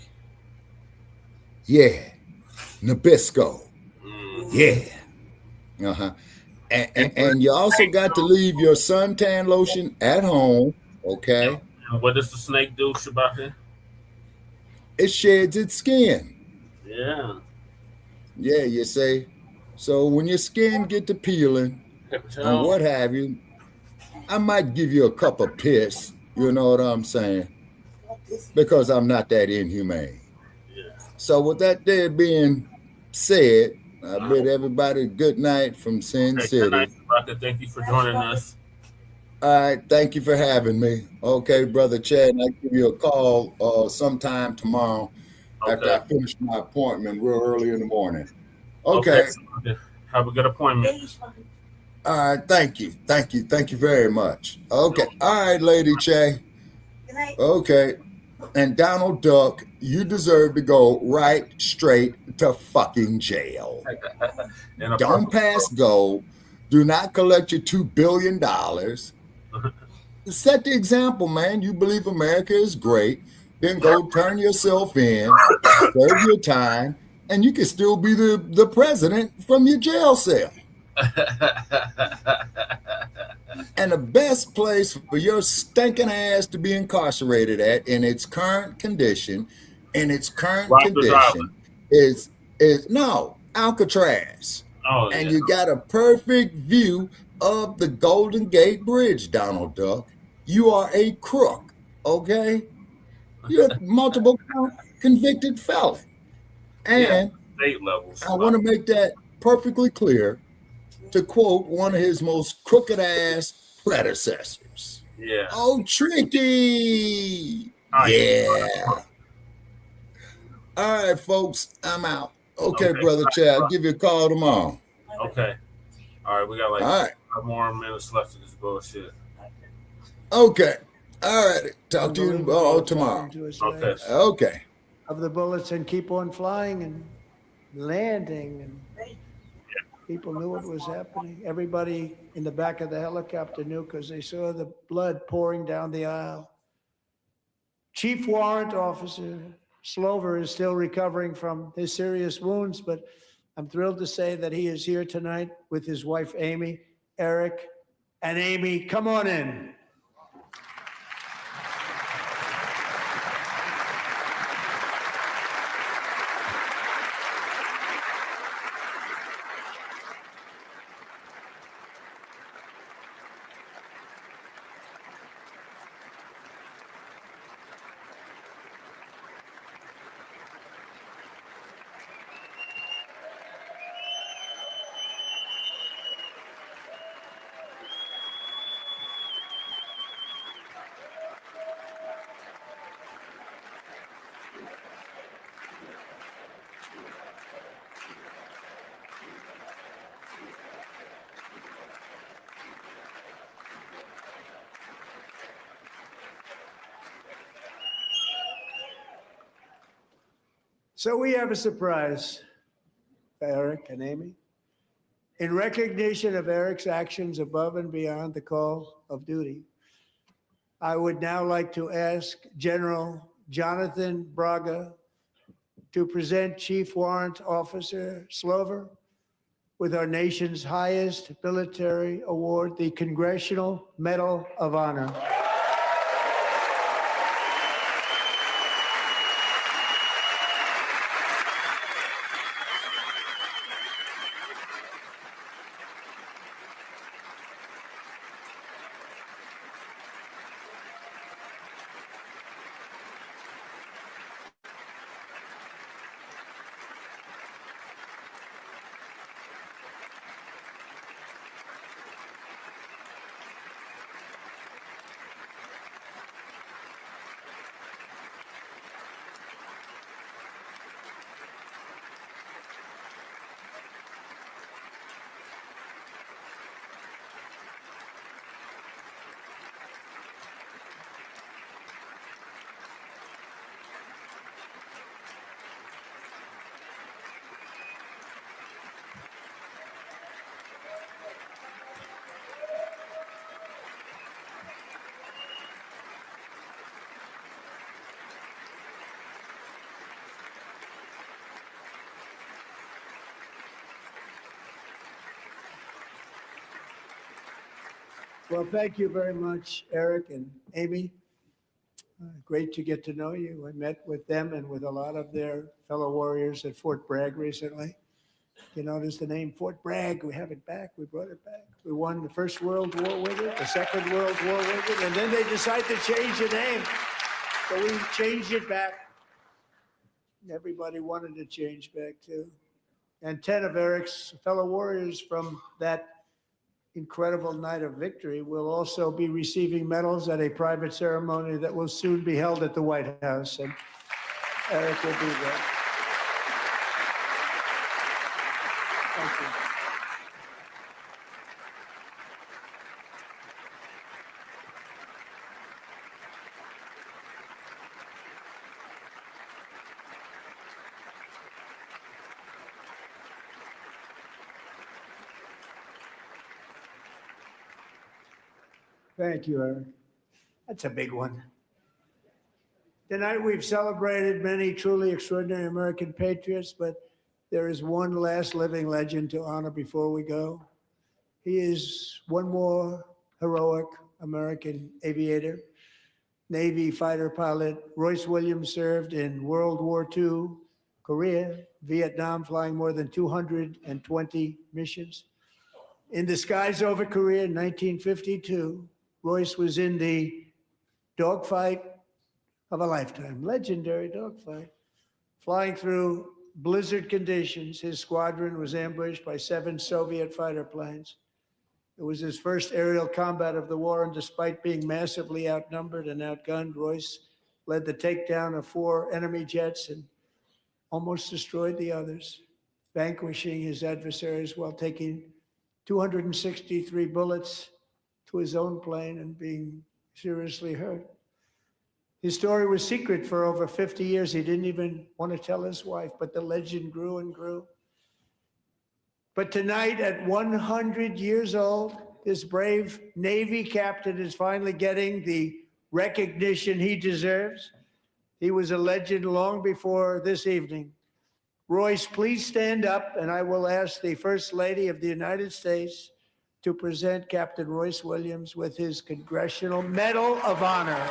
Yeah. Nabisco. Yeah. Uh-huh. And you also got to leave your suntan lotion at home, okay? And what does the snake do, Shabaka? It sheds its skin. Yeah. Yeah, you see. So when your skin get to peeling and what have you, I might give you a cup of piss, you know what I'm saying? Because I'm not that inhumane. Yeah. So with that there being said, I bid everybody good night from Sin Okay, City. good night, Rocket. Thank you for joining us. All right, thank you for having me. Okay, brother Chad, I'll give you a call sometime tomorrow after I finish my appointment real early in the morning. Okay. Have a good appointment. All right, thank you. Thank you very much. Okay. All right, Lady Che. Okay. And Donald Duck, you deserve to go right straight to fucking jail. Don't pass go. Do not collect your $2 billion. Set the example, man. You believe America is great. Then go turn yourself in, serve your time, and you can still be the president from your jail cell. And the best place for your stinking ass to be incarcerated at in its current condition, is no Alcatraz. Oh, and you got a perfect view of the Golden Gate Bridge, Donald Duck. You are a crook, okay? You're a multiple convicted felon. And state levels. I want to make that perfectly clear, to quote one of his most crooked ass predecessors. Yeah. Oh, Tricky. Yeah. All right, folks, I'm out. Okay, brother Chad, I'll give you a call tomorrow. Okay. All right, we got like 5 more minutes left of this bullshit. Okay. All right. Talk to you tomorrow. Okay. Okay. Of the bullets and keep on flying and landing, and people knew what was happening. Everybody in the back of the helicopter knew because they saw the blood pouring down the aisle. Chief Warrant Officer Slover is still recovering from his serious wounds, but I'm thrilled to say that he is here tonight with his wife, Amy, Eric, and Amy. Come on in. So we have a surprise for Eric and Amy. In recognition of Eric's actions above and beyond the call of duty, I would now like to ask General Jonathan Braga to present Chief Warrant Officer Slover with our nation's highest military award, the Congressional Medal of Honor. Well, thank you very much, Eric and Amy. Great to get to know you. I met with them and with a lot of their fellow warriors at Fort Bragg recently. You notice the name Fort Bragg, we have it back, we brought it back. We won the First World War with it, the Second World War with it, and then they decided to change the name. So we changed it back. Everybody wanted to change back too. And 10 of Eric's fellow warriors from that incredible night of victory will also be receiving medals at a private ceremony that will soon be held at the White House. And Eric will be there. Thank you. Thank you, Eric. That's a big one. Tonight we've celebrated many truly extraordinary American patriots, but there is one last living legend to honor before we go. He is one more heroic American aviator, Navy fighter pilot. Royce Williams served in World War II, Korea, Vietnam, flying more than 220 missions. In the skies over Korea in 1952, Royce was in the dogfight of a lifetime, legendary dogfight. Flying through blizzard conditions, his squadron was ambushed by 7 Soviet fighter planes. It was his first aerial combat of the war, and despite being massively outnumbered and outgunned, Royce led the takedown of 4 enemy jets and almost destroyed the others, vanquishing his adversaries while taking 263 bullets to his own plane and being seriously hurt. His story was secret for over 50 years. He didn't even want to tell his wife, but the legend grew and grew. But tonight, at 100 years old, this brave Navy captain is finally getting the recognition he deserves. He was a legend long before this evening. Royce, please stand up, and I will ask the First Lady of the United States to present Captain Royce Williams with his Congressional Medal of Honor.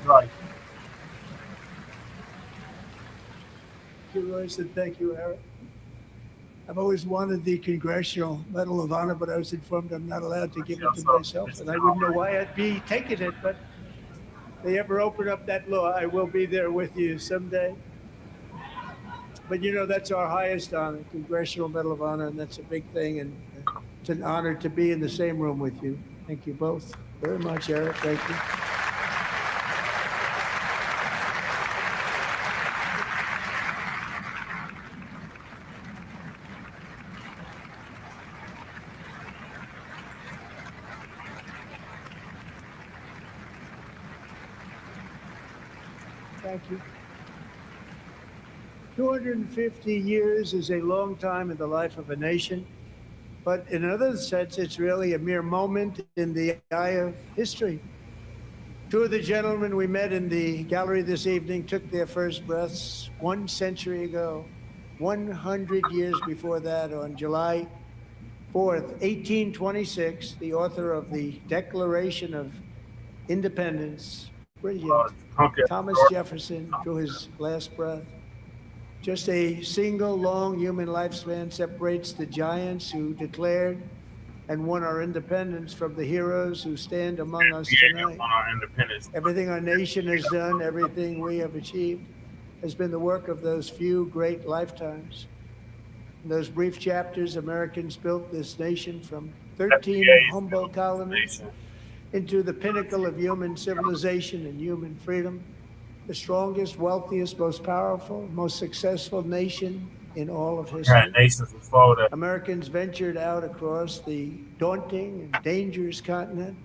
Right. Thank you, Royce, and thank you, Eric. I've always wanted the Congressional Medal of Honor, but I was informed I'm not allowed to give it to myself, and I wouldn't know why I'd be taking it, but if they ever open up that law, I will be there with you someday. But you know, that's our highest honor, Congressional Medal of Honor, and that's a big thing, and it's an honor to be in the same room with you. Thank you both very much, Eric. Thank you. Thank you. 250 years is a long time in the life of a nation, but in another sense, it's really a mere moment in the eye of history. Two of the gentlemen we met in the gallery this evening took their first breaths 1 century ago, 100 years before that, on July 4th, 1826, the author of the Declaration of Independence, brilliant, Thomas Jefferson, drew his last breath. Just a single long human lifespan separates the giants who declared and won our independence from the heroes who stand among us tonight. Everything our nation has done, everything we have achieved, has been the work of those few great lifetimes. In those brief chapters, Americans built this nation from 13 humble colonies into the pinnacle of human civilization and human freedom, the strongest, wealthiest, most powerful, most successful nation in all of history. Americans ventured out across the daunting and dangerous continent.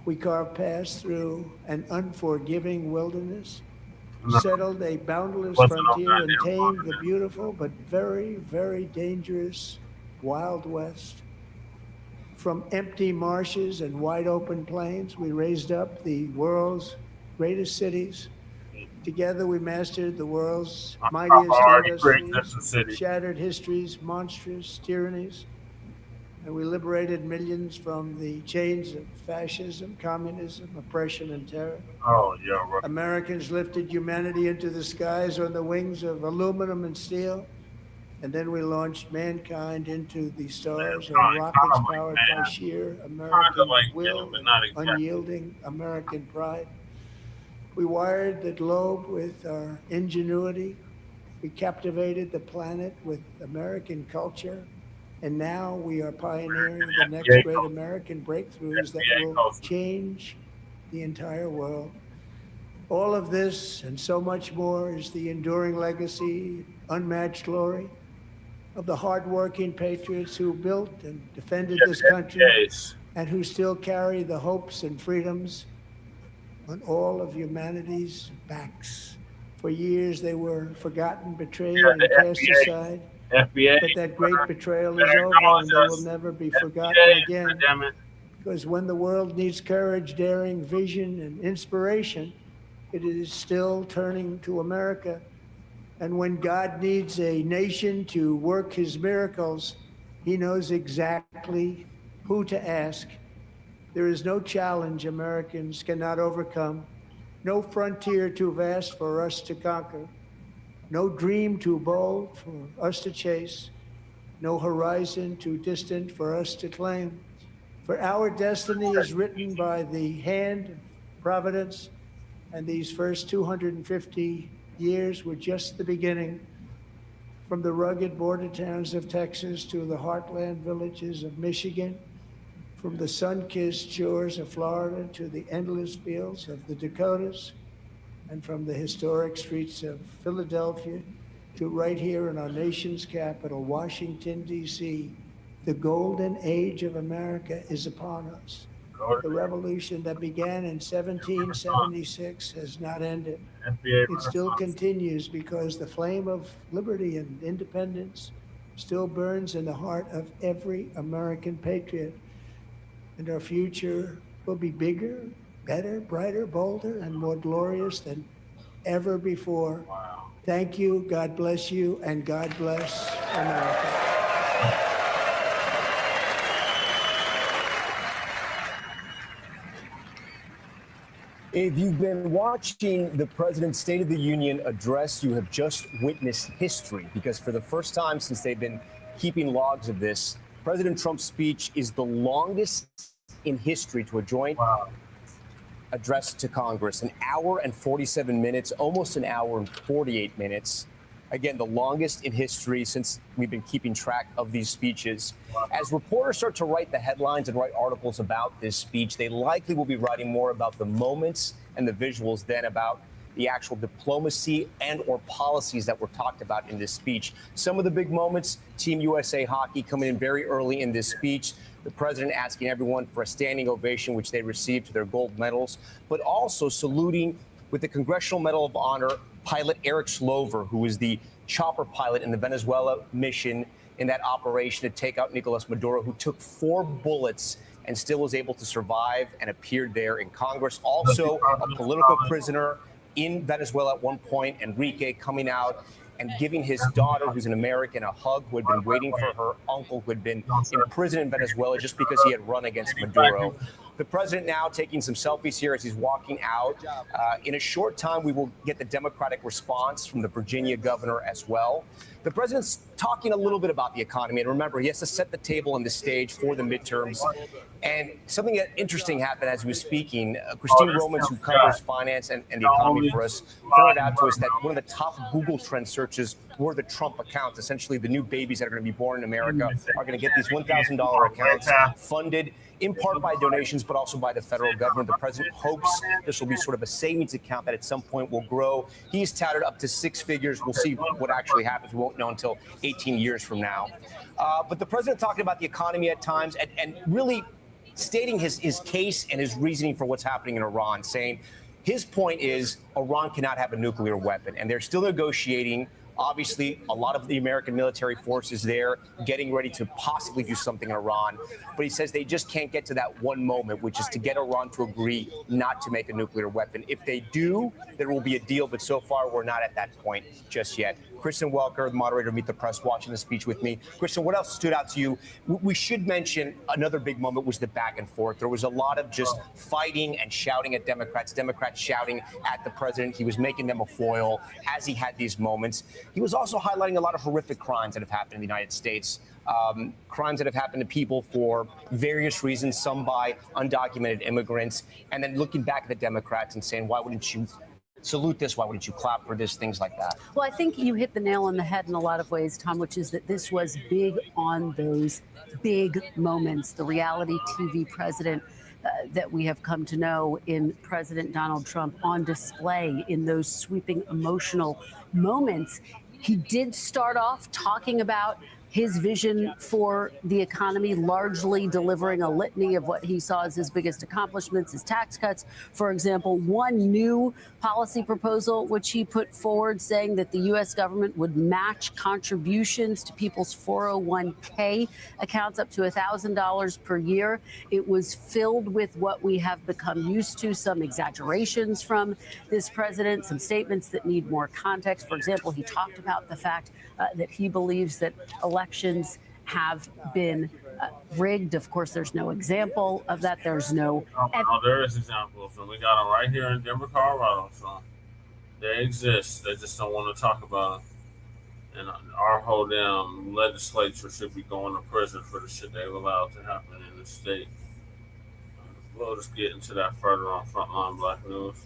We carved paths through an unforgiving wilderness, settled a boundless frontier, and tamed the beautiful but very, very dangerous Wild West. From empty marshes and wide open plains, we raised up the world's greatest cities. Together, we mastered the world's mightiest industries, shattered history's monstrous tyrannies, and we liberated millions from the chains of fascism, communism, oppression, and terror. Oh, yeah, right. Americans lifted humanity into the skies on the wings of aluminum and steel, and then we launched mankind into the stars on rockets powered by sheer American will and unyielding American pride. We wired the globe with our ingenuity. We captivated the planet with American culture. And now we are pioneering the next great American breakthroughs that will change the entire world. All of this and so much more is the enduring legacy, unmatched glory of the hardworking patriots who built and defended this country and who still carry the hopes and freedoms on all of humanity's backs. For years they were forgotten, betrayed, and cast aside. FBA. But that great betrayal is over, and they will never be forgotten again. Because when the world needs courage, daring, vision, and inspiration, it is still turning to America. And when God needs a nation to work his miracles, he knows exactly who to ask. There is no challenge Americans cannot overcome, no frontier too vast for us to conquer, no dream too bold for us to chase, no horizon too distant for us to claim. For our destiny is written by the hand of providence, and these first 250 years were just the beginning. From the rugged border towns of Texas to the heartland villages of Michigan, from the sun-kissed shores of Florida to the endless fields of the Dakotas, and from the historic streets of Philadelphia to right here in our nation's capital, Washington, D.C., the golden age of America is upon us. The revolution that began in 1776 has not ended. It still continues because the flame of liberty and independence still burns in the heart of every American patriot. And our future will be bigger, better, brighter, bolder, and more glorious than ever before. Wow. Thank you, God bless you, and God bless America. If you've been watching the President's State of the Union address, you have just witnessed history, because for the first time since they've been keeping logs of this, President Trump's speech is the longest in history to a joint address to Congress. An hour and 47 minutes, almost an hour and 48 minutes. Again, the longest in history since we've been keeping track of these speeches. As reporters start to write the headlines and write articles about this speech, they likely will be writing more about the moments and the visuals than about the actual diplomacy and or policies that were talked about in this speech. Some of the big moments, Team USA hockey coming in very early in this speech, the president asking everyone for a standing ovation, which they received to their gold medals, but also saluting with the Congressional Medal of Honor pilot Eric Slover, who was the chopper pilot in the Venezuela mission in that operation to take out Nicolas Maduro, who took 4 bullets and still was able to survive and appeared there in Congress. Also, a political prisoner in Venezuela at one point, Enrique, coming out and giving his daughter, who's an American, a hug, who had been waiting for her uncle, who had been in prison in Venezuela just because he had run against Maduro. The president now taking some selfies here as he's walking out. In a short time, we will get the Democratic response from the Virginia governor as well. The president's talking a little bit about the economy. And remember, he has to set the table and the stage for the midterms. And something interesting happened as he was speaking. Christine Romans, who covers finance and the economy for us, pointed out to us that one of the top Google trend searches were the Trump accounts. Essentially, the new babies that are going to be born in America are going to get these $1,000 accounts funded in part by donations, but also by the federal government. The president hopes this will be sort of a savings account that at some point will grow. He's touted up to 6 figures. We'll see what actually happens. We won't know until 18 years from now. But the president talking about the economy at times and really stating his case and his reasoning for what's happening in Iran, saying his point is Iran cannot have a nuclear weapon, and they're still negotiating. Obviously, a lot of the American military forces there getting ready to possibly do something in Iran. But he says they just can't get to that one moment, which is to get Iran to agree not to make a nuclear weapon. If they do, there will be a deal. But so far, we're not at that point just yet. Kristen Welker, the moderator of Meet the Press, watching the speech with me. Kristen, what else stood out to you? We should mention another big moment was the back and forth. There was a lot of just fighting and shouting at Democrats shouting at the president. He was making them a foil as he had these moments. He was also highlighting a lot of horrific crimes that have happened in the United States. Crimes that have happened to people for various reasons, some by undocumented immigrants, and then looking back at the Democrats and saying, why wouldn't you salute this? Why wouldn't you clap for this? Things like that. Well, I think you hit the nail on the head in a lot of ways, Tom, which is that this was big on those big moments. The reality TV president that we have come to know in President Donald Trump on display in those sweeping emotional moments. He did start off talking about his vision for the economy, largely delivering a litany of what he saw as his biggest accomplishments, his tax cuts. For example, one new policy proposal, which he put forward, saying that the U.S. government would match contributions to people's 401k accounts up to $1,000 per year. It was filled with what we have become used to, some exaggerations from this president, some statements that need more context. For example, he talked about the fact that he believes that elections have been rigged. Of course, there's no example of that. There's no. No, there is examples, and we got them right here in Denver, Colorado. So they exist. They just don't want to talk about them. And our whole damn legislature should be going to prison for the shit they've allowed to happen in the state. We'll just get into that further on Frontline Black News.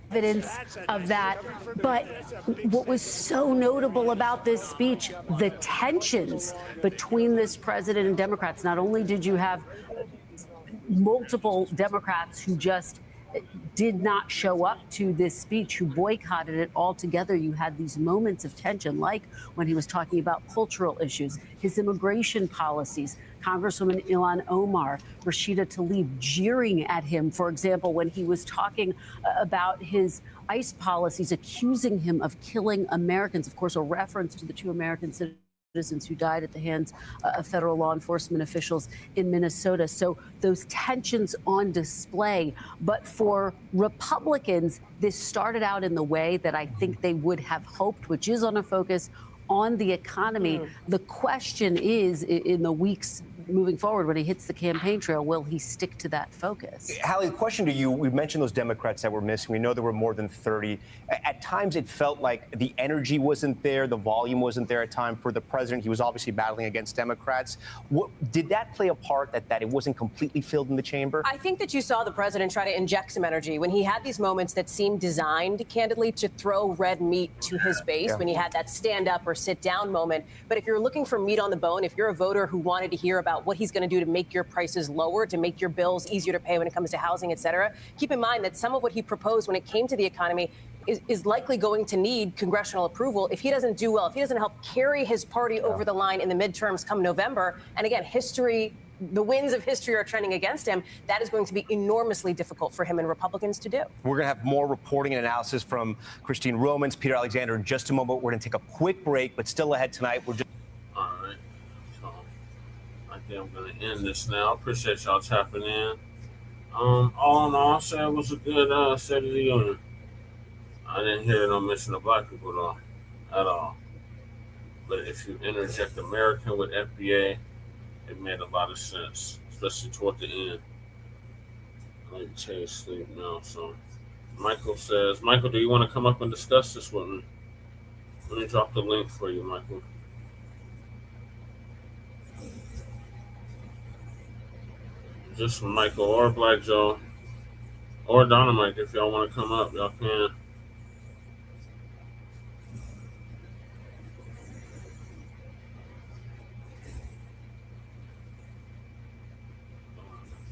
Evidence of that. But what was so notable about this speech, the tensions between this president and Democrats. Not only did you have multiple Democrats who just did not show up to this speech, who boycotted it altogether. You had these moments of tension, like when he was talking about cultural issues, his immigration policies, Congresswoman Ilhan Omar, Rashida Tlaib jeering at him, for example, when he was talking about his ICE policies, accusing him of killing Americans. Of course, a reference to the 2 American citizens who died at the hands of federal law enforcement officials in Minnesota. So those tensions on display. But for Republicans, this started out in the way that I think they would have hoped, which is on a focus on the economy. The question is, in the weeks moving forward, when he hits the campaign trail, will he stick to that focus? Hallie, the question to you, we mentioned those Democrats that were missing. We know there were more than 30. At times, it felt like the energy wasn't there, the volume wasn't there at times for the president. He was obviously battling against Democrats. Did that play a part that it wasn't completely filled in the chamber? I think that you saw the president try to inject some energy when he had these moments that seemed designed, candidly, to throw red meat to his base, when he had that stand up or sit down moment. But if you're looking for meat on the bone, if you're a voter who wanted to hear about what he's going to do to make your prices lower, to make your bills easier to pay when it comes to housing, et cetera, keep in mind that some of what he proposed when it came to the economy is likely going to need congressional approval if he doesn't do well, if he doesn't help carry his party over the line in the midterms come November. And again, history the winds of history are trending against him, that is going to be enormously difficult for him and Republicans to do. We're going to have more reporting and analysis from Christine Romans, Peter Alexander in just a moment. We're going to take a quick break, but still ahead tonight. We're just. All right. So I think I'm going to end this now. Appreciate y'all tapping in. All in all, I'll say it was a good State of the Union. I didn't hear no mention of black people though, at all. But if you interject American with FBA, it made a lot of sense, especially toward the end. I need to change sleep now. So Michael says, Michael, do you want to come up and discuss this with me? Let me drop the link for you, Michael. Just for Michael or Black Joe or Dynamite, if y'all want to come up, y'all can.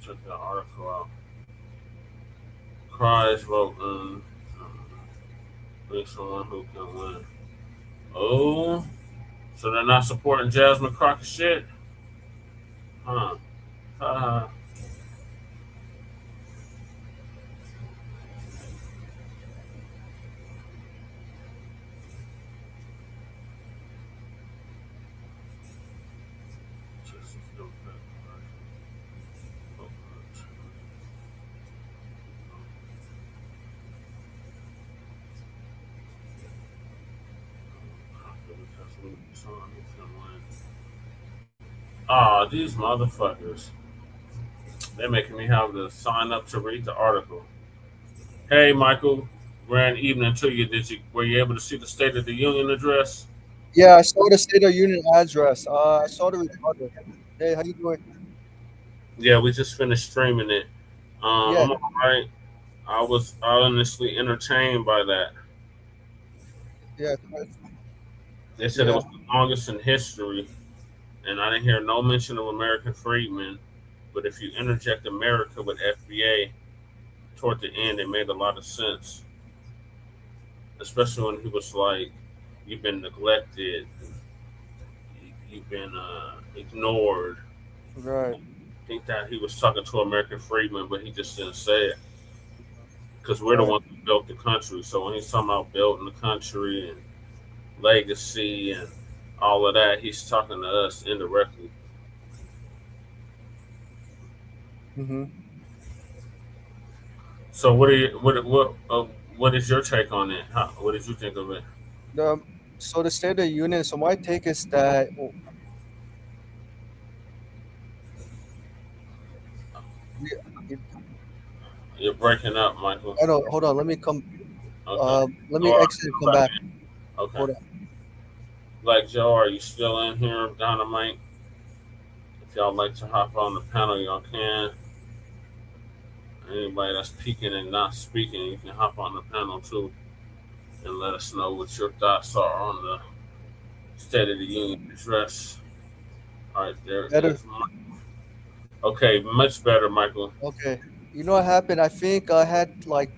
Check that article out. Cries vote pick someone who can win. Oh, so they're not supporting Jasmine Crockett shit? Huh. Ah, these motherfuckers. They're making me have to sign up to read the article. Hey, Michael. Grand evening to you. Were you able to see the State of the Union address? Yeah, I saw the State of Union address. I saw the rebuttal. Hey, how you doing? Yeah, we just finished streaming it. Yeah. I'm all right. I was honestly entertained by that. Yeah. They said it was the longest in history, and I didn't hear no mention of American freedmen. But if you interject America with FBA toward the end, it made a lot of sense. Especially when he was like, you've been neglected, you've been ignored. Right. I think that he was talking to American freedmen, but he just didn't say it. Because we're the ones who built the country. So when he's talking about building the country and legacy and all of that, he's talking to us indirectly. Mm-hmm. So what is your take on it? What did you think of it? So the State of the Union. So my take is that. You're breaking up, Michael. I know. Hold on. Let me come. Okay. Let me exit and come back. Okay. Hold on. Like Joe, are you still in here, Dynamite? If y'all like to hop on the panel, y'all can. Anybody that's peeking and not speaking, you can hop on the panel too, and let us know what your thoughts are on the State of the Union address. All right, there it is. Okay, much better, Michael. Okay. You know what happened? I think I had like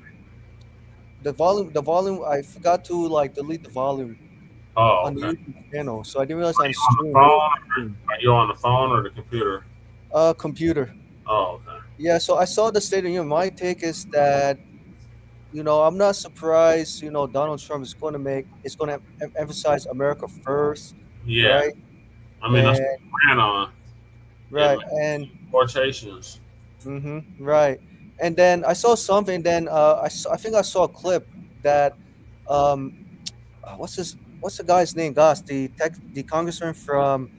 the volume. I forgot to like delete the volume on the YouTube channel, so I didn't realize I'm streaming. Are you on the phone or the computer? Computer. Oh, okay. Yeah, so I saw the State of the Union. My take is that, I'm not surprised. Donald Trump is going to emphasize America first. Yeah. Right. I mean, that's what he ran on. Right, and deportations. Mm-hmm. Right, and then I saw something. Then I think I saw a clip that what's the guy's name? Goss, the congressman from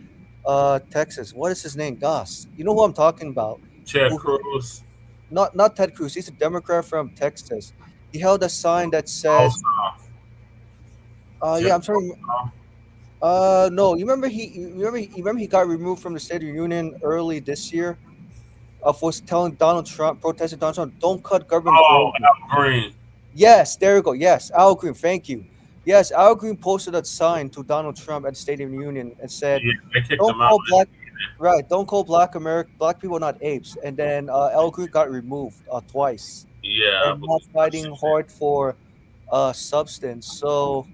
Texas. What is his name? Goss. You know who I'm talking about? Ted Cruz. Not Ted Cruz. He's a Democrat from Texas. He held a sign that says. Yeah, I'm sorry. No, you remember he got removed from the State of the Union early this year for telling protesting Donald Trump, don't cut government. Oh, Al Green. Yes, there you go. Yes, Al Green. Thank you. Yes, Al Green posted that sign to Donald Trump at the State of the Union and said, don't call black people not apes. And then Al Green got removed twice. Yeah. And not fighting hard for substance. So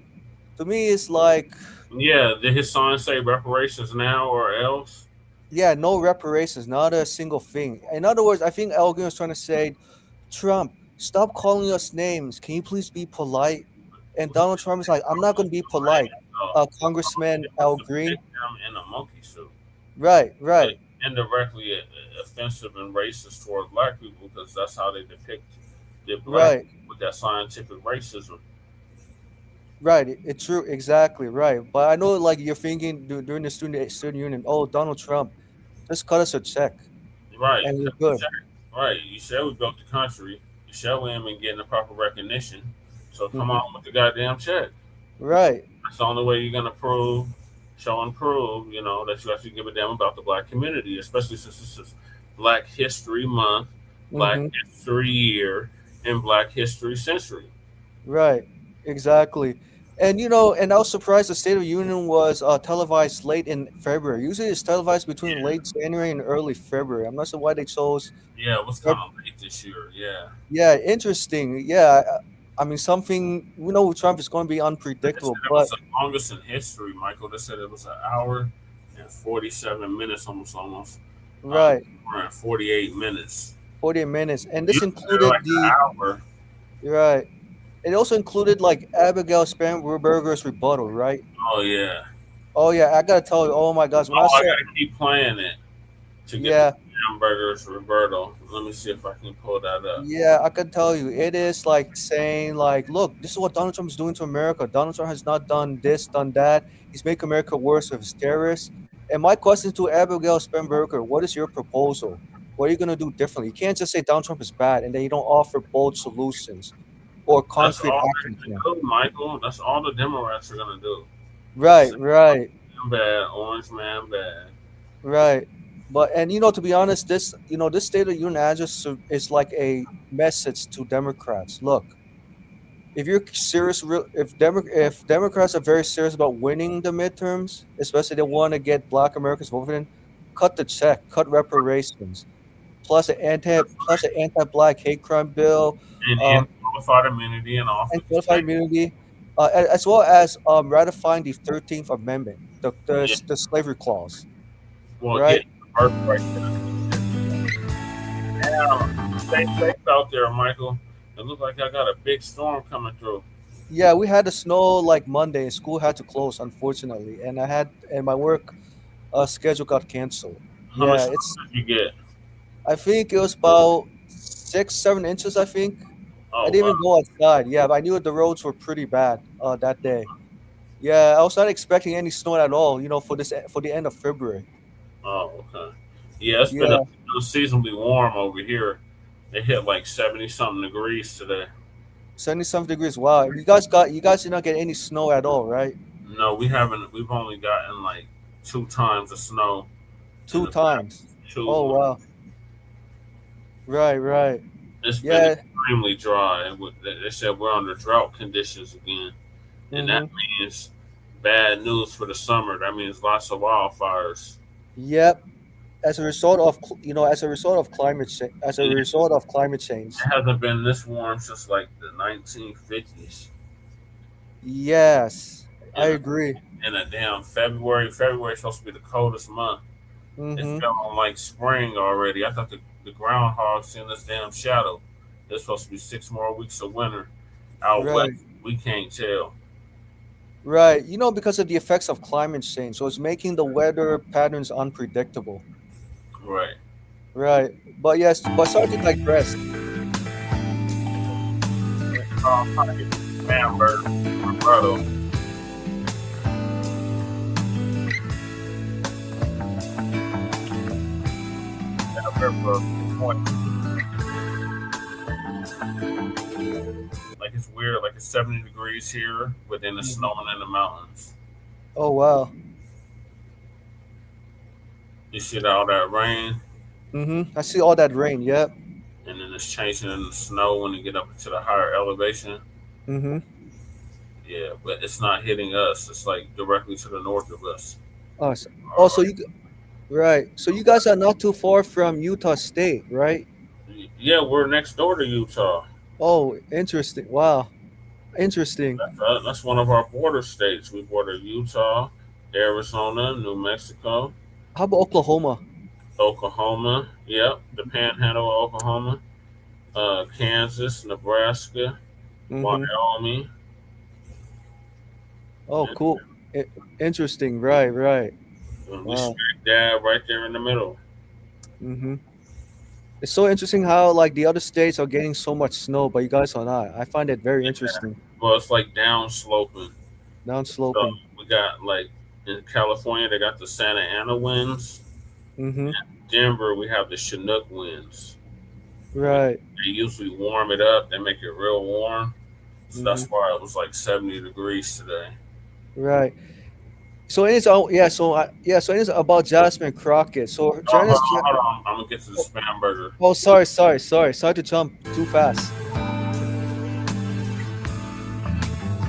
to me, it's like. Yeah, did his sign say reparations now or else? Yeah, no reparations, not a single thing. In other words, I think Elgin was trying to say, Trump, stop calling us names. Can you please be polite? And Donald Trump is like, I'm not going to be polite. Congressman Al Green. Him in a monkey suit. Right, But right, indirectly offensive and racist toward black people because that's how they depict the black right, people with that scientific racism. right. It's true, exactly right. But I know, like you're thinking during the student union, oh, Donald Trump, just cut us a check, Right. and we're good. Right. You said we built the country. You said we ain't been getting the proper recognition. So come Mhm. on with the goddamn check. Right. That's the only way you're gonna show and prove, that you actually give a damn about the black community, especially since this is Black History Month, Black Hmm. History Year, and Black History Century. Right. Exactly. And and I was surprised the State of the Union was televised late in February. Usually it's televised between Yeah. late January and early February. I'm not sure why they chose. Yeah, it was kind of late this year. Yeah. Yeah, interesting. Yeah, I mean something. We know Trump is going to be They said unpredictable, it but was the longest in history, Michael. They said it was an hour and 47 minutes, almost. right, Around 48 minutes. 40 minutes, and this Usually they're included like the an hour. right. It also included like Abigail Spanberger's rebuttal, right? Oh, yeah. Oh yeah, I gotta tell you. Oh my gosh, when Oh, I I saw, got to keep playing it to get the yeah, hamburgers, Roberto. Let me see if I can pull that up. yeah, I can tell you, it is like saying like, look, this is what Donald Trump is doing to America. Donald Trump has not done this, done that. He's making America worse with his terrorists. And my question to Abigail Spanberger, what is your proposal? What are you gonna do differently? You can't just say Donald Trump is bad and then you don't offer bold solutions or That's concrete all action they can plan. do, Michael. That's all the Democrats are going to do. Right, Say, right. "I'm bad, orange man bad." Right. But and to be honest, this State of the Union address is like a message to Democrats. Look, if you're serious, if Democrats are very serious about winning the midterms, especially they want to get Black Americans voting, cut the check, cut reparations, plus an anti-Black hate crime bill, And um, in qualified immunity and off and with the qualified state. immunity, as well as ratifying the 13th Amendment, Yeah. the slavery clause, Well, right? getting the birthright citizenship. Now, stay safe out there, Michael. It looks like I got a big storm coming through. Yeah, we had the snow like Monday, and school had to close, unfortunately. And my work schedule got canceled. How much Yeah, snow did you get? I think it was about 6, 7 inches. I think I Oh, didn't even wow. go outside. Yeah, but I knew the roads were pretty bad that day. Yeah, I was not expecting any snow at all. For the end of February. Oh, okay. Yeah, it's been Yeah, unseasonably warm over here. It hit like 70 something degrees today. 70-something degrees. Wow, you guys did not get any snow at all, right? No, we haven't. We've only gotten like 2 times of snow in Two the past times. 2 Oh months. wow. Right, right. It's been Yeah. extremely dry. And they said we're under drought conditions again. And that Mm-hmm. means bad news for the summer. That means lots of wildfires. Yep. As a result of climate change, And change. it hasn't been this warm since like the 1950s. Yes, I In a, agree. in a damn February. February is supposed to be the coldest month. It's Mm-hmm. feeling like spring already. I thought the groundhog seen this damn shadow. There's supposed to be 6 more weeks of winter out west. Right, We can't tell. right. Because of the effects of climate change, so it's making the weather patterns unpredictable. Right. Right. But yes, but sorry to digress. Probably hamburger, my brother. Like it's weird. Like it's 70 degrees here, but then it's Mhm. snowing in the mountains. Oh wow. You see all that rain, Mm-hmm. I see all that rain. Yep. and then it's changing in the snow when you get up to the higher elevation. Mm-hmm. Yeah, but it's not hitting us. It's like directly to the north of us. Awesome. Also, right. So you guys are not too far from Utah State, right? Yeah, we're next door to Utah. Oh, interesting. Wow. Interesting. That's one of our border states. We border Utah, Arizona, New Mexico, How about Oklahoma? Oklahoma, yep, the Panhandle of Oklahoma, Kansas, Nebraska, Mm-hmm. Wyoming. Oh, cool. Interesting. Right, right. We Wow. smack dab right there in the middle. Mm-hmm. It's so interesting how like the other states are getting so much snow, but you guys are not. I find it very interesting. Well, it's like down sloping. Down So sloping. we got like in California, they got the Santa Ana winds. Mm-hmm. In Denver, we have the Chinook winds. Right. They usually warm it up. They make it real warm. So Mm-hmm. that's why it was like 70 degrees today. Right. So it is. Oh, yeah. So it is about Jasmine Crockett. So Oh, Janice. hold on. I'm gonna get to the spam burger. Oh, sorry to jump too fast.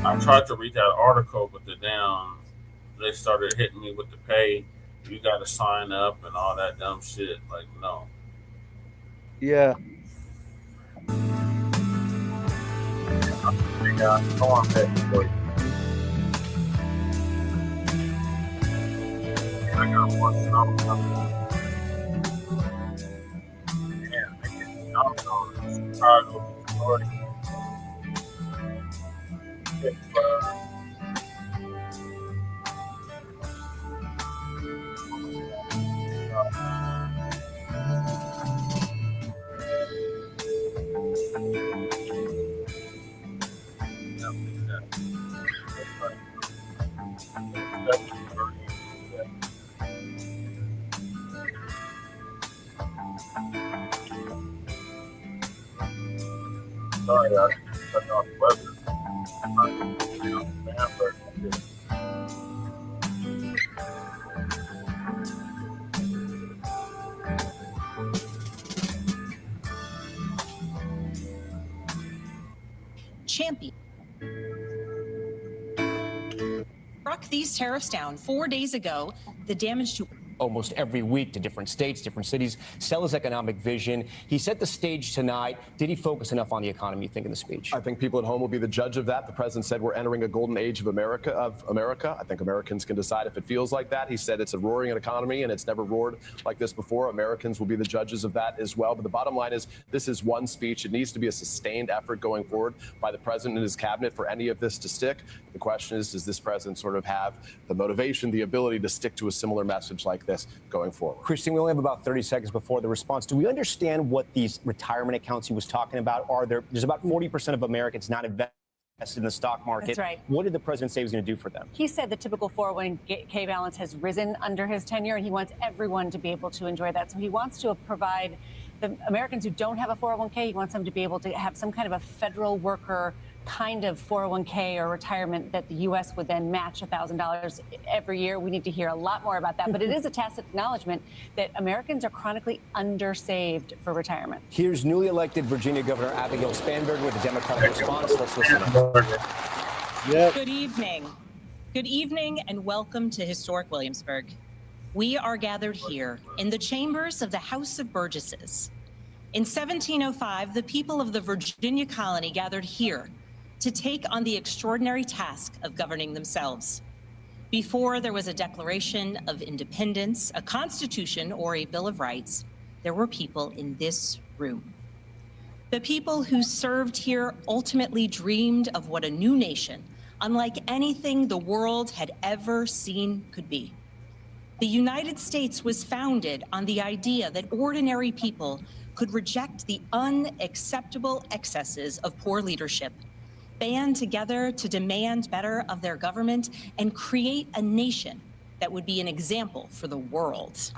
I tried to read that article, but they started hitting me with the pay. You got to sign up and all that dumb shit. Like, no. Yeah. They got storm heading for you. I got more snow coming. Man, I get snow on Chicago, Detroit, Pittsburgh. Sorry, I turned off the weather. Champion struck these tariffs down 4 days ago. The damage to almost every week to different states, different cities, sell his economic vision. He set the stage tonight. Did he focus enough on the economy, you think, in the speech? I think people at home will be the judge of that. The president said we're entering a golden age of America. I think Americans can decide if it feels like that. He said it's a roaring economy and it's never roared like this before. Americans will be the judges of that as well. But the bottom line is this is one speech. It needs to be a sustained effort going forward by the president and his cabinet for any of this to stick. The question is, does this president sort of have the motivation, the ability to stick to a similar message like this going forward? Christine, we only have about 30 seconds before the response. Do we understand what these retirement accounts he was talking about are? There's about 40% of Americans not invested in the stock market. That's right. What did the president say he was going to do for them? He said the typical 401k balance has risen under his tenure, and he wants everyone to be able to enjoy that. So he wants to provide the Americans who don't have a 401k, he wants them to be able to have some kind of a federal worker kind of 401k or retirement that the U.S. would then match $1,000 every year. We need to hear a lot more about that. But it is a tacit acknowledgement that Americans are chronically undersaved for retirement. Here's newly elected Virginia Governor Abigail Spanberger with a Democratic response. Let's listen. Yeah. Good evening. Good evening and welcome to historic Williamsburg. We are gathered here in the chambers of the House of Burgesses. In 1705, the people of the Virginia colony gathered here to take on the extraordinary task of governing themselves. Before there was a Declaration of Independence, a Constitution, or a Bill of Rights, there were people in this room. The people who served here ultimately dreamed of what a new nation, unlike anything the world had ever seen, could be. The United States was founded on the idea that ordinary people could reject the unacceptable excesses of poor leadership, band together to demand better of their government, and create a nation that would be an example for the world.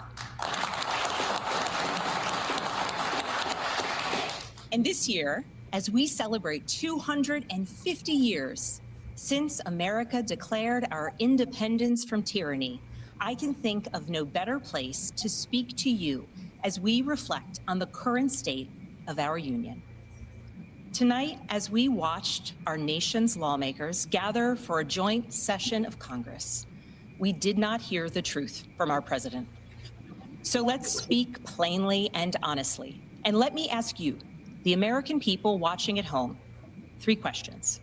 And this year, as we celebrate 250 years since America declared our independence from tyranny, I can think of no better place to speak to you as we reflect on the current state of our union. Tonight, as we watched our nation's lawmakers gather for a joint session of Congress, we did not hear the truth from our president. So let's speak plainly and honestly. And let me ask you, the American people watching at home, 3 questions.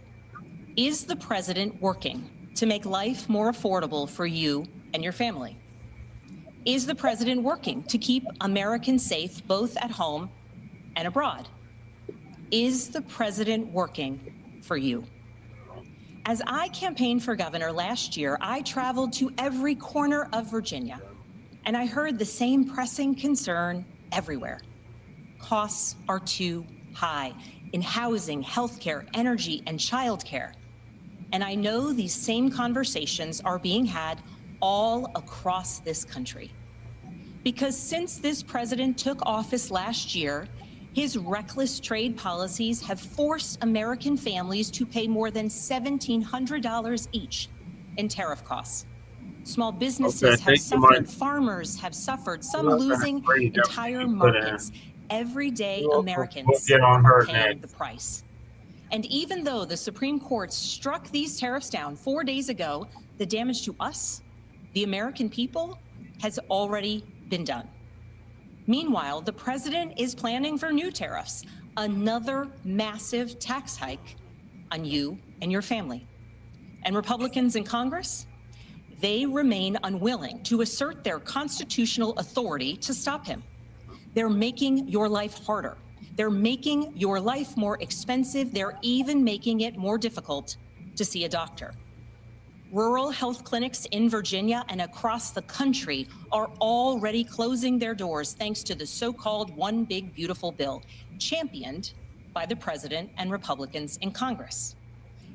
Is the president working to make life more affordable for you and your family? Is the president working to keep Americans safe both at home and abroad? Is the president working for you? As I campaigned for governor last year, I traveled to every corner of Virginia, and I heard the same pressing concern everywhere. Costs are too high in housing, healthcare, energy, and childcare. And I know these same conversations are being had all across this country. Because since this president took office last year, his reckless trade policies have forced American families to pay more than $1,700 each in tariff costs. Small businesses have suffered, farmers have suffered, some losing entire markets. Everyday Americans are paying the price. And even though the Supreme Court struck these tariffs down 4 days ago, the damage to us, the American people, has already been done. Meanwhile, the president is planning for new tariffs, another massive tax hike on you and your family. And Republicans in Congress, they remain unwilling to assert their constitutional authority to stop him. They're making your life harder. They're making your life more expensive. They're even making it more difficult to see a doctor. Rural health clinics in Virginia and across the country are already closing their doors thanks to the so-called One Big Beautiful Bill, championed by the president and Republicans in Congress.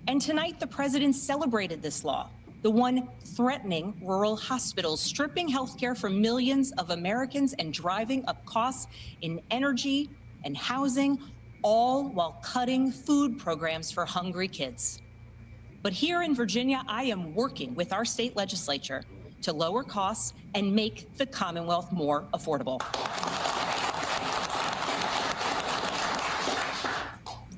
And tonight, the president celebrated this law, the one threatening rural hospitals, stripping healthcare from millions of Americans and driving up costs in energy and housing, all while cutting food programs for hungry kids. But here in Virginia, I am working with our state legislature to lower costs and make the Commonwealth more affordable.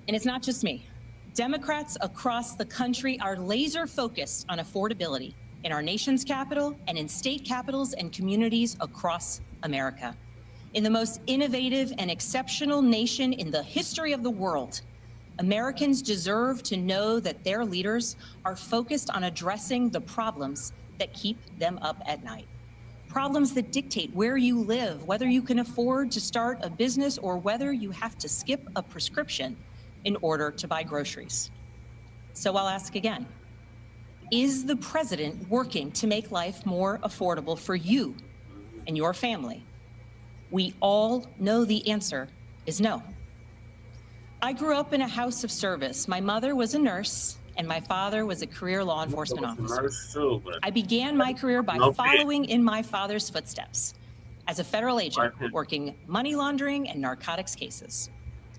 And it's not just me. Democrats across the country are laser focused on affordability in our nation's capital and in state capitals and communities across America. In the most innovative and exceptional nation in the history of the world, Americans deserve to know that their leaders are focused on addressing the problems that keep them up at night. Problems that dictate where you live, whether you can afford to start a business or whether you have to skip a prescription in order to buy groceries. So I'll ask again, is the president working to make life more affordable for you and your family? We all know the answer is no. I grew up in a house of service. My mother was a nurse and my father was a career law enforcement officer. I began my career by following in my father's footsteps as a federal agent working money laundering and narcotics cases.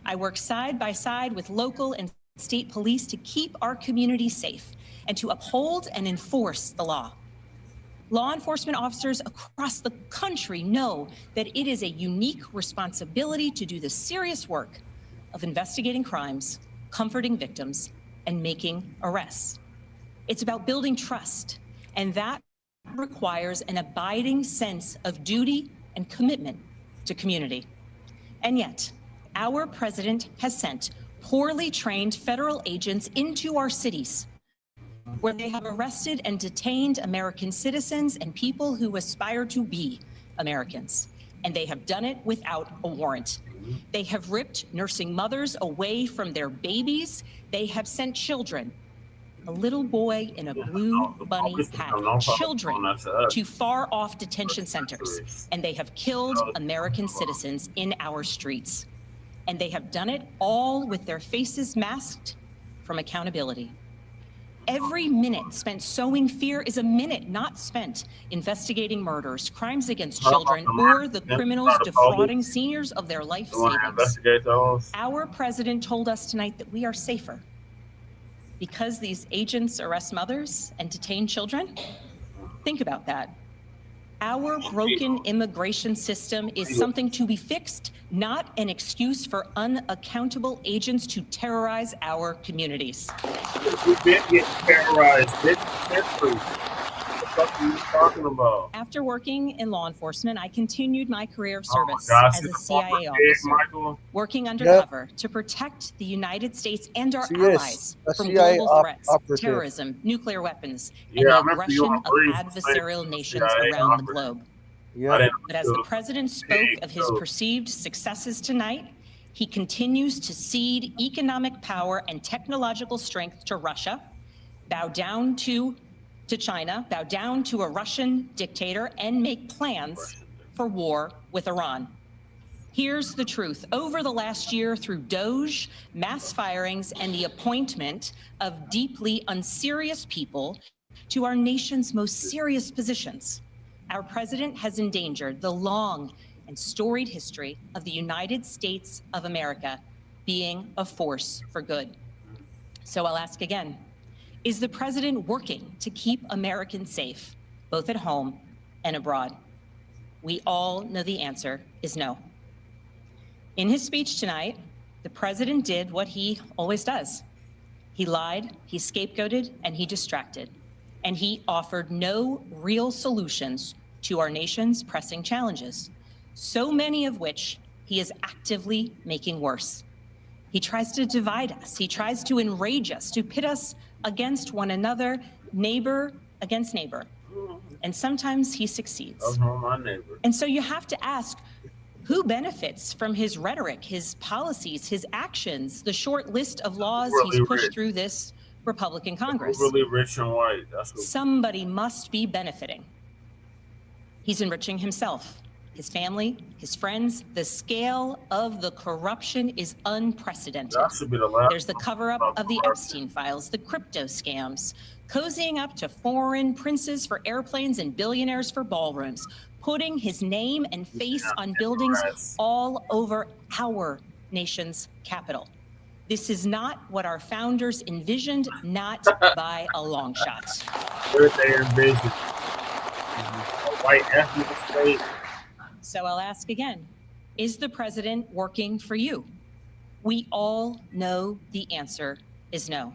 I worked side by side with local and state police to keep our community safe and to uphold and enforce the law. Law enforcement officers across the country know that it is a unique responsibility to do the serious work of investigating crimes, comforting victims, and making arrests. It's about building trust, and that requires an abiding sense of duty and commitment to community. And yet, our president has sent poorly trained federal agents into our cities, where they have arrested and detained American citizens and people who aspire to be Americans. And they have done it without a warrant. They have ripped nursing mothers away from their babies. They have sent children, a little boy in a blue bunny hat, children to far off detention centers. And they have killed American citizens in our streets. And they have done it all with their faces masked from accountability. Every minute spent sowing fear is a minute not spent investigating murders, crimes against children, or the criminals defrauding seniors of their life savings. Our president told us tonight that we are safer because these agents arrest mothers and detain children. Think about that. Our broken immigration system is something to be fixed, not an excuse for unaccountable agents to terrorize our communities. We've been getting terrorized. This history. What the fuck are you talking about? After working in law enforcement, I continued my career of service as a CIA officer, working undercover to protect the United States and our allies from global threats, terrorism, nuclear weapons, and the aggression of adversarial nations around the globe. Yeah. But as the president spoke of his perceived successes tonight, he continues to cede economic power and technological strength to Russia, bow down to China, bow down to a Russian dictator, and make plans for war with Iran. Here's the truth. Over the last year, through Doge, mass firings, and the appointment of deeply unserious people to our nation's most serious positions, our president has endangered the long and storied history of the United States of America being a force for good. So I'll ask again, is the president working to keep Americans safe, both at home and abroad? We all know the answer is no. In his speech tonight, the president did what he always does. He lied, he scapegoated, and he distracted. And he offered no real solutions to our nation's pressing challenges, so many of which he is actively making worse. He tries to divide us. He tries to enrage us, to pit us against one another, neighbor against neighbor. And sometimes he succeeds. And so you have to ask, who benefits from his rhetoric, his policies, his actions, the short list of laws he's pushed through this Republican Congress? Really rich and white. That's what Somebody must be benefiting. He's enriching himself, his family, his friends. The scale of the corruption is unprecedented. that should be the last. There's the cover-up of the Epstein files, the crypto scams, cozying up to foreign princes for airplanes and billionaires for ballrooms, putting his name and face on buildings all over our nation's capital. This is not what our founders envisioned, not by a long shot. What did they envision? A white ethnic state. So I'll ask again, is the president working for you? We all know the answer is no.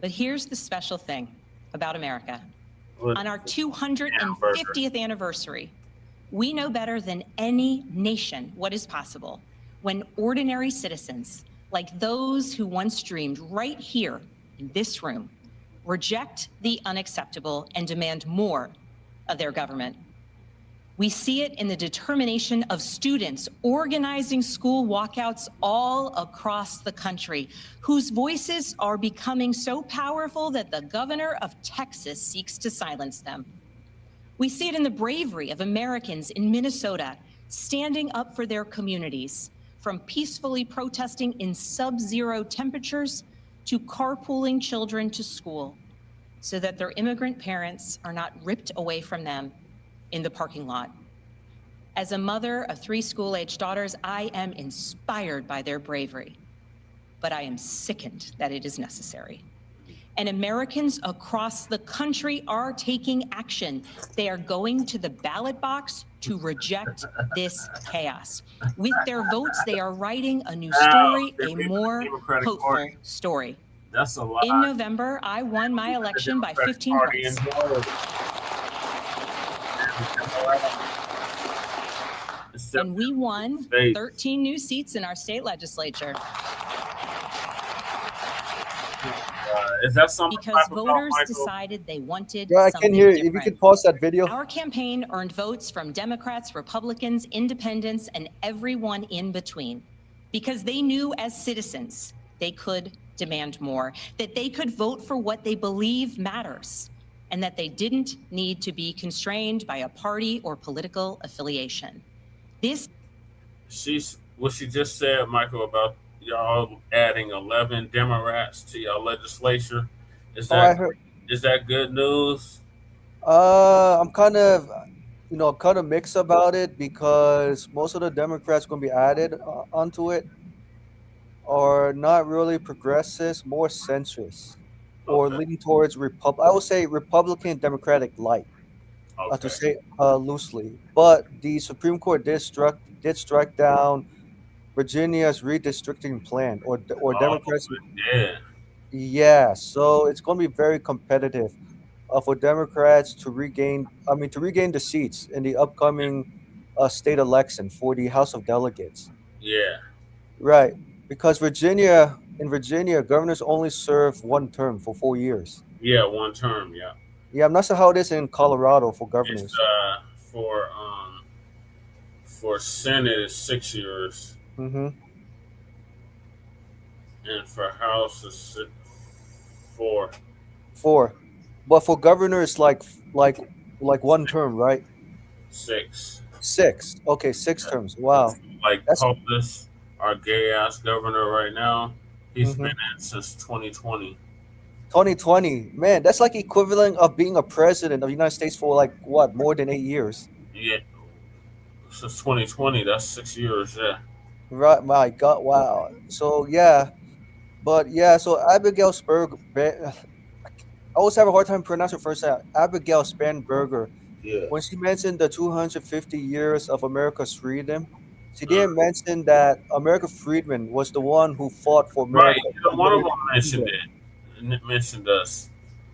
But here's the special thing about America. On our 250th anniversary, we know better than any nation what is possible when ordinary citizens, like those who once dreamed right here in this room, reject the unacceptable and demand more of their government. We see it in the determination of students organizing school walkouts all across the country, whose voices are becoming so powerful that the governor of Texas seeks to silence them. We see it in the bravery of Americans in Minnesota standing up for their communities, from peacefully protesting in sub-zero temperatures to carpooling children to school, so that their immigrant parents are not ripped away from them in the parking lot. As a mother of 3 school-age daughters, I am inspired by their bravery, but I am sickened that it is necessary. And Americans across the country are taking action. They are going to the ballot box to reject this chaos. With their votes, they are writing a new story, a more hopeful story. That's a lot. In November, I won my election by 15 points. And we won 13 new seats in our state legislature. Is that something? Because voters decided they wanted Yeah, I something can hear you. different. If you could pause that video. Our campaign earned votes from Democrats, Republicans, independents, and everyone in between, because they knew as citizens they could demand more, that they could vote for what they believe matters, and that they didn't need to be constrained by a party or political affiliation. What she just said, Michael, about y'all adding 11 Democrats to your legislature. Is that good news? I'm kind of mixed about it, because most of the Democrats going to be added onto it are not really progressives, more centrist, or leaning towards I would say Republican Democratic light, to say loosely. But the Supreme Court did strike down Virginia's redistricting plan, or Democrats. Yeah, so it's going to be very competitive for Democrats to regain the seats in the upcoming state election for the House of Delegates. Yeah. Right, because in Virginia, governors only serve one term for 4 years. Yeah, one term. Yeah. Yeah, I'm not sure how it is in Colorado for governors. It's for Senate is 6 years, Mm-hmm. and for House is 4. 4. But for governor, it's like one term, right? 6. 6. Okay, 6 terms. Wow. Like That's Polis, our gay ass governor right now, he's been mm-hmm. in since 2020. 2020. Man, that's like equivalent of being a president of the United States for like what, more than 8 years. Yeah, since 2020, that's 6 years. Yeah. Right, my God, wow. So yeah, but yeah, so Abigail I always have a hard time pronouncing her first name. Abigail Spanberger. Yeah. When she mentioned the 250 years of America's freedom, she Uh, didn't mention that America Friedman was the one who fought for right. America. Either one of them mentioned it. Mentioned us.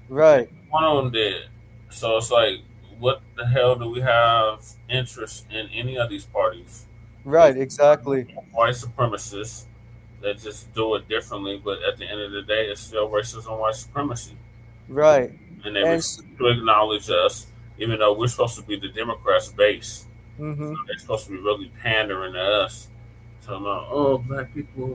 Right, One of them did. So it's like, what the hell do we have interest in any of these parties? right, exactly. White supremacists that just do it differently, but at the end of the day, it's still racism and white supremacy. Right. And they And refuse to acknowledge us, even though we're supposed to be the Democrats' base. mm-hmm. So they're supposed to be really pandering to us. Talking about, oh, black people,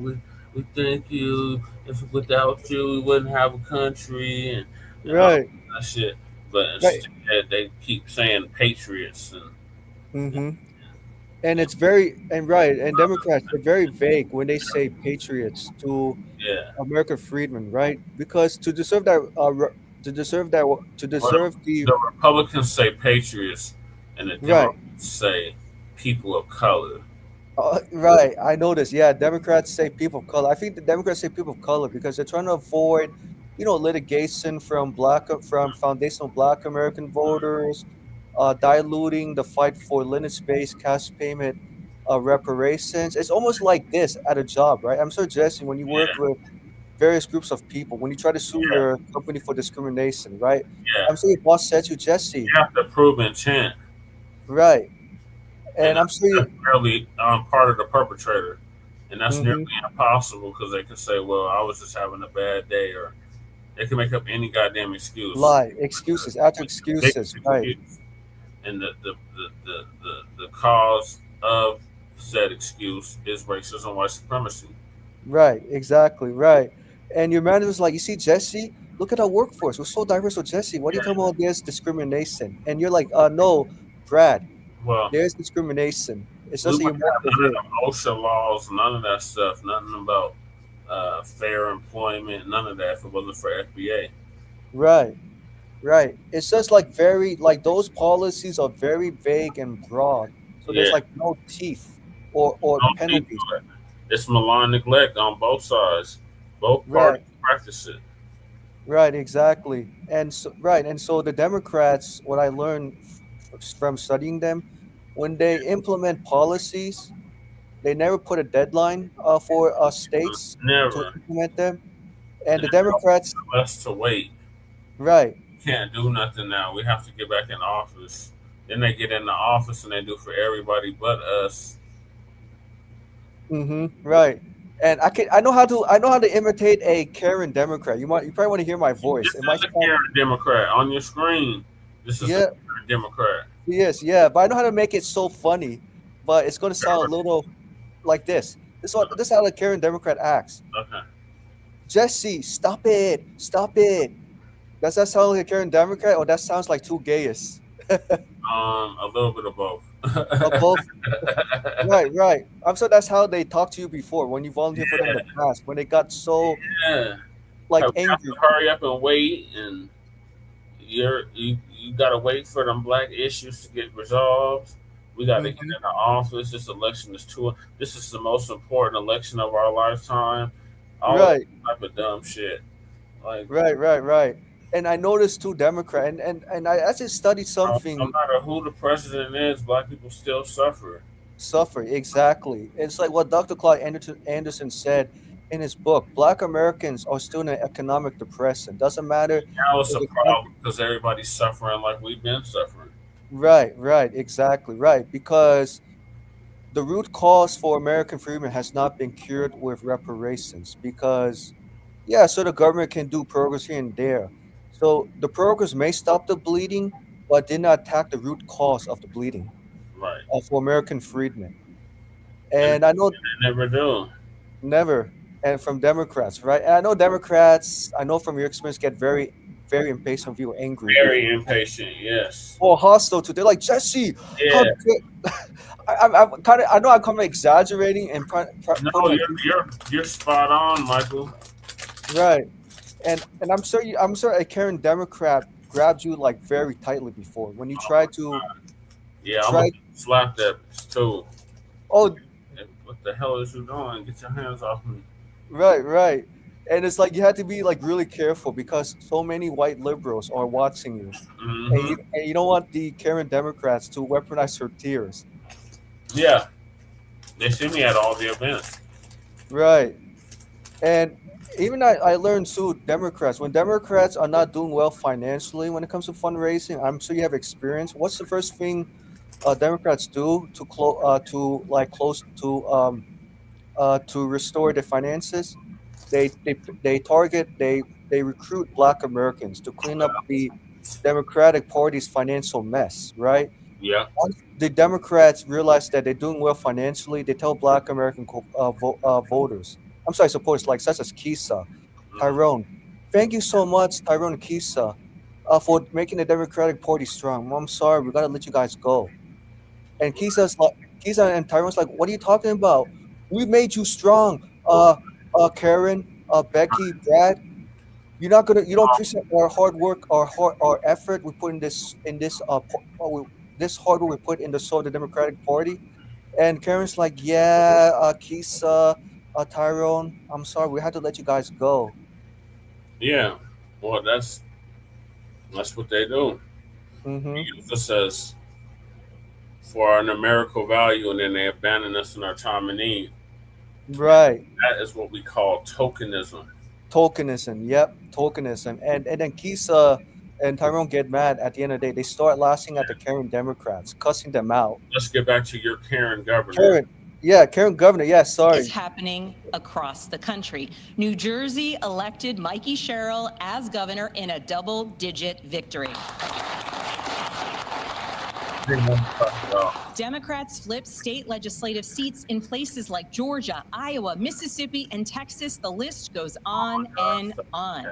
we thank you. If without you, we wouldn't have a country and all Right, that shit. But right. instead, they keep saying patriots and Mm-hmm. And it's very and right, and Democrats they're very vague when they say patriots to yeah. America Friedman, right? Because to deserve that, to Well, deserve the the Republicans say patriots, and the right, Democrats say people of color. right. I noticed. Yeah, Democrats say people of color. I think the Democrats say people of color because they're trying to avoid, litigation from foundational Black American voters, diluting the fight for limits-based cash payment reparations. It's almost like this at a job, right? I'm suggesting when you work Yeah, with various groups of people, when you try to sue yeah, your company for discrimination, right? I'm yeah. sure your boss said to Jesse, You have to prove intent, right? and And I'm sure you. that's really part of the perpetrator, and that's nearly Hmm. impossible because they can say, "Well, I was just having a bad day," or they can make up any goddamn excuse. Lie, excuses after Big excuses, right? excuse, and the cause of said excuse is racism, white supremacy. Right, exactly, right. And your manager's like, you see, Jesse, look at our workforce. We're so diverse. So, Jesse, what are you talking about? There's discrimination. And you're like, no, Brad, Well, there's discrimination. It's we just that you're wouldn't more have none of overt. them OSHA laws, none of that stuff, nothing about fair employment, none of that if it wasn't for FBA. Right, right. It's just like like those policies are very vague and broad. So there's Yeah, like no teeth or don't think penalties. to it. It's malign neglect on both sides. Both Right, parties practice it. right, exactly. And so the Democrats, what I learned from studying them, when they implement policies, they never put a deadline for states to Never. implement them. And And the then they Democrats, tell us to wait. right, Can't do nothing now. We have to get back in office. Then they get in the office and they do for everybody but us. right. And I know how to imitate a Karen Democrat. You probably want to hear my voice. This It might is a sound, Karen Democrat on your screen. This is a yeah, Karen Democrat. yes, yeah, but I know how to make it so funny, but it's going to sound a little like this. This is how the Karen Democrat acts. Okay. Jesse, stop it, stop it. Does that sound like a Karen Democrat, or that sounds like too gayest? A little bit of both. Both. Right, right. I'm sure that's how they talked to you before when you volunteered for them in the past, when they got so Yeah. like We have angry. to hurry up and wait, and you gotta wait for them black issues to get resolved. We gotta get in Hmm. the office. This election is too. This is the most important election of our lifetime. All that Right, type of dumb shit. Like, right, right, right. And I noticed too, Democrat, and I actually studied no something. matter who the president is, black people still suffer. Suffer exactly. It's like what Dr. Anderson said in his book. Black Americans are still in an economic depression. Doesn't matter Now it's if a the country. problem because everybody's suffering like we've been suffering. Right, right, exactly, right. Because the root cause for American freedom has not been cured with reparations. Because yeah, so the government can do progress here and there. So the progress may stop the bleeding, but did not attack the root cause of the bleeding Right. for American freedmen. And I know They never do. never, and from Democrats, right? And I know Democrats, I know from your experience, get very, very impatient, very angry, Very impatient. Yes. or hostile to. They're like, Jesse, how Yeah. dare I'm kind of. I know I'm kind of exaggerating and No, putting like you're spot on, Michael. right, and I'm sure a Karen Democrat grabbed you like very tightly before when you tried to Yeah, I'm try. gonna slap that too. Oh, What the hell is you doing? Get your hands off me. right, and it's like you had to be like really careful because so many white liberals are watching you, Mm-hmm. and you don't want the Karen Democrats to weaponize her tears. Yeah, they see me at all the events. Right, and even I learned too, when Democrats are not doing well financially when it comes to fundraising, I'm sure you have experience. What's the first thing Democrats do to restore the finances? They recruit Black Americans to clean up the Democratic Party's financial mess, right? Yeah. Once the Democrats realize that they're doing well financially, they tell Black American voters, I'm sorry, supporters like such as Kisa, Tyrone, thank you so much, Tyrone and Kisa, for making the Democratic Party strong. Well, I'm sorry, we gotta let you guys go. And Kisa and Tyrone's like, what are you talking about? We made you strong. Karen, Becky, Brad, you don't appreciate our hard work, our effort we put in this hard work we put in the soul of the Democratic Party. And Karen's like, yeah, Kisa, Tyrone, I'm sorry, we had to let you guys go. Yeah. Well, that's what they do. They Mm-hmm. use us as for a numerical value, and then they abandon us in our time of need. Right. That is what we call tokenism. Tokenism. Yep. Tokenism. And then Kisa and Tyrone get mad at the end of the day. They start laughing at the Karen Democrats, cussing them out. Let's get back to your Karen governor. Karen governor. Yeah, sorry. Is happening across the country. New Jersey elected Mikey Sherrill as governor in a double-digit victory. Democrats flip state legislative seats in places like Georgia, Iowa, Mississippi, and Texas. The list goes on and on.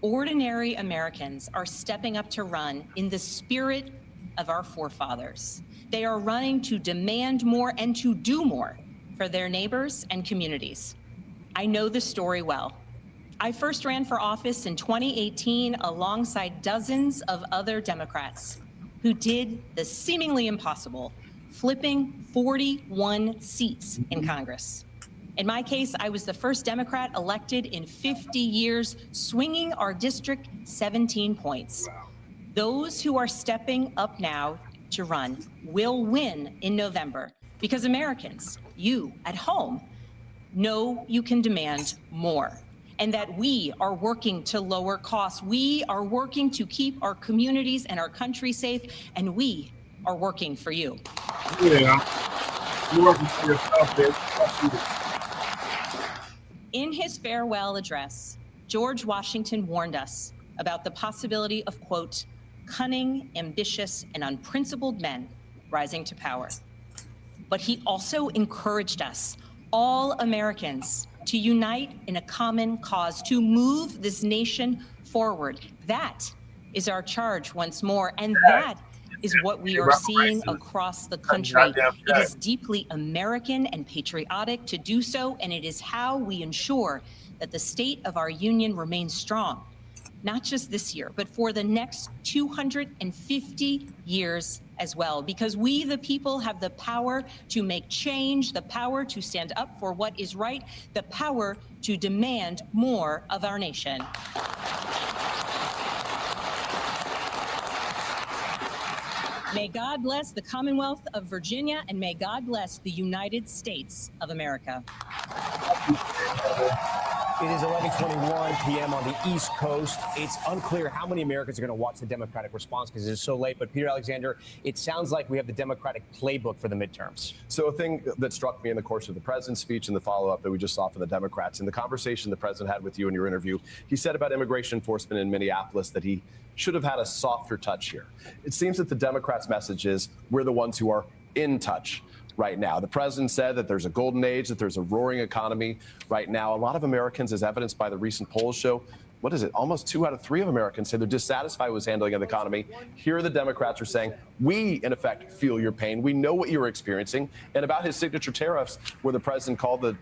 Ordinary Americans are stepping up to run in the spirit of our forefathers. They are running to demand more and to do more for their neighbors and communities. I know the story well. I first ran for office in 2018 alongside dozens of other Democrats who did the seemingly impossible, flipping 41 seats in Congress. In my case, I was the first Democrat elected in 50 years, swinging our district 17 points. Those who are stepping up now to run will win in November because Americans, you at home, know you can demand more and that we are working to lower costs. We are working to keep our communities and our country safe, and we are working for you. Yeah, you're working for yourself, bitch. In his farewell address, George Washington warned us about the possibility of, quote, cunning, ambitious, and unprincipled men rising to power. But he also encouraged us, all Americans, to unite in a common cause, to move this nation forward. That is our charge once more, and that is what we are seeing across the country. It is deeply American and patriotic to do so, and it is how we ensure that the state of our union remains strong, not just this year, but for the next 250 years as well, because we, the people, have the power to make change, the power to stand up for what is right, the power to demand more of our nation. May God bless the Commonwealth of Virginia, and may God bless the United States of America. It is 11:21 p.m. on the East Coast. It's unclear how many Americans are going to watch the Democratic response because it's so late. But Peter Alexander, it sounds like we have the Democratic playbook for the midterms. So a thing that struck me in the course of the president's speech and the follow-up that we just saw from the Democrats, in the conversation the president had with you in your interview, he said about immigration enforcement in Minneapolis that he should have had a softer touch here. It seems that the Democrats' message is we're the ones who are in touch right now. The president said that there's a golden age, that there's a roaring economy right now. A lot of Americans, as evidenced by the recent polls show, what is it? Almost 2 out of 3 of Americans say they're dissatisfied with his handling of the economy. Here, the Democrats are saying, we, in effect, feel your pain. We know what you're experiencing. And about his signature tariffs, where the president called the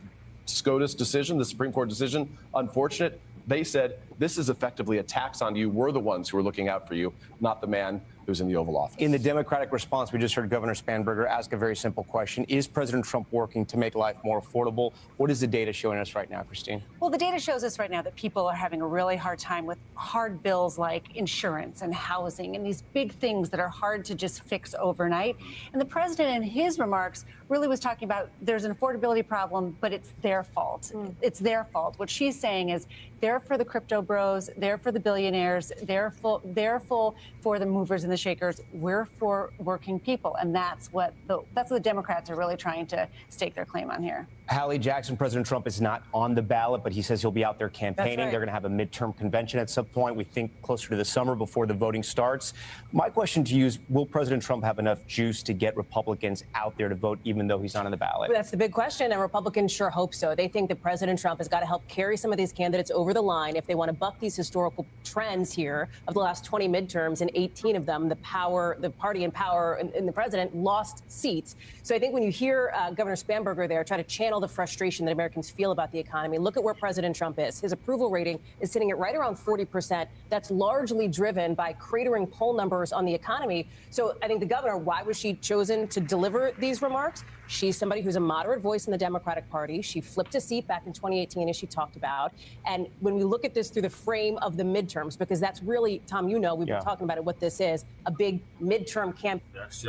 SCOTUS decision, the Supreme Court decision, unfortunate, they said, this is effectively a tax on you. We're the ones who are looking out for you, not the man who's in the Oval Office. In the Democratic response, we just heard Governor Spanberger ask a very simple question. Is President Trump working to make life more affordable? What is the data showing us right now, Christine? Well, the data shows us right now that people are having a really hard time with hard bills like insurance and housing and these big things that are hard to just fix overnight. And the president, in his remarks, really was talking about there's an affordability problem, but it's their fault. It's their fault. What she's saying is they're for the crypto bros, they're for the billionaires, they're for the movers and the shakers. We're for working people, and that's what the Democrats are really trying to stake their claim on here. Hallie Jackson, President Trump is not on the ballot, but he says he'll be out there campaigning. That's right. They're going to have a midterm convention at some point. We think closer to the summer before the voting starts. My question to you is, will President Trump have enough juice to get Republicans out there to vote, even though he's not on the ballot? That's the big question, and Republicans sure hope so. They think that President Trump has got to help carry some of these candidates over the line if they want to buck these historical trends here of the last 20 midterms. In 18 of them, the party in power and the president lost seats. So I think when you hear Governor Spanberger there try to channel the frustration that Americans feel about the economy, look at where President Trump is. His approval rating is sitting at right around 40%. That's largely driven by cratering poll numbers on the economy. So I think the governor, why was she chosen to deliver these remarks? She's somebody who's a moderate voice in the Democratic Party. She flipped a seat back in 2018, as she talked about. And when we look at this through the frame of the midterms, because that's really, Tom, we've been talking about it, what this is, a big midterm campaign. That's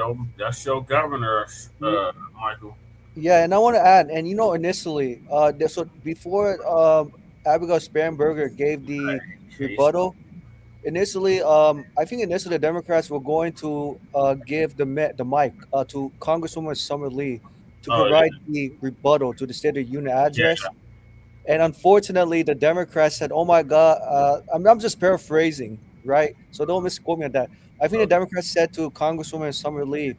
your governor, Michael. Yeah, and I want to add, and initially, so before Abigail Spanberger gave the rebuttal, initially, I think the Democrats were going to give the mic to Congresswoman Summer Lee to provide the rebuttal to the State of the Union address. Yeah. And unfortunately, the Democrats said, oh my God, I'm just paraphrasing, right? So don't misquote me on that. I think the Democrats said to Congresswoman Summer Lee,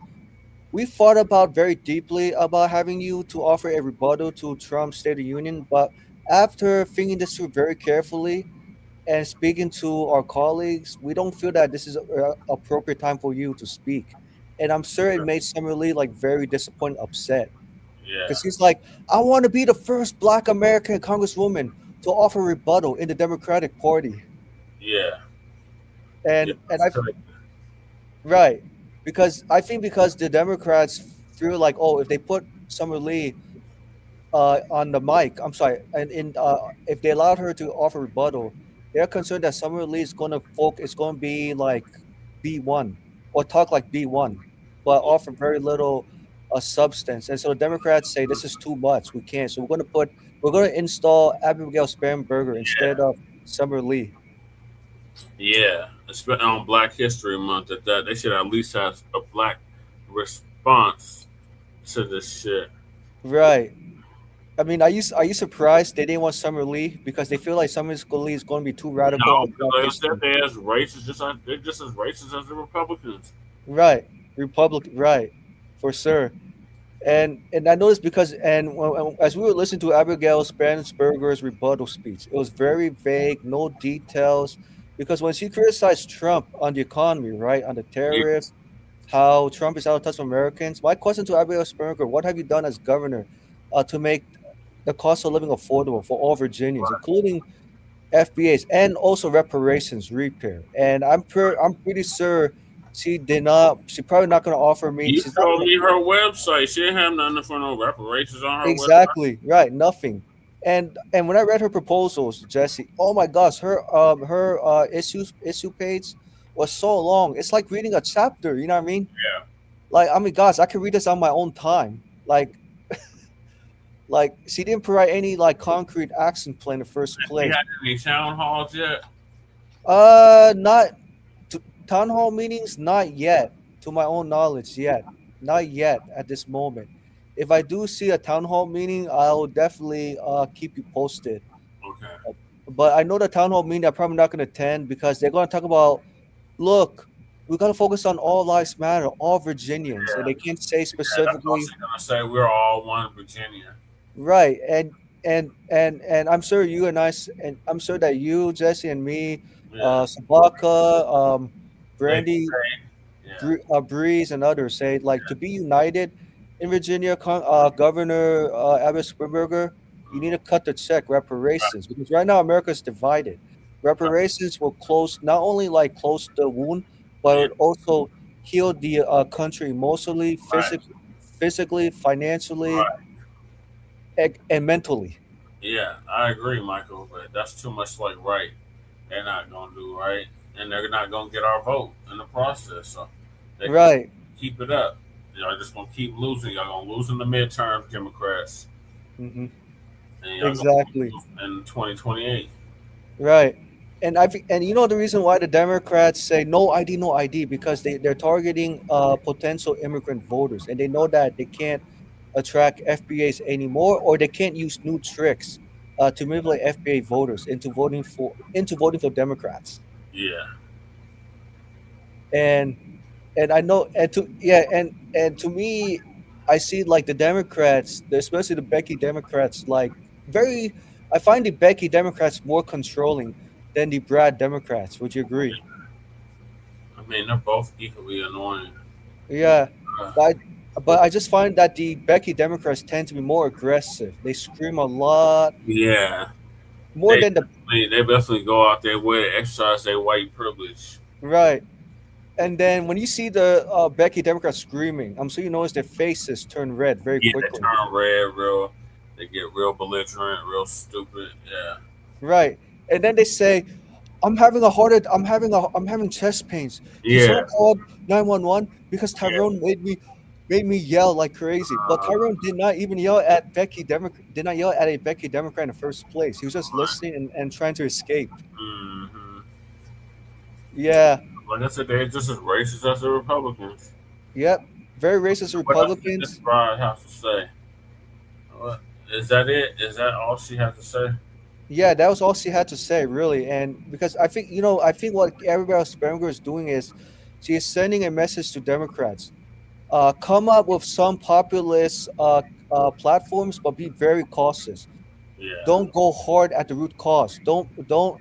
we thought about very deeply about having you to offer a rebuttal to Trump's State of the Union, but after thinking this through very carefully and speaking to our colleagues, we don't feel that this is an appropriate time for you to speak. And I'm sure it made Summer Lee very disappointed, upset. Because he's like, I want to be the first Black American Congresswoman to offer rebuttal in the Democratic Party. Yeah. And right. Because the Democrats feel like, if they put Summer Lee on the mic, I'm sorry, and if they allowed her to offer rebuttal, they're concerned that Summer Lee is going to be like B1 or talk like B1, but offer very little substance. And so the Democrats say this is too much. We can't. So we're going to install Abigail Spanberger instead of Summer Lee. Yeah, especially on Black History Month, that they should at least have a Black response to this shit. Right. I mean, are you surprised they didn't want Summer Lee because they feel like Summer Lee is going to be too radical? No, like I said, they're just as racist as the Republicans. Right, right, for sure. And I noticed because as we were listening to Abigail Spanberger's rebuttal speech, it was very vague, no details. Because when she criticized Trump on the economy, right, on the tariffs, how Trump is out of touch with Americans, my question to Abigail Spanberger, what have you done as governor to make the cost of living affordable for all Virginians, including FBAs and also reparations repair? And I'm pretty sure she's probably not going to offer me. You told me her website. She didn't have nothing for no reparations on her website. Exactly, right, nothing. And when I read her proposals, Jesse, oh my gosh, her issue page was so long. It's like reading a chapter. You know what I mean? Yeah. Like, I mean, gosh, I can read this on my own time. Like, Like, she didn't provide any like concrete action plan in the first We place. had any town halls yet? Not town hall meetings, not yet, to my own knowledge, yet, not yet at this moment. If I do see a town hall meeting, I'll definitely keep you posted. Okay. But I know the town hall meeting I'm probably not going to attend because they're going to talk about, look, we got to focus on all lives matter, all Virginians, and Yeah. they can't say Yeah, that's all specifically. she's gonna say. We're all one Virginia. Right, and I'm sure you and and I'm sure that you, Jesse, and me, Yeah. Sabaka, They Brandy, say, yeah. Breeze, and others say like to be united in Virginia. Governor Abbott Sperberger, you need to cut the check reparations because right now America is divided. Reparations will close not only like close the wound, but it Yeah. would also heal the country emotionally, Right. physically, financially, Right. and mentally. Yeah, I agree, Michael, but that's too much like right. They're not gonna do right, and they're not gonna get our vote in the process. So they can Right. keep it up. Y'all just gonna keep losing. Y'all gonna lose in the midterms, Democrats, Hmm. and y'all gonna Exactly. lose in 2028. Right. And you know the reason why the Democrats say no ID, no ID, because they're targeting potential immigrant voters, and they know that they can't attract FBAs anymore, or they can't use new tricks to manipulate FBA voters into voting for Democrats. Yeah, And I know, and to me, I see like the Democrats, especially the Becky Democrats, like very. I find the Becky Democrats more controlling than the Brad Democrats. Would you agree? I mean they're both equally annoying. Yeah, Uh, but I just find that the Becky Democrats tend to be more aggressive. They scream a lot yeah, more than the they definitely go out their way to exercise their white privilege. right. And then when you see the Becky Democrats screaming, I'm sure you notice their faces turn red very Yeah, they quickly. turn red, real. They get real belligerent, real stupid. Yeah, Right. And then they say, I'm having chest pains. Can yeah. someone call 911 because Tyrone made me yell like crazy. But Tyrone did not even yell at did not yell at a Becky Democrat in the first place. He was just listening and trying to escape. Hmm. Yeah. Like I said, they're just as racist as the Republicans. Yep. Very racist What else did this Republicans. bride have to say? What? Is that it? Is that all she had to say? Yeah, that was all she had to say, really. And because I think, I think what everybody else Sperringer is doing is she is sending a message to Democrats. Come up with some populist platforms, but be very cautious. Yeah. Don't go hard at the root cause. Don't don't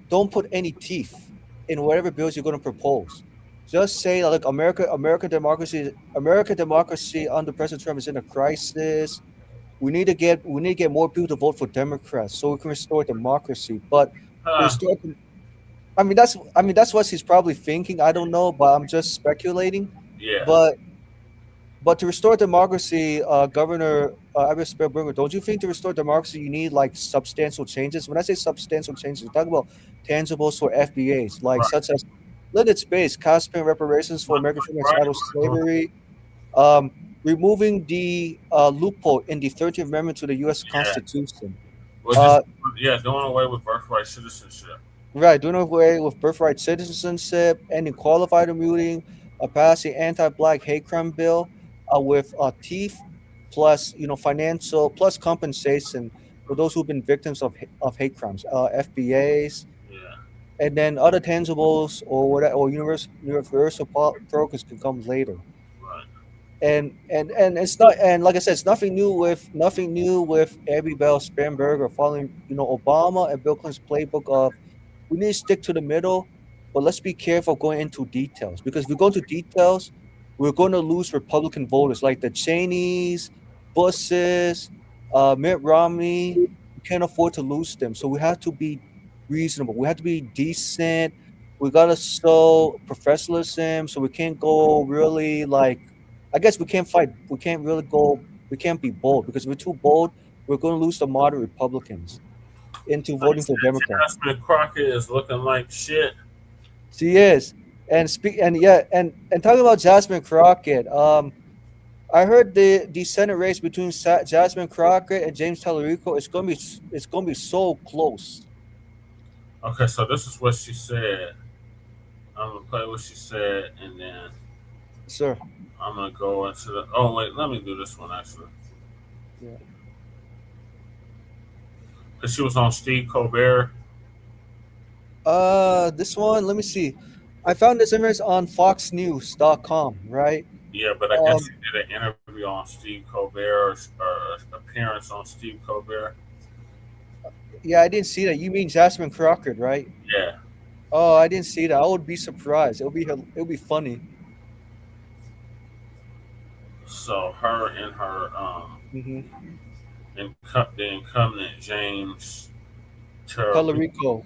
don't put any teeth in whatever bills you're going to propose. Just say like American democracy under President Trump is in a crisis. We need to get more people to vote for Democrats so we can restore democracy. But to Huh. restore, I mean that's what he's probably thinking. I don't know, but I'm just speculating. Yeah. But to restore democracy, Governor Abbott Sperber, don't you think to restore democracy you need like substantial changes? When I say substantial changes, I'm talking about tangibles for FBAs, like Right. such as limited space, cost paying reparations for American freedom and Right. chattel slavery, um, removing the loophole in the 13th Amendment to the U.S. Yeah. Constitution. Well, just Uh, doing away with birthright citizenship. right, doing away with birthright citizenship, ending qualified immunity, passing anti-black hate crime bill with teeth plus financial plus compensation for those who've been victims of hate crimes, FBAs, Yeah. and then other tangibles or whatever or universal programs can come later. Right. And it's not, and like I said, it's nothing new with Abby Bell Spanberger following Obama and Bill Clinton's playbook of we need to stick to the middle, but let's be careful going into details because if we go into details, we're going to lose Republican voters like the Cheneys, Bushes, Mitt Romney. We can't afford to lose them, so we have to be reasonable. We have to be decent. We gotta show professionalism, so we can't go really like. I guess we can't fight. We can't really go. We can't be bold because if we're too bold, we're going to lose the moderate Republicans into Like I voting for said, Democrats. Jasmine Crockett is looking like shit. She is, and talking about Jasmine Crockett. I heard the Senate race between Jasmine Crockett and James Tallarico is gonna be so close. Okay, so this is what she said. I'm gonna play what she said, and then Sir. I'm gonna go into the. Oh wait, let me do this one actually. Yeah. Cause she was on Steve Colbert. This one, let me see. I found this image on foxnews.com, right? Yeah, but I guess she did an interview on Steve Colbert or appearance on Steve Colbert. Yeah, I didn't see that. You mean Jasmine Crockett, right? Yeah. Oh, I didn't see that. I would be surprised. It'll be funny. So her and her the incumbent James Tallarico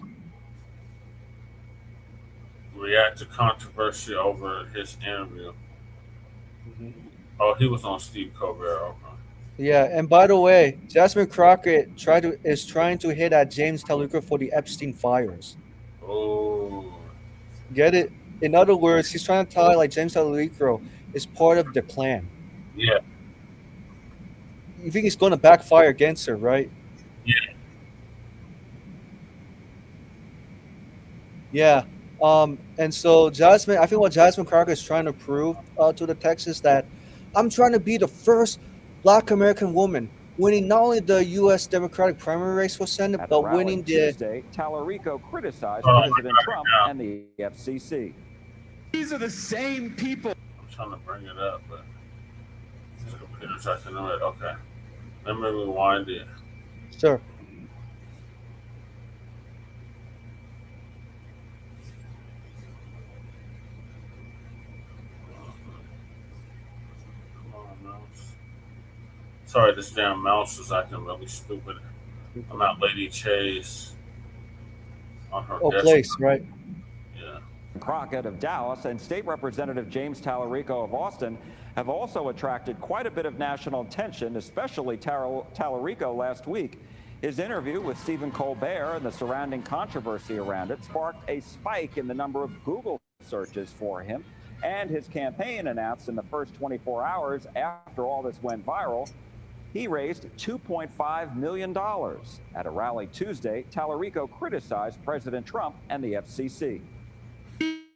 react to controversy over his interview. Oh, he was on Steve Colbert. Okay. Yeah, and by the way, Jasmine Crockett is trying to hit at James Tallarico for the Epstein files. Oh. Get it? In other words, he's trying to tie like James Tallarico is part of the plan. Yeah. You think he's going to backfire against her, right? Yeah. Yeah. And so Jasmine, I think what Jasmine Crockett is trying to prove to the text is that I'm trying to be the first Black American woman winning not only the U.S. Democratic primary race for Senate, At but the rally winning the. Tuesday, Tallarico criticized President Trump and the FCC. These are the same people. I'm trying to bring it up, but this computer's acting right. Okay. Let me rewind it. Sure. Sorry, this damn mouse is acting really stupid. I'm at Lady Chase on her desk. Place, right? Yeah. Crockett of Dallas and State Representative James Tallarico of Austin have also attracted quite a bit of national attention, especially Tallarico last week. His interview with Stephen Colbert and the surrounding controversy around it sparked a spike in the number of Google searches for him, and his campaign announced in the first 24 hours after all this went viral, he raised $2.5 million. At a rally Tuesday, Tallarico criticized President Trump and the FCC.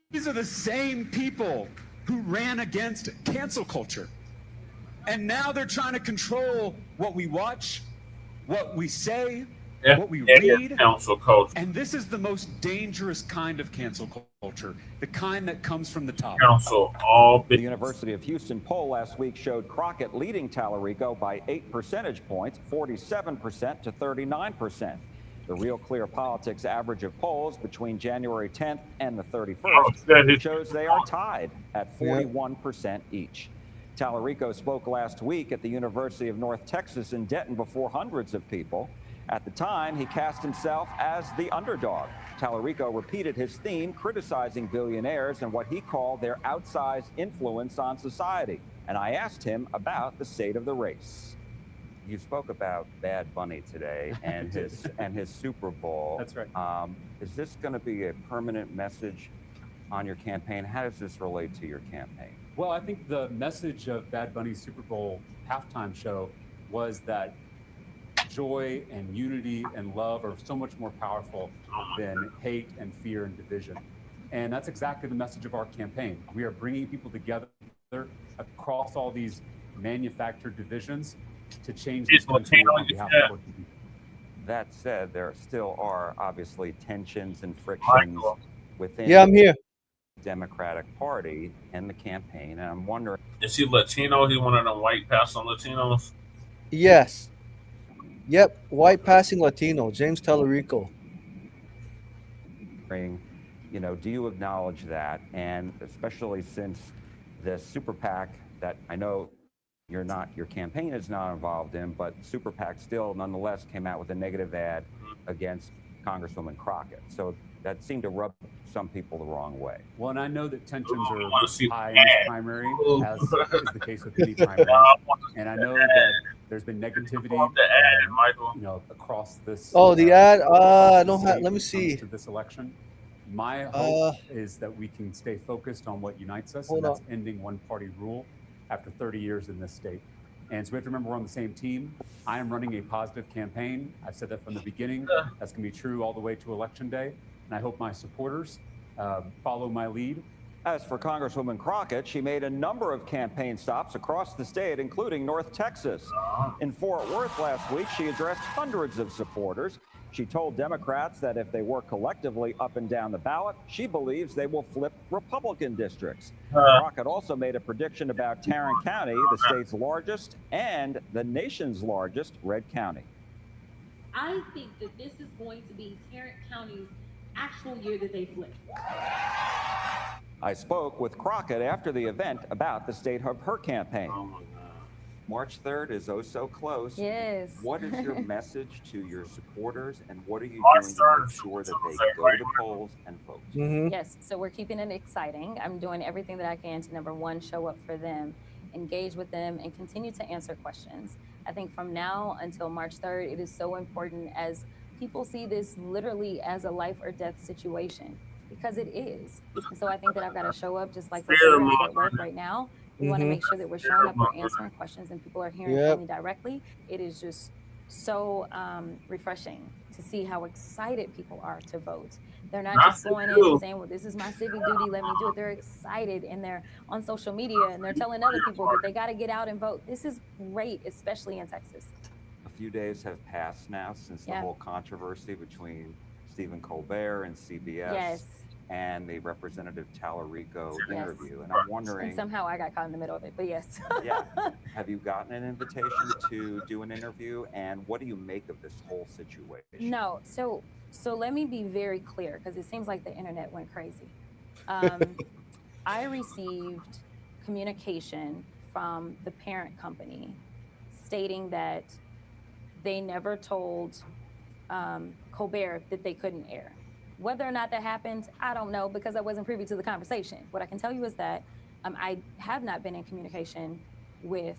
These are the same people who ran against cancel culture. And now they're trying to control what we watch, what we say, what we read. Cancel culture. And this is the most dangerous kind of cancel culture, the kind that comes from the top. Council all The University of Houston poll last week showed Crockett leading Tallarico by 8 percentage points, 47% to 39%. The Real Clear Politics average of polls between January 10th and the 31st shows they are tied at 41% each. Tallarico spoke last week at the University of North Texas in Denton before hundreds of people. At the time, he cast himself as the underdog. Tallarico repeated his theme, criticizing billionaires and what he called their outsized influence on society. And I asked him about the state of the race. You spoke about Bad Bunny today and his Super Bowl. That's right. Is this going to be a permanent message on your campaign? How does this relate to your campaign? Well, I think the message of Bad Bunny's Super Bowl halftime show was that joy and unity and love are so much more powerful than hate and fear and division. And that's exactly the message of our campaign. We are bringing people together across all these manufactured divisions to change this country on behalf of working people. That said, there still are obviously tensions and frictions within Yeah, I'm here. the Democratic Party and the campaign. And I'm wondering, is he Latino? He one of them white passing Latinos? Yes. Yep, white passing Latino, James Tallarico. you know, do you acknowledge that? And especially since the super PAC that I know your campaign is not involved in, but super PAC still nonetheless came out with a negative ad against Congresswoman Crockett. So that seemed to rub some people the wrong way. Well, and I know that tensions are high in this primary, as is the case with any primary. And I know that there's been negativity, across this. Oh, the ad. I don't have. Let me see. To this election, my hope is that we can stay focused on what unites us, and that's ending one-party rule after 30 years in this state. And so we have to remember we're on the same team. I am running a positive campaign. I've said that from the beginning. That's going to be true all the way to Election Day. And I hope my supporters follow my lead. As for Congresswoman Crockett, she made a number of campaign stops across the state, including North Texas. In Fort Worth last week, she addressed hundreds of supporters. She told Democrats that if they work collectively up and down the ballot, she believes they will flip Republican districts. Crockett also made a prediction about Tarrant County, the state's largest and the nation's largest red county. I think that this is going to be Tarrant County's actual year that they flip. I spoke with Crockett after the event about the state of her campaign. March 3rd is oh so close. Yes. What is your message to your supporters, and what are you March doing to 3rd make sure that they go to the polls and vote? Yes, so we're keeping it exciting. I'm doing everything that I can to, number one, show up for them, engage with them, and continue to answer questions. I think from now until March 3rd, it is so important as people see this literally as a life or death situation, because it is. And so I think that I've got to show up just like we're doing at work right now. We want to make sure that we're showing up, we're answering questions, and people are hearing from me directly. It is just so refreshing to see how excited people are to vote. They're not just going in and saying, well, this is my civic duty, let me do it. They're excited, and they're on social media, and they're telling other people that they got to get out and vote. This is great, especially in Texas. A few days have passed now since the whole controversy between Stephen Colbert and CBS and the Representative Tallarico interview. And I'm wondering... And somehow I got caught in the middle of it, but yes. Have you gotten an invitation to do an interview? And what do you make of this whole situation? No, so let me be very clear, because it seems like the internet went crazy. I received communication from the parent company stating that they never told Colbert that they couldn't air. Whether or not that happened, I don't know, because I wasn't privy to the conversation. What I can tell you is that I have not been in communication with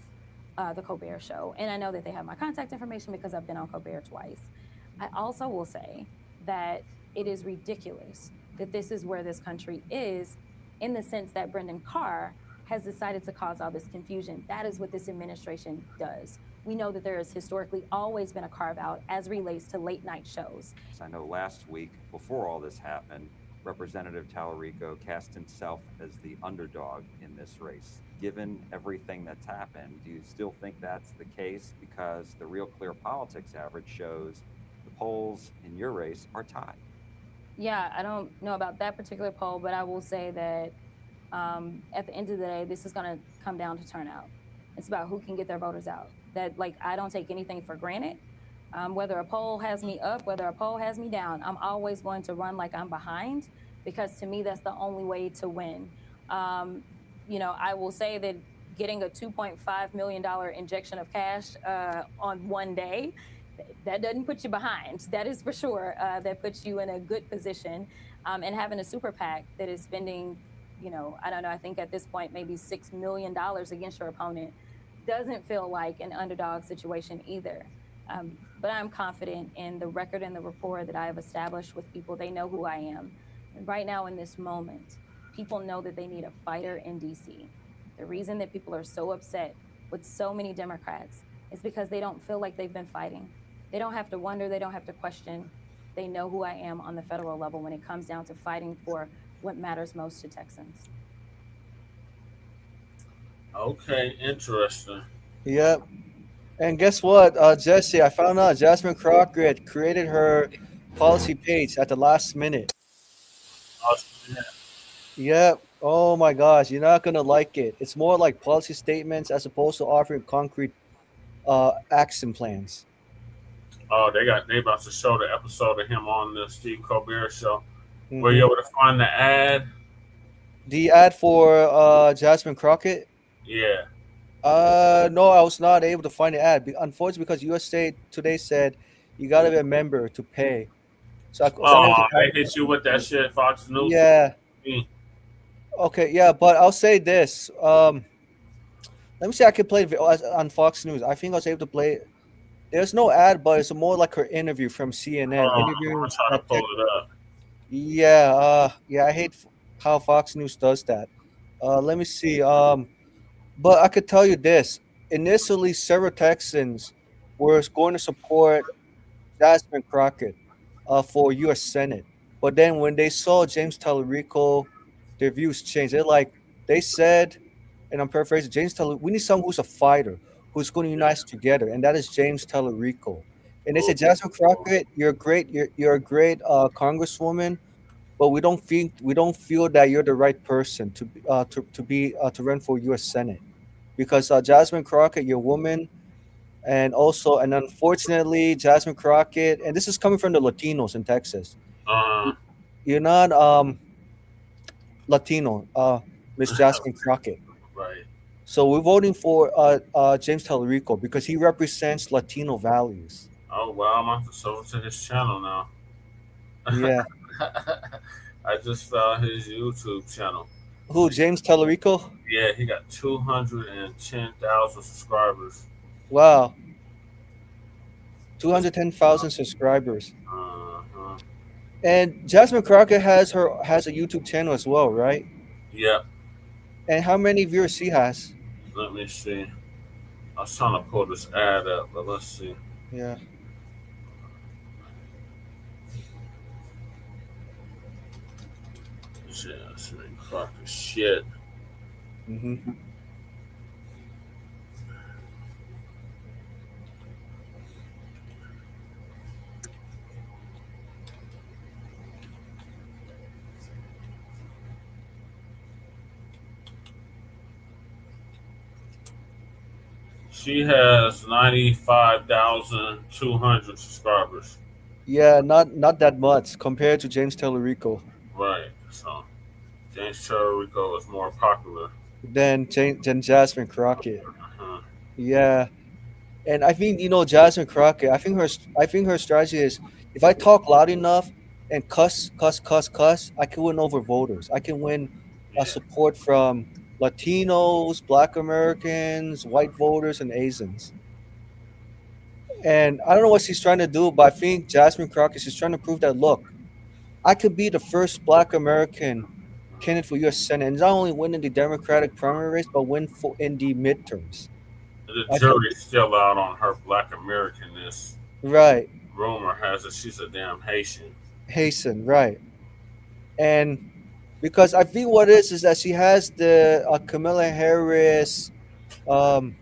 the Colbert Show, and I know that they have my contact information because I've been on Colbert twice. I also will say that it is ridiculous that this is where this country is, in the sense that Brendan Carr has decided to cause all this confusion. That is what this administration does. We know that there has historically always been a carve-out as relates to late-night shows. I know last week, before all this happened, Representative Tallarico cast himself as the underdog in this race. Given everything that's happened, do you still think that's the case? Because the Real Clear Politics average shows the polls in your race are tied. Yeah, I don't know about that particular poll, but I will say that at the end of the day, this is going to come down to turnout. It's about who can get their voters out. That, like, I don't take anything for granted. Whether a poll has me up, whether a poll has me down, I'm always going to run like I'm behind, because to me, that's the only way to win. You know, I will say that getting a $2.5 million injection of cash on one day, that doesn't put you behind. That is for sure. That puts you in a good position. And having a super PAC that is spending, you know, I don't know, I think at this point, maybe $6 million against your opponent doesn't feel like an underdog situation either. But I'm confident in the record and the rapport that I have established with people. They know who I am. And right now in this moment, people know that they need a fighter in DC. The reason that people are so upset with so many Democrats is because they don't feel like they've been fighting. They don't have to wonder, they don't have to question. They know who I am on the federal level when it comes down to fighting for what matters most to Texans. Okay, interesting. Yep. And guess what, Jesse? I found out Jasmine Crockett created her policy page at the last minute. Yep. Oh my gosh, you're not gonna like it. It's more like policy statements as opposed to offering concrete action plans. Oh, they about to show the episode of him on the Steve Colbert Show. Were you able to find the ad? The ad for Jasmine Crockett? Yeah. No, I was not able to find the ad. Unfortunately, because USA Today said you gotta be a member to pay. So they hit you with that shit, Fox News. Yeah. Okay, yeah, but I'll say this. Let me see. I can play it on Fox News. I think I was able to play it. There's no ad, but it's more like her interview from CNN. I'm trying to pull it up. Yeah, yeah. I hate how Fox News does that. Let me see. But I could tell you this: initially, several Texans were going to support Jasmine Crockett for U.S. Senate. But then when they saw James Tallarico, their views changed. They said, and I'm paraphrasing, we need someone who's a fighter, who's going to unite us together, and that is James Tallarico. And they said, Jasmine Crockett, you're a great congresswoman, but we don't feel that you're the right person to run for U.S. Senate because Jasmine Crockett, you're a woman, and unfortunately, Jasmine Crockett, and this is coming from the Latinos in Texas. Uh, You're not Latino, Miss Jasmine Crockett. right. So we're voting for James Tallarico because he represents Latino values. Oh well, I'm going to sub to his channel now. Yeah. I just found his YouTube channel. Who, James Tallarico? Yeah, he got 210,000 subscribers. Wow. 210,000 subscribers. Uh-huh. And Jasmine Crockett has a YouTube channel as well, right? Yep. And how many viewers she has? Let me see. I was trying to pull this ad up, but let's see. Yeah. Jasmine Crockett shit. Mm-hmm. She has 95,200 subscribers. Yeah, not that much compared to James Tallarico. Right. So James Rico is more popular. Than Jasmine Crockett. Uh-huh. Yeah, and I think Jasmine Crockett. I think her strategy is if I talk loud enough and cuss, cuss, cuss, cuss, I can win over voters. I can win support from Latinos, Black Americans, white voters, and Asians. And I don't know what she's trying to do, but I think Jasmine Crockett is trying to prove that look, I could be the first Black American candidate for U.S. Senate, and not only win in the Democratic primary race, but win in the midterms. The jury's still out on her Black Americanness. Right. Rumor has it she's a damn Haitian. Hasten, right. And because I think what it is that she has the Kamala Harris vibe,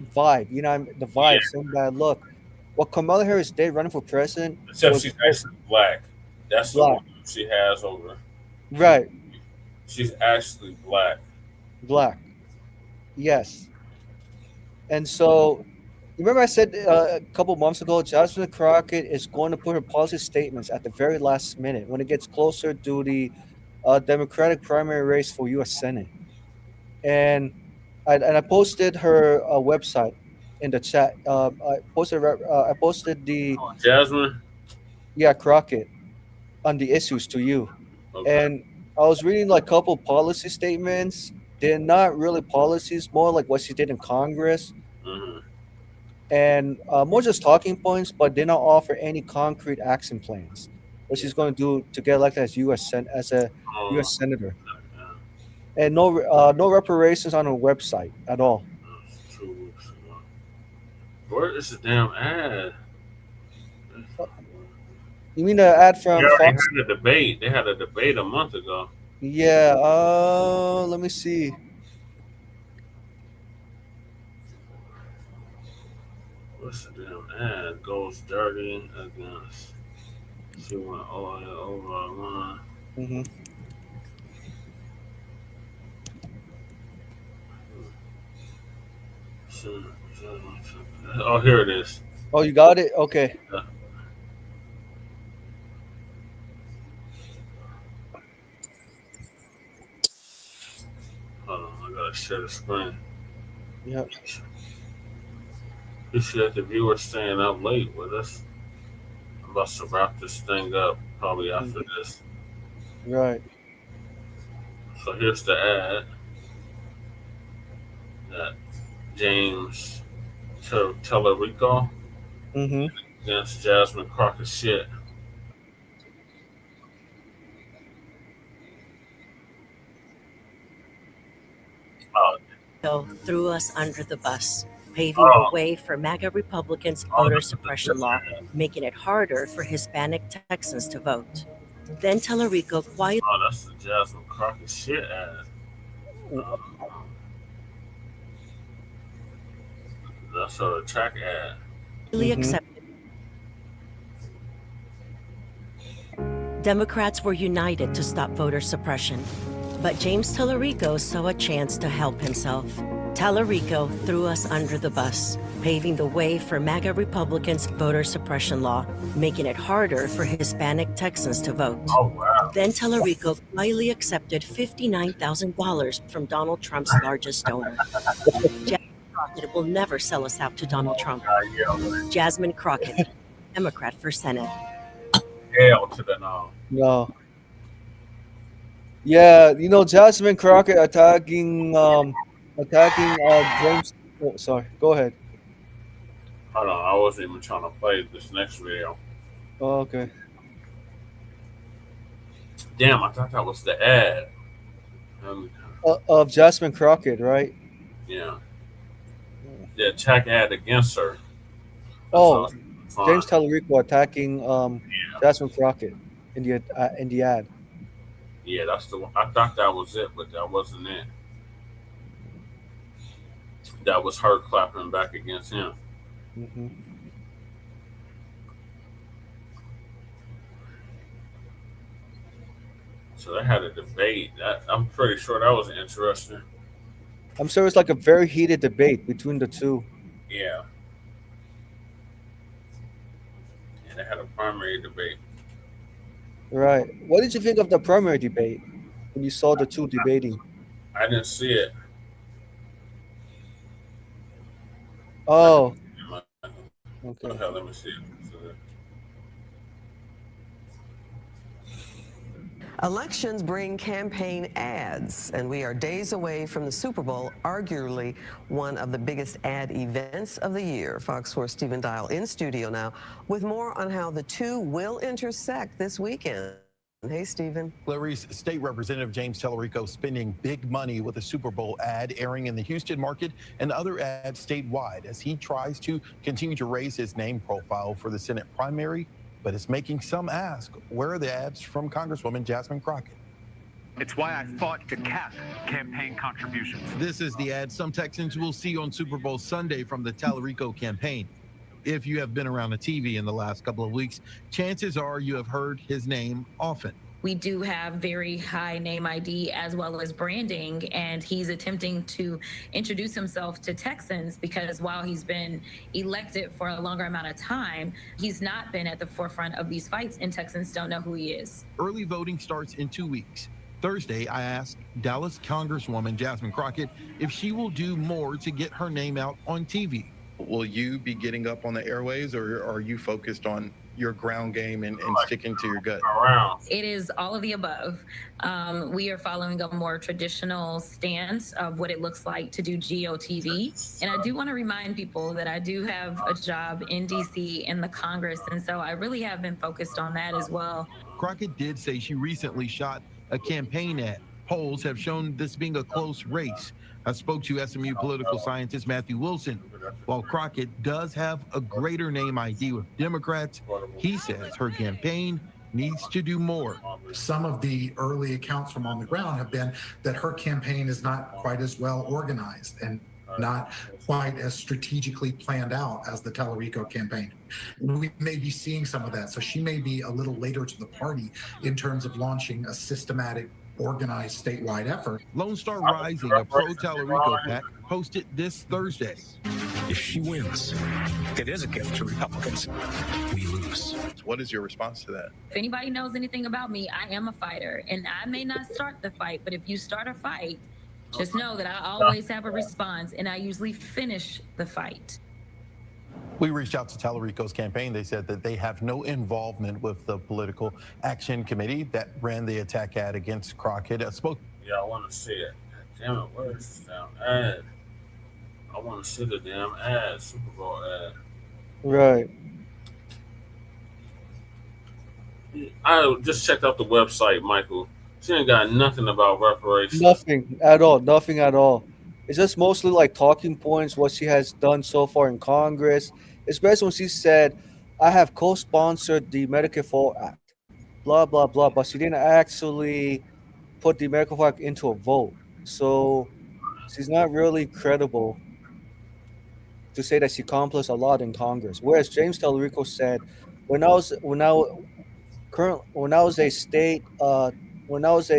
the vibe, saying that look, what Kamala Harris did running for president Except was she's actually black. That's the black. one she has over. Right. She's actually black. Black. Yes. And so, remember I said a couple months ago, Jasmine Crockett is going to put her policy statements at the very last minute when it gets closer to the Democratic primary race for U.S. Senate. And I posted her website in the chat. I posted the Jasmine? Yeah, Crockett on the issues to you. Okay. And I was reading like a couple policy statements. They're not really policies, more like what she did in Congress. Mm-hmm. And more just talking points, but did not offer any concrete action plans. What she's going to do to get elected as a U.S. senator, and no reparations on her website at all. 2 weeks ago. Where is the damn ad? You mean the ad from They already Fox? had a debate. They had a debate a month ago. Yeah. Let me see. What's the damn ad? Goes dirty against. She went all over a line. Mm-hmm. Oh, here it is. Oh, you got it? Okay. Yeah. Hold on, I gotta share the screen. Yep. Appreciate the viewers staying up late with us. I'm about to wrap this thing up probably after this. Right. So here's the ad that James Tellerico against Jasmine Crockett shit. threw us under the bus, paving the way for MAGA Republicans' voter suppression law, making it harder for Hispanic Texans to vote. Then Tellerico quietly Oh, that's the Jasmine Crockett shit ad. That's her attack ad. accepted. Democrats were united to stop voter suppression, but James Tellerico saw a chance to help himself. Tellerico threw us under the bus, paving the way for MAGA Republicans' voter suppression law, making it harder for Hispanic Texans to vote. Oh, wow. Then Tellerico quietly accepted $59,000 from Donald Trump's largest donor. Jasmine Crockett will never sell us out to Donald Trump. Jasmine Crockett, Democrat for Senate. Hell to the no. No. Yeah, Jasmine Crockett attacking James. Oh, sorry. Go ahead. Hold on, I wasn't even trying to play this next video. Oh, okay. Damn, I thought that was the ad. Of Jasmine Crockett, right? Yeah. The attack ad against her. Oh, James Tellerico attacking Jasmine Crockett in the ad. Yeah, that's the one. I thought that was it, but that wasn't it. That was her clapping back against him. Mm-hmm. So they had a debate. I'm pretty sure that was interesting. I'm sure it's like a very heated debate between the two. Yeah. And they had a primary debate. Right. What did you think of the primary debate when you saw the two debating? I didn't see it. Oh. Okay. Let me see it. Elections bring campaign ads, and we are days away from the Super Bowl, arguably one of the biggest ad events of the year. Fox 4 Stephen Dial in studio now with more on how the two will intersect this weekend. Hey, Stephen. Clarice, State Representative James Tellerico spending big money with a Super Bowl ad airing in the Houston market and other ads statewide as he tries to continue to raise his name profile for the Senate primary, but it's making some ask, where are the ads from Congresswoman Jasmine Crockett? It's why I fought to cap campaign contributions. This is the ad some Texans will see on Super Bowl Sunday from the Tellerico campaign. If you have been around the TV in the last couple of weeks, chances are you have heard his name often. We do have very high name ID as well as branding, and he's attempting to introduce himself to Texans because while he's been elected for a longer amount of time, he's not been at the forefront of these fights, and Texans don't know who he is. Early voting starts in 2 weeks. Thursday, I asked Dallas Congresswoman Jasmine Crockett if she will do more to get her name out on TV. Will you be getting up on the airways, or are you focused on your ground game and sticking to your gut? It is all of the above. We are following a more traditional stance of what it looks like to do GOTV. And I do want to remind people that I do have a job in DC in the Congress, and so I really have been focused on that as well. Crockett did say she recently shot a campaign ad. Polls have shown this being a close race. I spoke to SMU political scientist Matthew Wilson. While Crockett does have a greater name ID with Democrats, he says her campaign needs to do more. Some of the early accounts from on the ground have been that her campaign is not quite as well organized and not quite as strategically planned out as the Tellerico campaign. We may be seeing some of that. So she may be a little later to the party in terms of launching a systematic, organized statewide effort. Lone Star Rising, a pro-Tellerico PAC, hosted this Thursday. If she wins, it is a gift to Republicans. We lose. What is your response to that? If anybody knows anything about me, I am a fighter, and I may not start the fight, but if you start a fight, just know that I always have a response, and I usually finish the fight. We reached out to Tellerico's campaign. They said that they have no involvement with the Political Action Committee that ran the attack ad against Crockett. Yeah, I want to see it. Damn it, where is this damn ad? I want to see the damn ad, Super Bowl ad. Right. I just checked out the website, Michael. She ain't got nothing about reparations. Nothing at all. Nothing at all. It's just mostly like talking points, what she has done so far in Congress, especially when she said, I have co-sponsored the Medicare for All Act, blah, blah, blah, but she didn't actually put the Medicare for All Act into a vote. So she's not really credible to say that she accomplished a lot in Congress. Whereas James Tallarico said, when I was a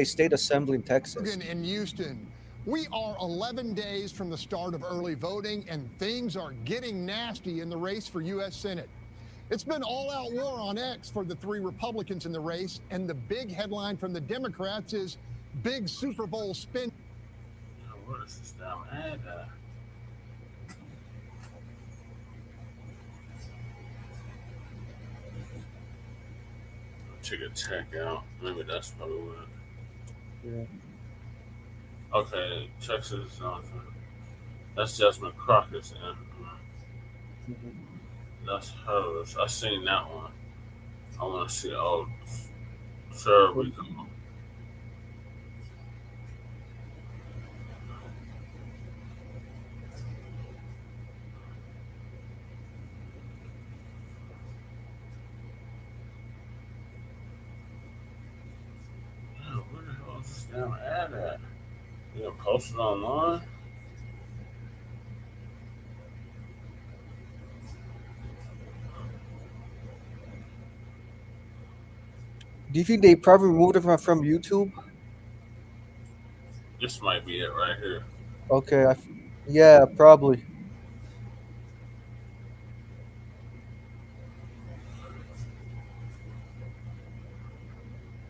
state assembly in Texas. In Houston, we are 11 days from the start of early voting, and things are getting nasty in the race for U.S. Senate. It's been all-out war on X for the three Republicans in the race, and the big headline from the Democrats is big Super Bowl spin. What is this damn ad? Check a check out. Maybe that's probably what. Yeah. Okay, Texas. That's Jasmine Crockett's and that's hers. I seen that one. I want to see Sarah Rico. Where the hell is this damn ad at? You gonna post it online? Do you think they probably removed it from YouTube? This might be it right here. Okay, yeah, probably.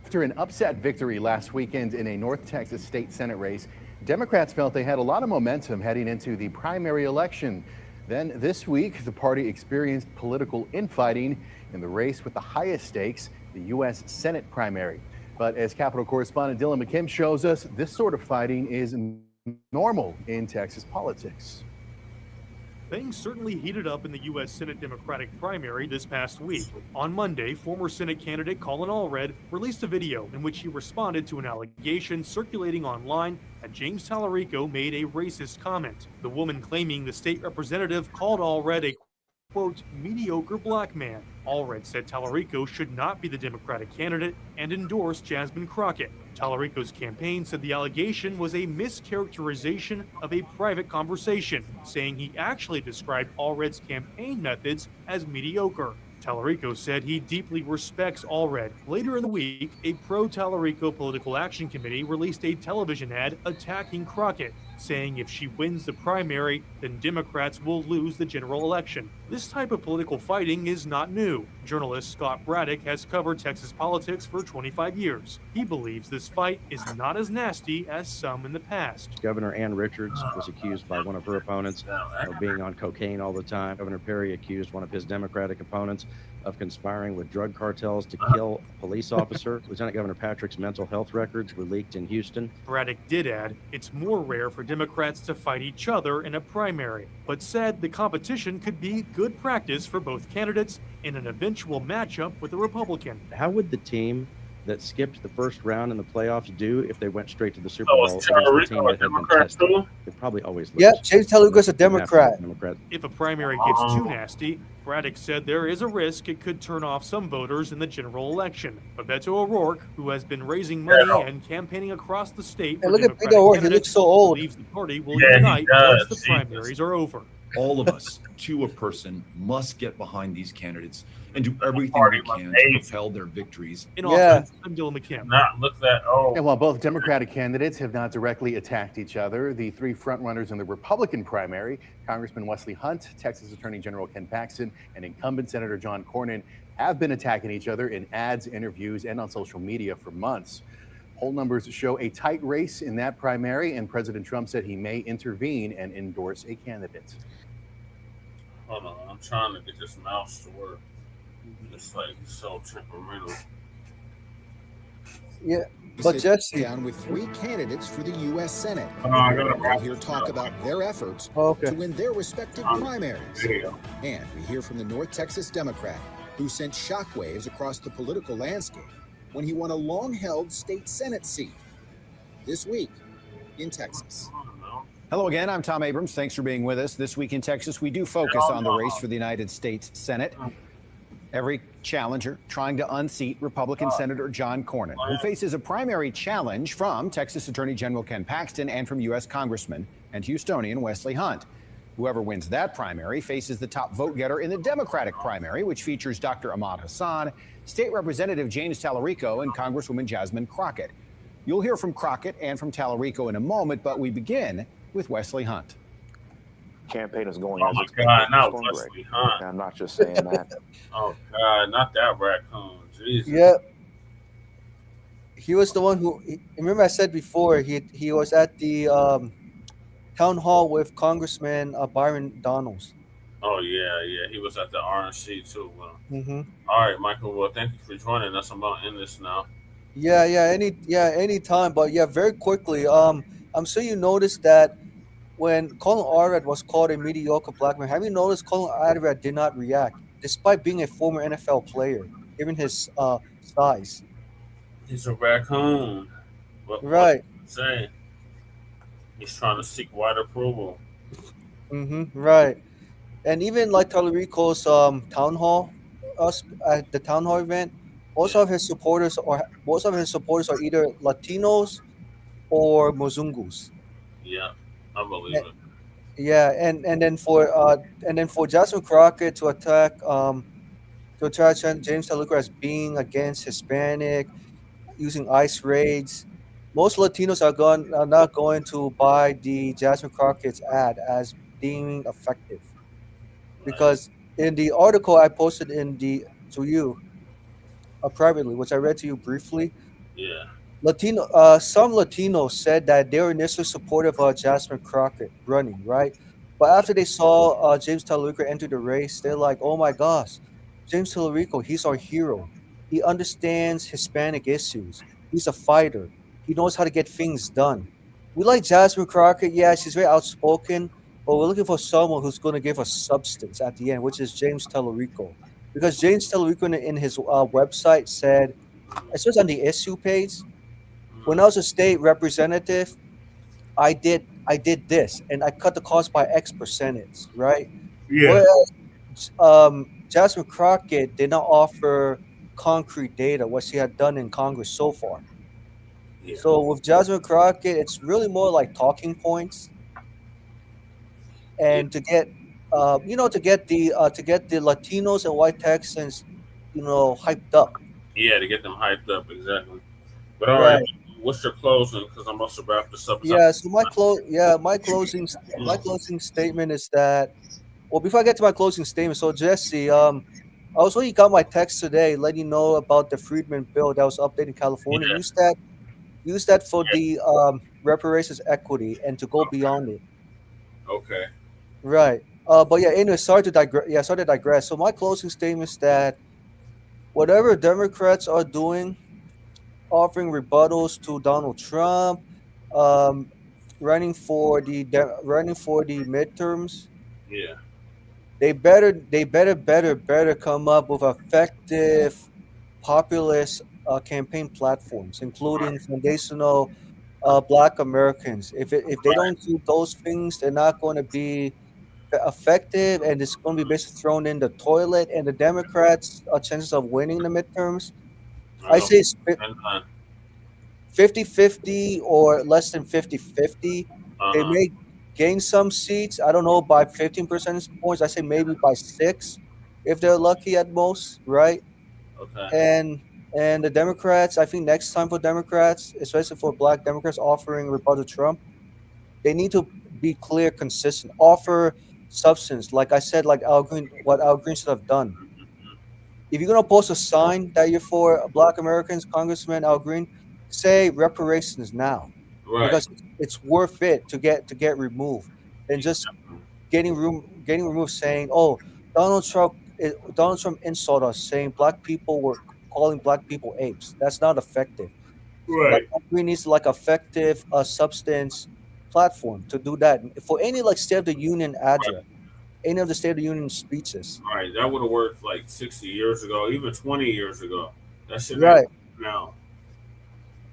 After an upset victory last weekend in a North Texas state Senate race, Democrats felt they had a lot of momentum heading into the primary election. Then this week, the party experienced political infighting in the race with the highest stakes, the U.S. Senate primary. But as Capitol correspondent Dylan McKim shows us, this sort of fighting is normal in Texas politics. Things certainly heated up in the U.S. Senate Democratic primary this past week. On Monday, former Senate candidate Colin Allred released a video in which he responded to an allegation circulating online that James Tallarico made a racist comment. The woman claiming the state representative called Allred a, quote, mediocre black man. Allred said Tallarico should not be the Democratic candidate and endorsed Jasmine Crockett. Tallarico's campaign said the allegation was a mischaracterization of a private conversation, saying he actually described Allred's campaign methods as mediocre. Tallarico said he deeply respects Allred. Later in the week, a pro-Tallarico political action committee released a television ad attacking Crockett, saying if she wins the primary, then Democrats will lose the general election. This type of political fighting is not new. Journalist Scott Braddock has covered Texas politics for 25 years. He believes this fight is not as nasty as some in the past. Governor Ann Richards was accused by one of her opponents of being on cocaine all the time. Governor Perry accused one of his Democratic opponents of conspiring with drug cartels to kill a police officer. Lieutenant Governor Patrick's mental health records were leaked in Houston. Braddock did add, it's more rare for Democrats to fight each other in a primary, but said the competition could be good practice for both candidates in an eventual matchup with a Republican. How would the team that skipped the first round in the playoffs do if they went straight to the Super Oh, Bowl is against the Tallarico team a that had been Democrat tested? too? They'd probably always lose. Yeah, James Tallarico's a Democrat. If a primary gets too nasty, Braddock said there is a risk it could turn off some voters in the general election. But Beto O'Rourke, who has been raising money and campaigning across the state Hey, for look at Democratic Beto O'Rourke. He candidates, looks so old. believes the party will Yeah, he unite does. once the primaries are over. All of us, to a person, must get behind these candidates and do everything we can to propel their victories. In offense, I'm Dylan McKim. Not look that old. And while both Democratic candidates have not directly attacked each other, the three frontrunners in the Republican primary, Congressman Wesley Hunt, Texas Attorney General Ken Paxton, and incumbent Senator John Cornyn, have been attacking each other in ads, interviews, and on social media for months. Poll numbers show a tight race in that primary, and President Trump said he may intervene and endorse a candidate. Hold on, I'm trying to get this mouse to work. It's like so temperamental. Yeah, but Jesse, down with three candidates for the U.S. Senate. I gotta We'll hear talk about their efforts to win their respective primaries. And we hear from the North Texas Democrat, who sent shockwaves across the political landscape when he won a long-held state Senate seat this week in Texas. Hello again, I'm Tom Abrams. Thanks for being with us. This week in Texas, we do focus on the race for the United States Senate. Every challenger trying to unseat Republican Senator John Cornyn, who faces a primary challenge from Texas Attorney General Ken Paxton and from U.S. Congressman and Houstonian Wesley Hunt. Whoever wins that primary faces the top vote getter in the Democratic primary, which features Dr. Ahmad Hassan, State Representative James Tallarico, and Congresswoman Jasmine Crockett. You'll hear from Crockett and from Tallarico in a moment, but we begin with Wesley Hunt. Campaign is going as expected. Not Wesley Hunt. I'm not just saying that. Oh God, not that raccoon. Jesus. Yeah. He was the one who. Remember, I said before he was at the town hall with Congressman Byron Donalds. Oh yeah. He was at the RNC too. Well, Mm-hmm. all right, Michael. Well, thank you for joining us. I'm about to end this now. Any time. But yeah, very quickly. I'm sure you noticed that when Colin Allred was called a mediocre black man, have you noticed Colin Allred did not react, despite being a former NFL player, given his size? He's a raccoon. Right. Saying he's trying to seek white approval. Right. And even like Tallarico's town hall, at the town hall event, most of his supporters are either Latinos or Mozungus. Yeah, I believe it. Yeah, and then for Jasmine Crockett to attack James Tallarico as being against Hispanic, using ICE raids, most Latinos are not going to buy the Jasmine Crockett's ad as being effective, because in the article I posted to you privately, which I read to you briefly, Yeah. Some Latinos said that they were initially supportive of Jasmine Crockett running, right? But after they saw James Tallarico enter the race, they're like, "Oh my gosh, James Tallarico, he's our hero. He understands Hispanic issues. He's a fighter. He knows how to get things done. We like Jasmine Crockett. Yeah, she's very outspoken, but we're looking for someone who's going to give us substance at the end, which is James Tallarico." Because James Tallarico in his website said, especially on the issue page, when I was a state representative, I did this, and I cut the cost by X percentage, right? Yeah. Whereas Jasmine Crockett did not offer concrete data, what she had done in Congress so far. Yeah. So with Jasmine Crockett, it's really more like talking points, and to get the Latinos and white Texans, hyped up. Yeah, to get them hyped up, exactly. But all Right. right, what's your closing? Because I'm about to wrap this up. Yeah. So my closing statement is that. Well, before I get to my closing statement, so Jesse, I also got my text today letting you know about the Freedmen bill that was updated in California. Yeah. Use that for the reparations equity and to go beyond it. Okay. Right. But yeah, anyway, sorry to digress. So my closing statement is that whatever Democrats are doing, offering rebuttals to Donald Trump, running for the midterms, Yeah. they better come up with effective populist campaign platforms, including foundational Black Americans. If they don't do those things, they're not going to be effective, and it's going to be basically thrown in the toilet. And the Democrats' chances of winning the midterms, I say it's 50-50 or less than 50-50. They may gain some seats. I don't know, by 15 percentage points. I say maybe by 6, if they're lucky at most, right? Okay. And the Democrats, I think next time for Democrats, especially for Black Democrats offering rebuttal to Trump, they need to be clear, consistent, offer substance. Like I said, like what Al Green should have done. If you're gonna post a sign that you're for Black Americans, Congressman Al Green, say reparations now, Right. because it's worth it to get removed, and just getting removed saying, "Oh, Donald Trump insulted us, saying Black people were calling Black people apes." That's not effective. Right. Al Green needs effective substance platform to do that for any State of the Union address, any of the State of the Union speeches. All right, that would have worked like 60 years ago, even 20 years ago. That shit Right. now.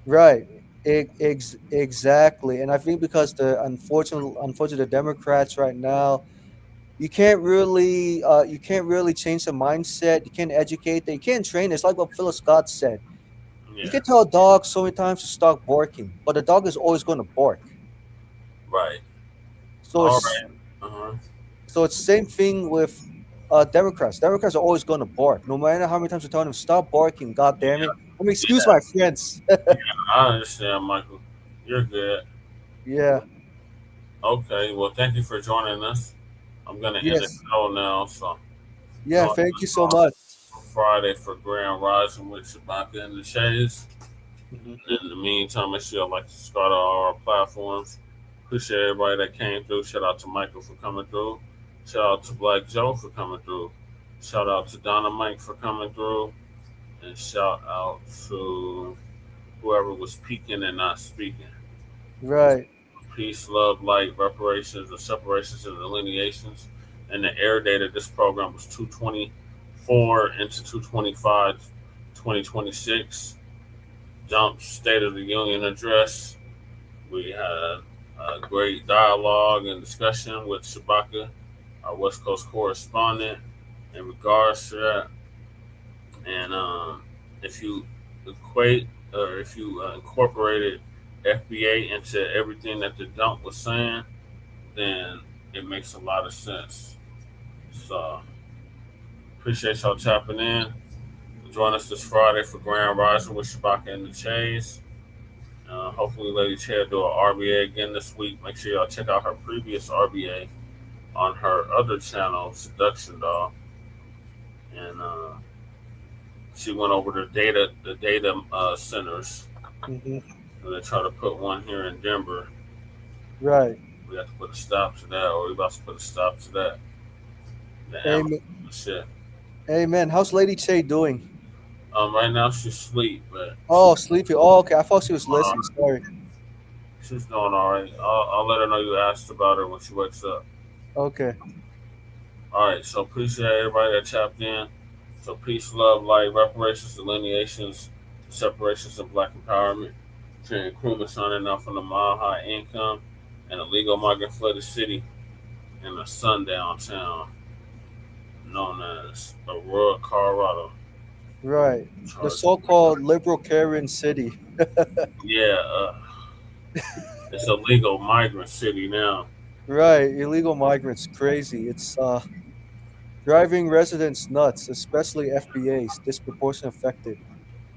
Right. Exactly, and I think because unfortunately, the Democrats right now, you can't really change the mindset. You can't educate them. You can't train. It's like what Philip Scott said. You Yeah. can tell a dog so many times to stop barking, but the dog is always going to bark. Right. So All it's right. Uh-huh. so it's same thing with Democrats. Democrats are always going to bark, no matter how many times you tell them stop barking. God damn it! I mean, excuse Yeah. my friends. Yeah. I understand, Michael. You're good. Yeah. Okay. Well, thank you for joining us. I'm gonna end the Yes. show now. So Yeah. join Thank you us so on much. Friday for Grand Rising with Shabaka and the Chase. Mhm. In the meantime, make sure you like to subscribe to all our platforms. Appreciate everybody that came through. Shout out to Michael for coming through. Shout out to Black Joe for coming through. Shout out to Donna Mike for coming through. And shout out to whoever was peeking and not speaking. Right. Peace, love, light, reparations, and separations and delineations. And the air date of this program was 224 into 225, 2026. Dump State of the Union address. We had a great dialogue and discussion with Shabaka, our West Coast correspondent, in regards to that. And if you equate or if you incorporated FBA into everything that the dump was saying, then it makes a lot of sense. So appreciate y'all tapping in. Join us this Friday for Grand Rising with Shabaka and the Chase. Hopefully, Lady Chair do an RBA again this week. Make sure y'all check out her previous RBA on her other channel, Seduction Doll, and she went over the data centers. Mhm. And they try to put one here in Denver. Right. We have to put a stop to that, or we about to put a stop to that. The Amen. Amazon shit. Amen. How's Lady Che doing? Right now she's asleep, but Oh, sleepy. Oh, okay. I thought she was listening. Sorry. she's doing all right. I'll let her know you asked about her when she wakes up. Okay. All right, so appreciate everybody that tapped in. So peace, love, light, reparations, delineations, separations, and black empowerment. Training crewmen signing off on the mile high income and illegal migrant flooded city in a sundown town known as Aurora, Colorado. Right. The so-called liberal Karen city. Yeah, it's a legal migrant city now. Right. Illegal migrants. Crazy. It's driving residents nuts, especially FBAs, disproportionately affected.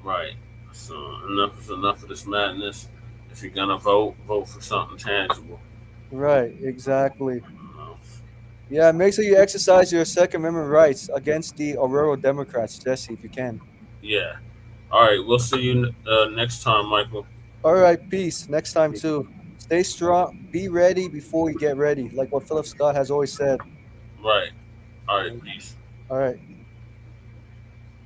Right. So enough is enough of this madness. If you're gonna vote, vote for something tangible. Right. Exactly. You know? Yeah. Make sure you exercise your Second Amendment rights against the Aurora Democrats, Jesse, if you can. Yeah. All right. We'll see you next time, Michael. All right. Peace. Next time too. Stay strong. Be ready before you get ready, like what Philip Scott has always said. Right. All right. Peace. All right.